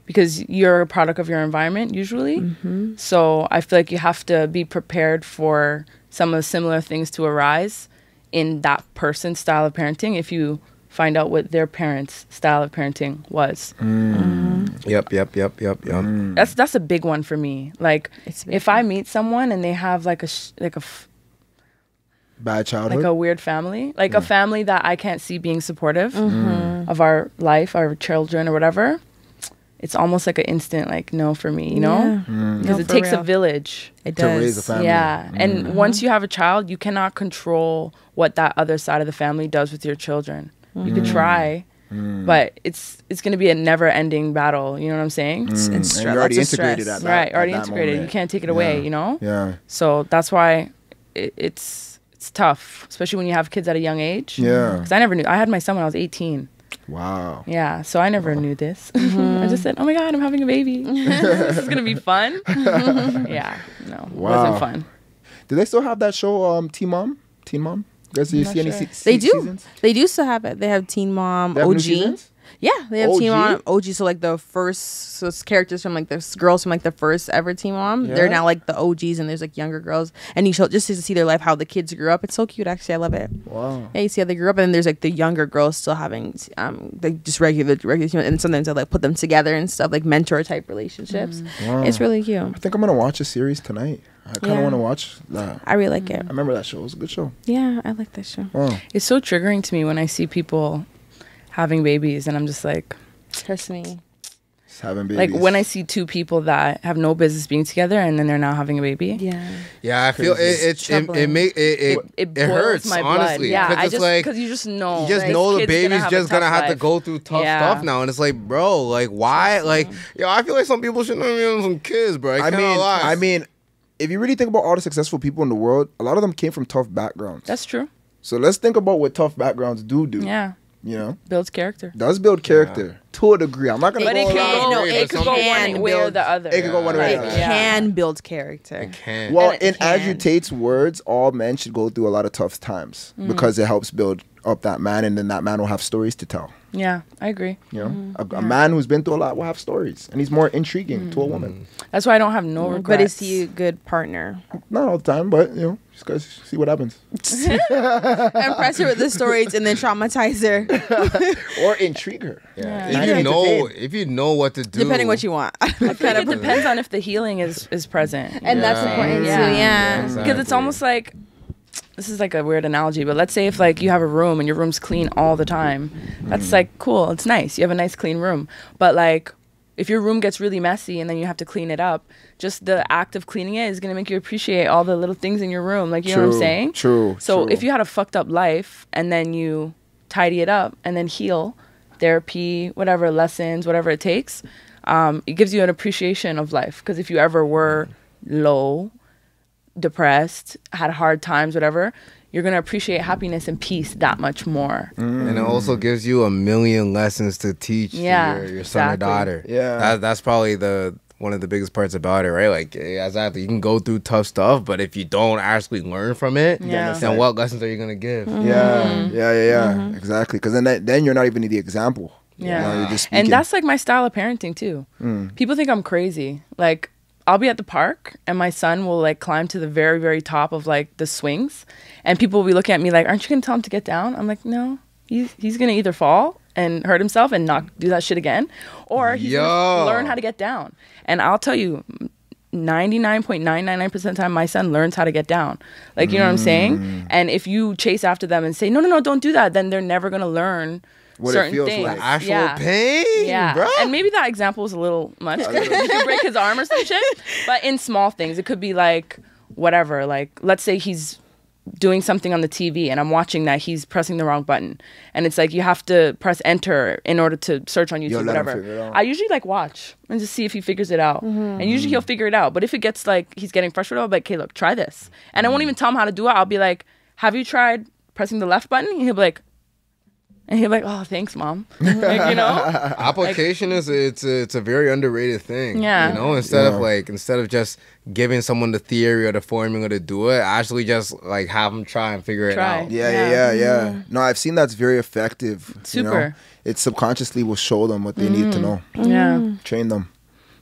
Because you're a product of your environment usually. So I feel like you have to be prepared for some of the similar things to arise in that person's style of parenting if you find out what their parents' style of parenting was. Yep. That's a big one for me. Like, It's a big if I meet someone and they have like Bad childhood. like a weird family, like a family that I can't see being supportive of our life, our children or whatever, it's almost like an instant like no for me, Yeah. because No, it for takes a real. village. It to does. raise a family. Yeah. And once you have a child, you cannot control what that other side of the family does with your children. You could try, but it's going to be a never ending battle. You know what I'm saying? And you're already integrated at that. Right. at Already that integrated. moment. You can't take it away, Yeah. Yeah. So that's why it's tough, especially when you have kids at a young age. Yeah. Because I never knew. I had my son when I was 18. Wow. Yeah, so I never knew this. I just said, "Oh my god, I'm having a baby. This is gonna be fun." Yeah, no, it Wow. wasn't fun. Do they still have that show, Teen Mom? Teen Mom? You guys, do you not see any sure. They do. seasons? They do still have it. They have Teen Mom, They have new OG. seasons? Yeah, they have Teen OG? Mom OG. So like the first characters from like the girls from like the first ever Teen Mom. Yeah. They're now like the OGs, and there's like younger girls, and you show just to see their life, how the kids grew up. It's so cute, actually. I love it. Wow. Yeah, you see how they grew up, and then there's like the younger girls still having like just regular, and sometimes I like put them together and stuff, like mentor type relationships. Wow. It's really cute. I think I'm gonna watch a series tonight. I kind of Yeah. want to watch that. I really like it. I remember that show. It was a good show. Yeah, I like that show. Wow. It's so triggering to me when I see people having babies, and I'm just like, Trust me. Just having babies. like when I see two people that have no business being together, and then they're now having a baby. Yeah. Yeah, I feel it troubling. It boils hurts, my blood. honestly. Yeah, because I it's just like because you just know, you just this know the kid's baby's have just a gonna tough have to life. go through tough Yeah. stuff now, and it's like, bro, like why? Like, yo, I feel like some people shouldn't have even some kids, bro. I mean, if you really think about all the successful people in the world, a lot of them came from tough backgrounds. That's true. So let's think about what tough backgrounds do. Yeah, You know, builds character. does build character to a degree. I'm not gonna But go it around- can go. no, It it could go can one way or build- the other. It could go one way or It the other. Yeah. can build character. I can't. Well, And in it can. Andrew Tate's words, all men should go through a lot of tough times because it helps build up that man, and then that man will have stories to tell. Yeah, I agree. You know, a man who's been through a lot will have stories, and he's more intriguing to a woman. That's why I don't have no regrets. But is he a good partner? Not all the time, but you know, just gotta see what happens, Impress her with the stories and then traumatize her, or intrigue her. Yeah. Yeah. If you know what to do, depending what you want. I think it depends on if the healing is present. And that's Yeah. important Yeah. too. Yeah. Because it's Exactly. almost like, this is like a weird analogy, but let's say if like you have a room and your room's clean all the time, that's like cool, it's nice, you have a nice clean room. But like if your room gets really messy and then you have to clean it up, just the act of cleaning it is going to make you appreciate all the little things in your room, like, you know what I'm saying? True. So true. if you had a fucked up life and then you tidy it up and then heal, therapy, whatever, lessons, whatever it takes, it gives you an appreciation of life. Because if you ever were low, depressed, had hard times, whatever, you're going to appreciate happiness and peace that much more. and it also gives you a million lessons to teach Yeah, to your son or exactly. daughter. Yeah. that's probably one of the biggest parts about it, right? Like, exactly, you can go through tough stuff, but if you don't actually learn from it, Yeah. then what lessons are you gonna give? Yeah. Exactly. Because then you're not even the example. Yeah. You know, you're just speaking. And that's like my style of parenting too. People think I'm crazy. Like, I'll be at the park and my son will like climb to the very, very top of like the swings, and people will be looking at me like, aren't you gonna tell him to get down? I'm like, no, he's gonna either fall and hurt himself and not do that shit again, or he's gonna learn how to get down. And I'll tell you, 99.999% of the time my son learns how to get down. Like, you know what I'm saying? And if you chase after them and say, no, don't do that, then they're never gonna learn What it certain feels things. like. Actual pain, Yeah. bro. And maybe that example was a little much. He could break his arm or some shit. But in small things, it could be like whatever. Like, let's say he's doing something on the TV and I'm watching that he's pressing the wrong button. And it's like you have to press enter in order to search on YouTube, let him whatever. figure it out. I usually like watch and just see if he figures it out. And usually he'll figure it out. But if it gets like he's getting frustrated, I'll be like, okay, look, try this. And I won't even tell him how to do it. I'll be like, have you tried pressing the left button? And he'll be like, oh, thanks, Mom. Like, you know? Application is it's a very underrated thing. Yeah. You know, instead of just giving someone the theory or the formula to do it, actually just like have them try and figure it Try. out. Yeah. No, I've seen that's very effective. You know? Super. It subconsciously will show them what they need to know. Yeah. Train them.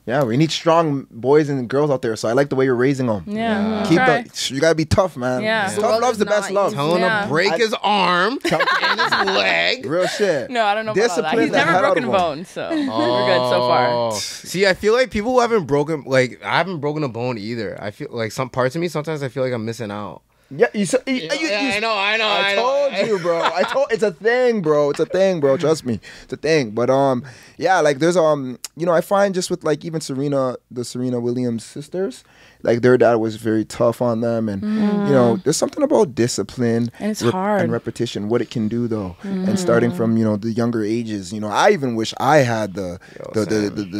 Yeah, we need strong boys and girls out there. So I like the way you're raising them. Yeah. Keep Try. them. You gotta be tough, man. Yeah. Tough The world love's is the best not love. Tell him Yeah. to break his arm and his leg. Real shit. No, I don't know about all that. Discipline He's the never hell out broken a of 'em. bone, so we're good so far. Oh. See, I feel like people who haven't broken, like, I haven't broken a bone either. I feel like some parts of me, sometimes I feel like I'm missing out. Yeah, I know. I told you, bro. It's a thing, bro. It's a thing, bro. Trust me, it's a thing. But yeah, like there's I find just with like even the Serena Williams sisters, like their dad was very tough on them, and you know, there's something about discipline And it's hard. and repetition, what it can do though, and starting from the younger ages. I even wish I had the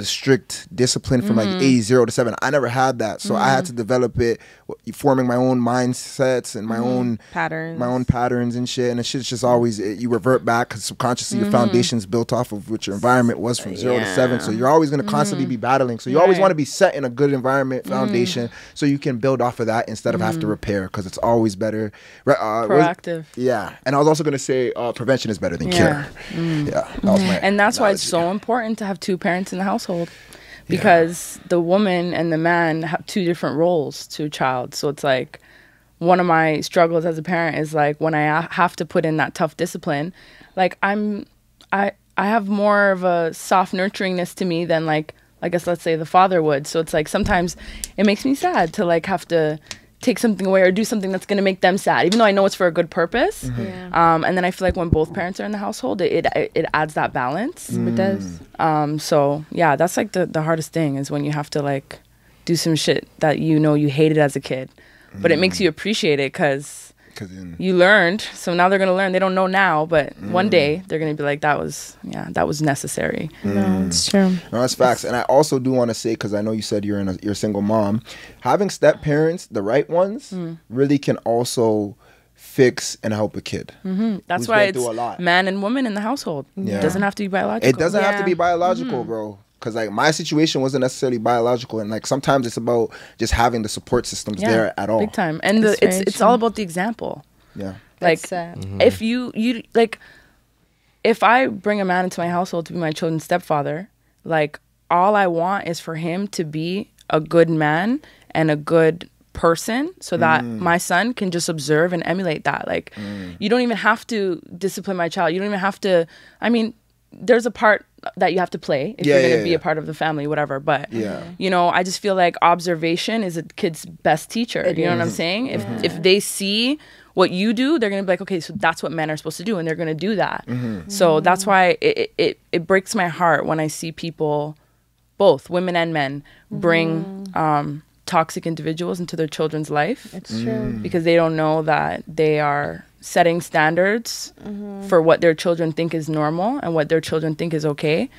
strict discipline from like age 0 to 7. I never had that, so I had to develop it, forming my own mindset mindsets and my own patterns and shit, and it's just always you revert back because subconsciously your foundation's built off of what your environment was from 0 to 7. So you're always going to constantly be battling. So you always want to be set in a good environment foundation so you can build off of that instead of have to repair, because it's always better proactive. And I was also going to say prevention is better than cure. That was my and that's why it's so important to have two parents in the household, because the woman and the man have two different roles to a child. So it's like one of my struggles as a parent is like when I have to put in that tough discipline, like I have more of a soft nurturingness to me than like, I guess let's say the father would. So it's like sometimes it makes me sad to like have to take something away or do something that's going to make them sad, even though I know it's for a good purpose. And then I feel like when both parents are in the household, it adds that balance. It does. So yeah, that's like the hardest thing is when you have to like do some shit that you know you hated as a kid, but it makes you appreciate it because you learned. So now they're going to learn. They don't know now, but one day they're going to be like, that was necessary. No, it's true. No, that's facts. And I also do want to say, because I know you said you're a single mom, having step parents, the right ones, really can also fix and help a kid. That's why it's man and woman in the household. It doesn't have to be biological. It doesn't have to be biological, bro. Because like my situation wasn't necessarily biological, and like sometimes it's about just having the support systems there at all. Big time. And it's all about the example. Yeah. Like if you like, if I bring a man into my household to be my children's stepfather, like all I want is for him to be a good man and a good person so that my son can just observe and emulate that. Like you don't even have to discipline my child. You don't even have to, I mean, there's a part that you have to play if you're going to be a part of the family, whatever. But, you know, I just feel like observation is a kid's best teacher. You know what I'm saying? If they see what you do, they're going to be like, okay, so that's what men are supposed to do. And they're going to do that. So that's why it breaks my heart when I see people, both women and men, bring toxic individuals into their children's life. It's true. Because they don't know that they are setting standards for what their children think is normal and what their children think is okay,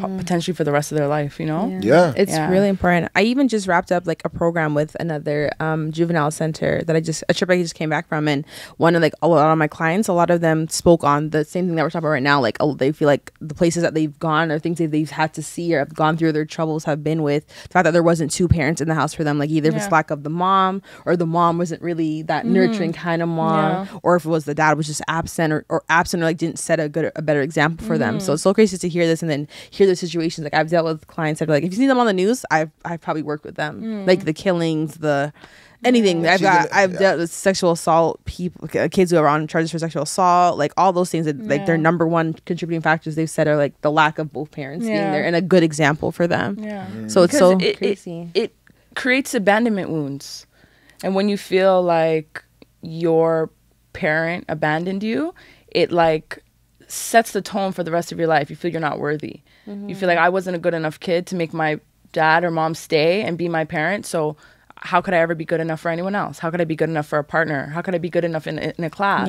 potentially for the rest of their life, you know? It's really important. I even just wrapped up like a program with another juvenile center that a trip I just came back from, and one of like a lot of my clients, a lot of them spoke on the same thing that we're talking about right now. Like they feel like the places that they've gone or things that they've had to see or have gone through their troubles have been with the fact that there wasn't two parents in the house for them. Like either it's lack of the mom, or the mom wasn't really that nurturing kind of mom, or if it was the dad was just absent or like didn't set a better example for them. So it's so crazy to hear this and then hear the situations. Like I've dealt with clients that are like, if you see them on the news, I've probably worked with them, like the killings, the anything. I've dealt with sexual assault, people, kids who are on charges for sexual assault, like all those things that like their number one contributing factors they've said are like the lack of both parents being there and a good example for them. So it's so crazy. It creates abandonment wounds, and when you feel like your parent abandoned you, it like sets the tone for the rest of your life. You feel you're not worthy. You feel like I wasn't a good enough kid to make my dad or mom stay and be my parent, so how could I ever be good enough for anyone else? How could I be good enough for a partner? How could I be good enough in a class?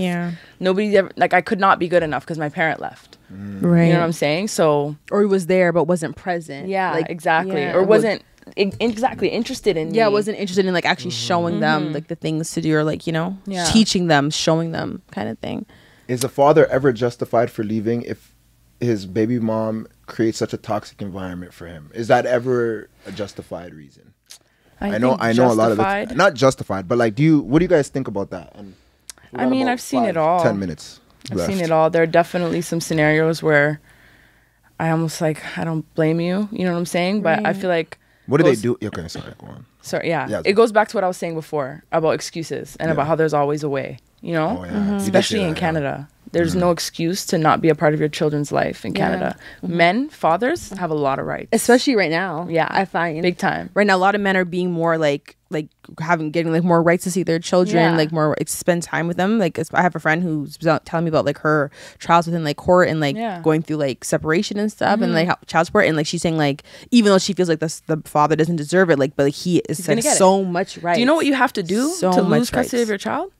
Nobody ever, like I could not be good enough because my parent left. Right. You know what I'm saying? So, or he was there but wasn't present. Like, exactly. Or wasn't exactly interested in me. Wasn't interested in like actually showing them like the things to do, or like, you know, teaching them, showing them kind of thing. Is a father ever justified for leaving if his baby mom creates such a toxic environment for him? Is that ever a justified reason? I know a lot of it, not justified, but like, what do you guys think about that? And I mean, I've seen it all. 10 minutes I've seen it all. There are definitely some scenarios where I almost like, I don't blame you. You know what I'm saying? But I feel like, what do they do? Okay, sorry, go on. Sorry, it goes back to what I was saying before about excuses and about how there's always a way, you know? Especially in Canada. There's no excuse to not be a part of your children's life in Canada. Men, fathers, have a lot of rights. Especially right now. Yeah. I find. Big time. Right now, a lot of men are being more getting like more rights to see their children, like more spend time with them. Like I have a friend who's telling me about like her trials within like court and like going through like separation and stuff and like child support, and like she's saying like even though she feels like the father doesn't deserve it, like but like he is like so much right. Do you know what you have to do to lose custody of your child?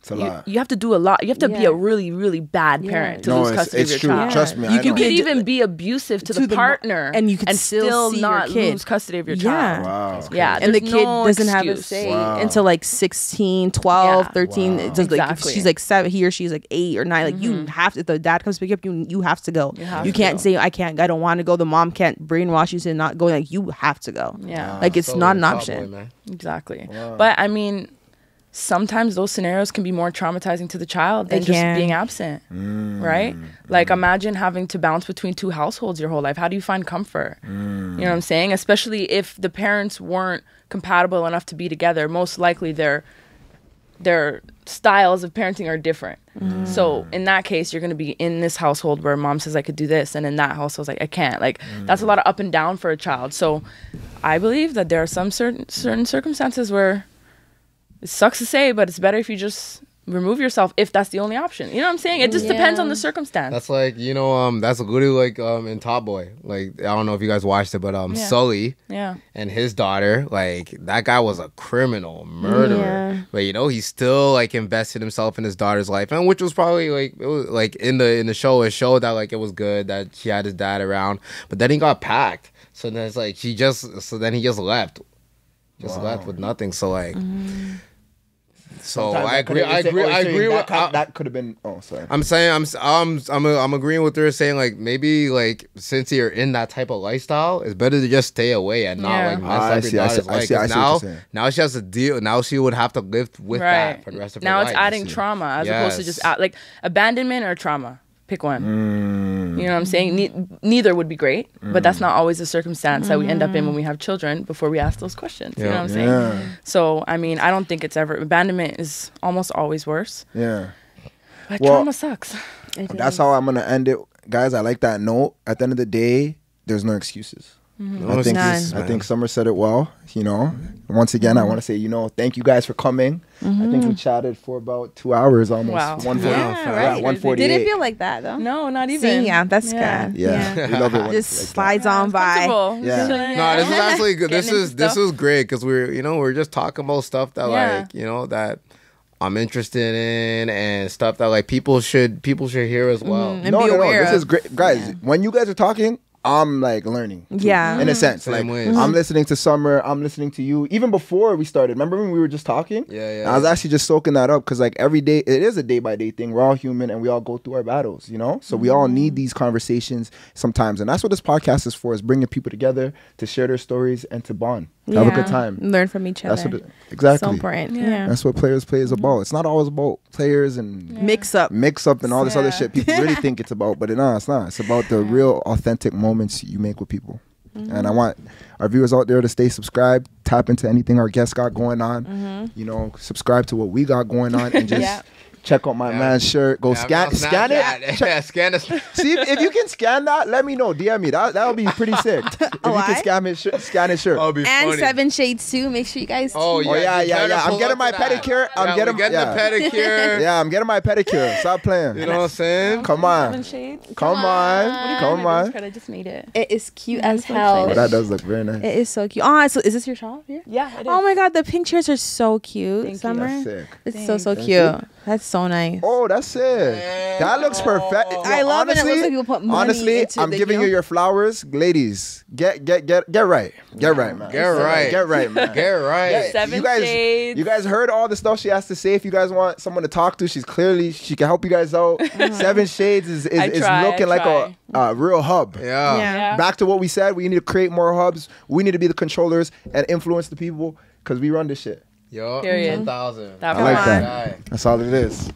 It's a lot. You have to do a lot. You have to be Yeah. a really, really bad parent to No, lose it's- custody it's of true. your child. Trust me, I You know. could even be abusive to the mo- partner, and you could still see your not kid. lose custody of your Yeah. child. Wow. Yeah, and the there's kid no doesn't have a excuse. say Wow. until like 16, 12, Yeah. 13. Wow. It's just like if Exactly. she's like 7, he or she's like 8 or 9. Like you have to, if the dad comes to pick you up, you have to go. have You to can't go. say I don't want to go. The mom can't brainwash you to not go. Like you have to go. Yeah. Like it's So not an top option. boy, man. Exactly. But I mean, sometimes those scenarios can be more traumatizing to the child than They just can. being absent. Right? Like imagine having to bounce between two households your whole life. How do you find comfort? You know what I'm saying? Especially if the parents weren't compatible enough to be together. Most likely their styles of parenting are different. So in that case, you're going to be in this household where mom says I could do this, and in that household, like I can't. Like that's a lot of up and down for a child. So I believe that there are some certain circumstances where it sucks to say, but it's better if you just remove yourself if that's the only option. You know what I'm saying? It just depends on the circumstance. That's like, that's literally like in Top Boy. Like, I don't know if you guys watched it, but Sully Yeah. and his daughter, like that guy was a criminal murderer. Yeah. But he still like invested himself in his daughter's life, and which was probably like, it was like in the show, it showed that like it was good that she had his dad around. But then he got packed. So then it's like then he just left. Left with nothing. So like So Sometimes I agree. I agree with that could have been. Oh, sorry. I'm saying I'm agreeing with her saying like maybe like since you're in that type of lifestyle, it's better to just stay away and not like mess I up see, your I see, daughter's I life. see, I 'Cause see what you're saying. now she has to deal. Now she would have to live with that for the rest of her now life. it's adding See. trauma as opposed to Yes. just like abandonment or trauma. Pick one. You know what I'm saying? Neither would be great, but that's not always the circumstance that we end up in when we have children before we ask those questions. You know what I'm saying? Yeah. So, I mean, I don't think it's ever, abandonment is almost always worse. Yeah. But Well, trauma sucks. That's how I'm gonna end it, guys. I like that note. At the end of the day, there's no excuses. No I think excuses, I man. think Summer said it well. Once again, I want to say thank you guys for coming. I think we chatted for about 2 hours almost. Wow. 140. Yeah, right. 148. Did it feel like that though? No, not even. See, yeah, that's Yeah. good. Yeah, we love it. When Just it's like slides on by. Comfortable. Yeah. No, this is actually good. This Getting is into this stuff. was great because we're just talking about stuff that Yeah. that I'm interested in and stuff that like people should hear as well. And be aware This of. is great, guys. When you guys are talking, I'm like learning. too, Yeah. in a sense. Same Like ways. I'm listening to Summer. I'm listening to you. Even before we started, remember when we were just talking? Yeah. And I was actually just soaking that up because like every day, it is a day by day thing. We're all human and we all go through our battles, So we all need these conversations sometimes, and that's what this podcast is for: is bringing people together to share their stories and to bond, have a good time. Learn from each other. That's what exactly. So important. Yeah. Yeah. That's what Players Play is about. It's not always about players and Mix up. mix up and all this other Yeah. shit people really think it's about, but it's not. It's about the real authentic moments you make with people. And I want our viewers out there to stay subscribed, tap into anything our guests got going on, subscribe to what we got going on, and just Yeah. check out my man's shirt. Go scan it. Yeah, scan it. See if you can scan that, let me know. DM me. That'll be pretty sick. If you Why? can scan his shirt. That'll be And funny. 7 Shades too. Make sure you guys. Oh yeah. you better I'm pull getting up my to that. pedicure. I'm getting the pedicure. Yeah, I'm getting my pedicure. Stop playing. You know what I'm saying? Come on. Shades. Come on. Come on. I just made it. It is cute as so hell. Oh, that does look very nice. It is so cute. Oh, so is this your shop here? Yeah, it is. Oh my god, the pink chairs are so cute. Thank you. Summer. That's sick. It's so Thank cute. you. That's so nice. Oh, that's it. That looks perfect. Yo, I love it. It looks like people put money honestly, into I'm the, giving you your flowers, ladies. Get right. Get right, man. Get right. Get right, man. Get right. Seven you guys, Shades. You guys heard all the stuff she has to say. If you guys want someone to talk to, she can help you guys out. 7 Shades is I looking like try. a real hub. Yeah. Yeah. Back to what we said, we need to create more hubs. We need to be the controllers and influence the people because we run this shit. Yo, Period. 10,000. That I like part. that. That's all it is.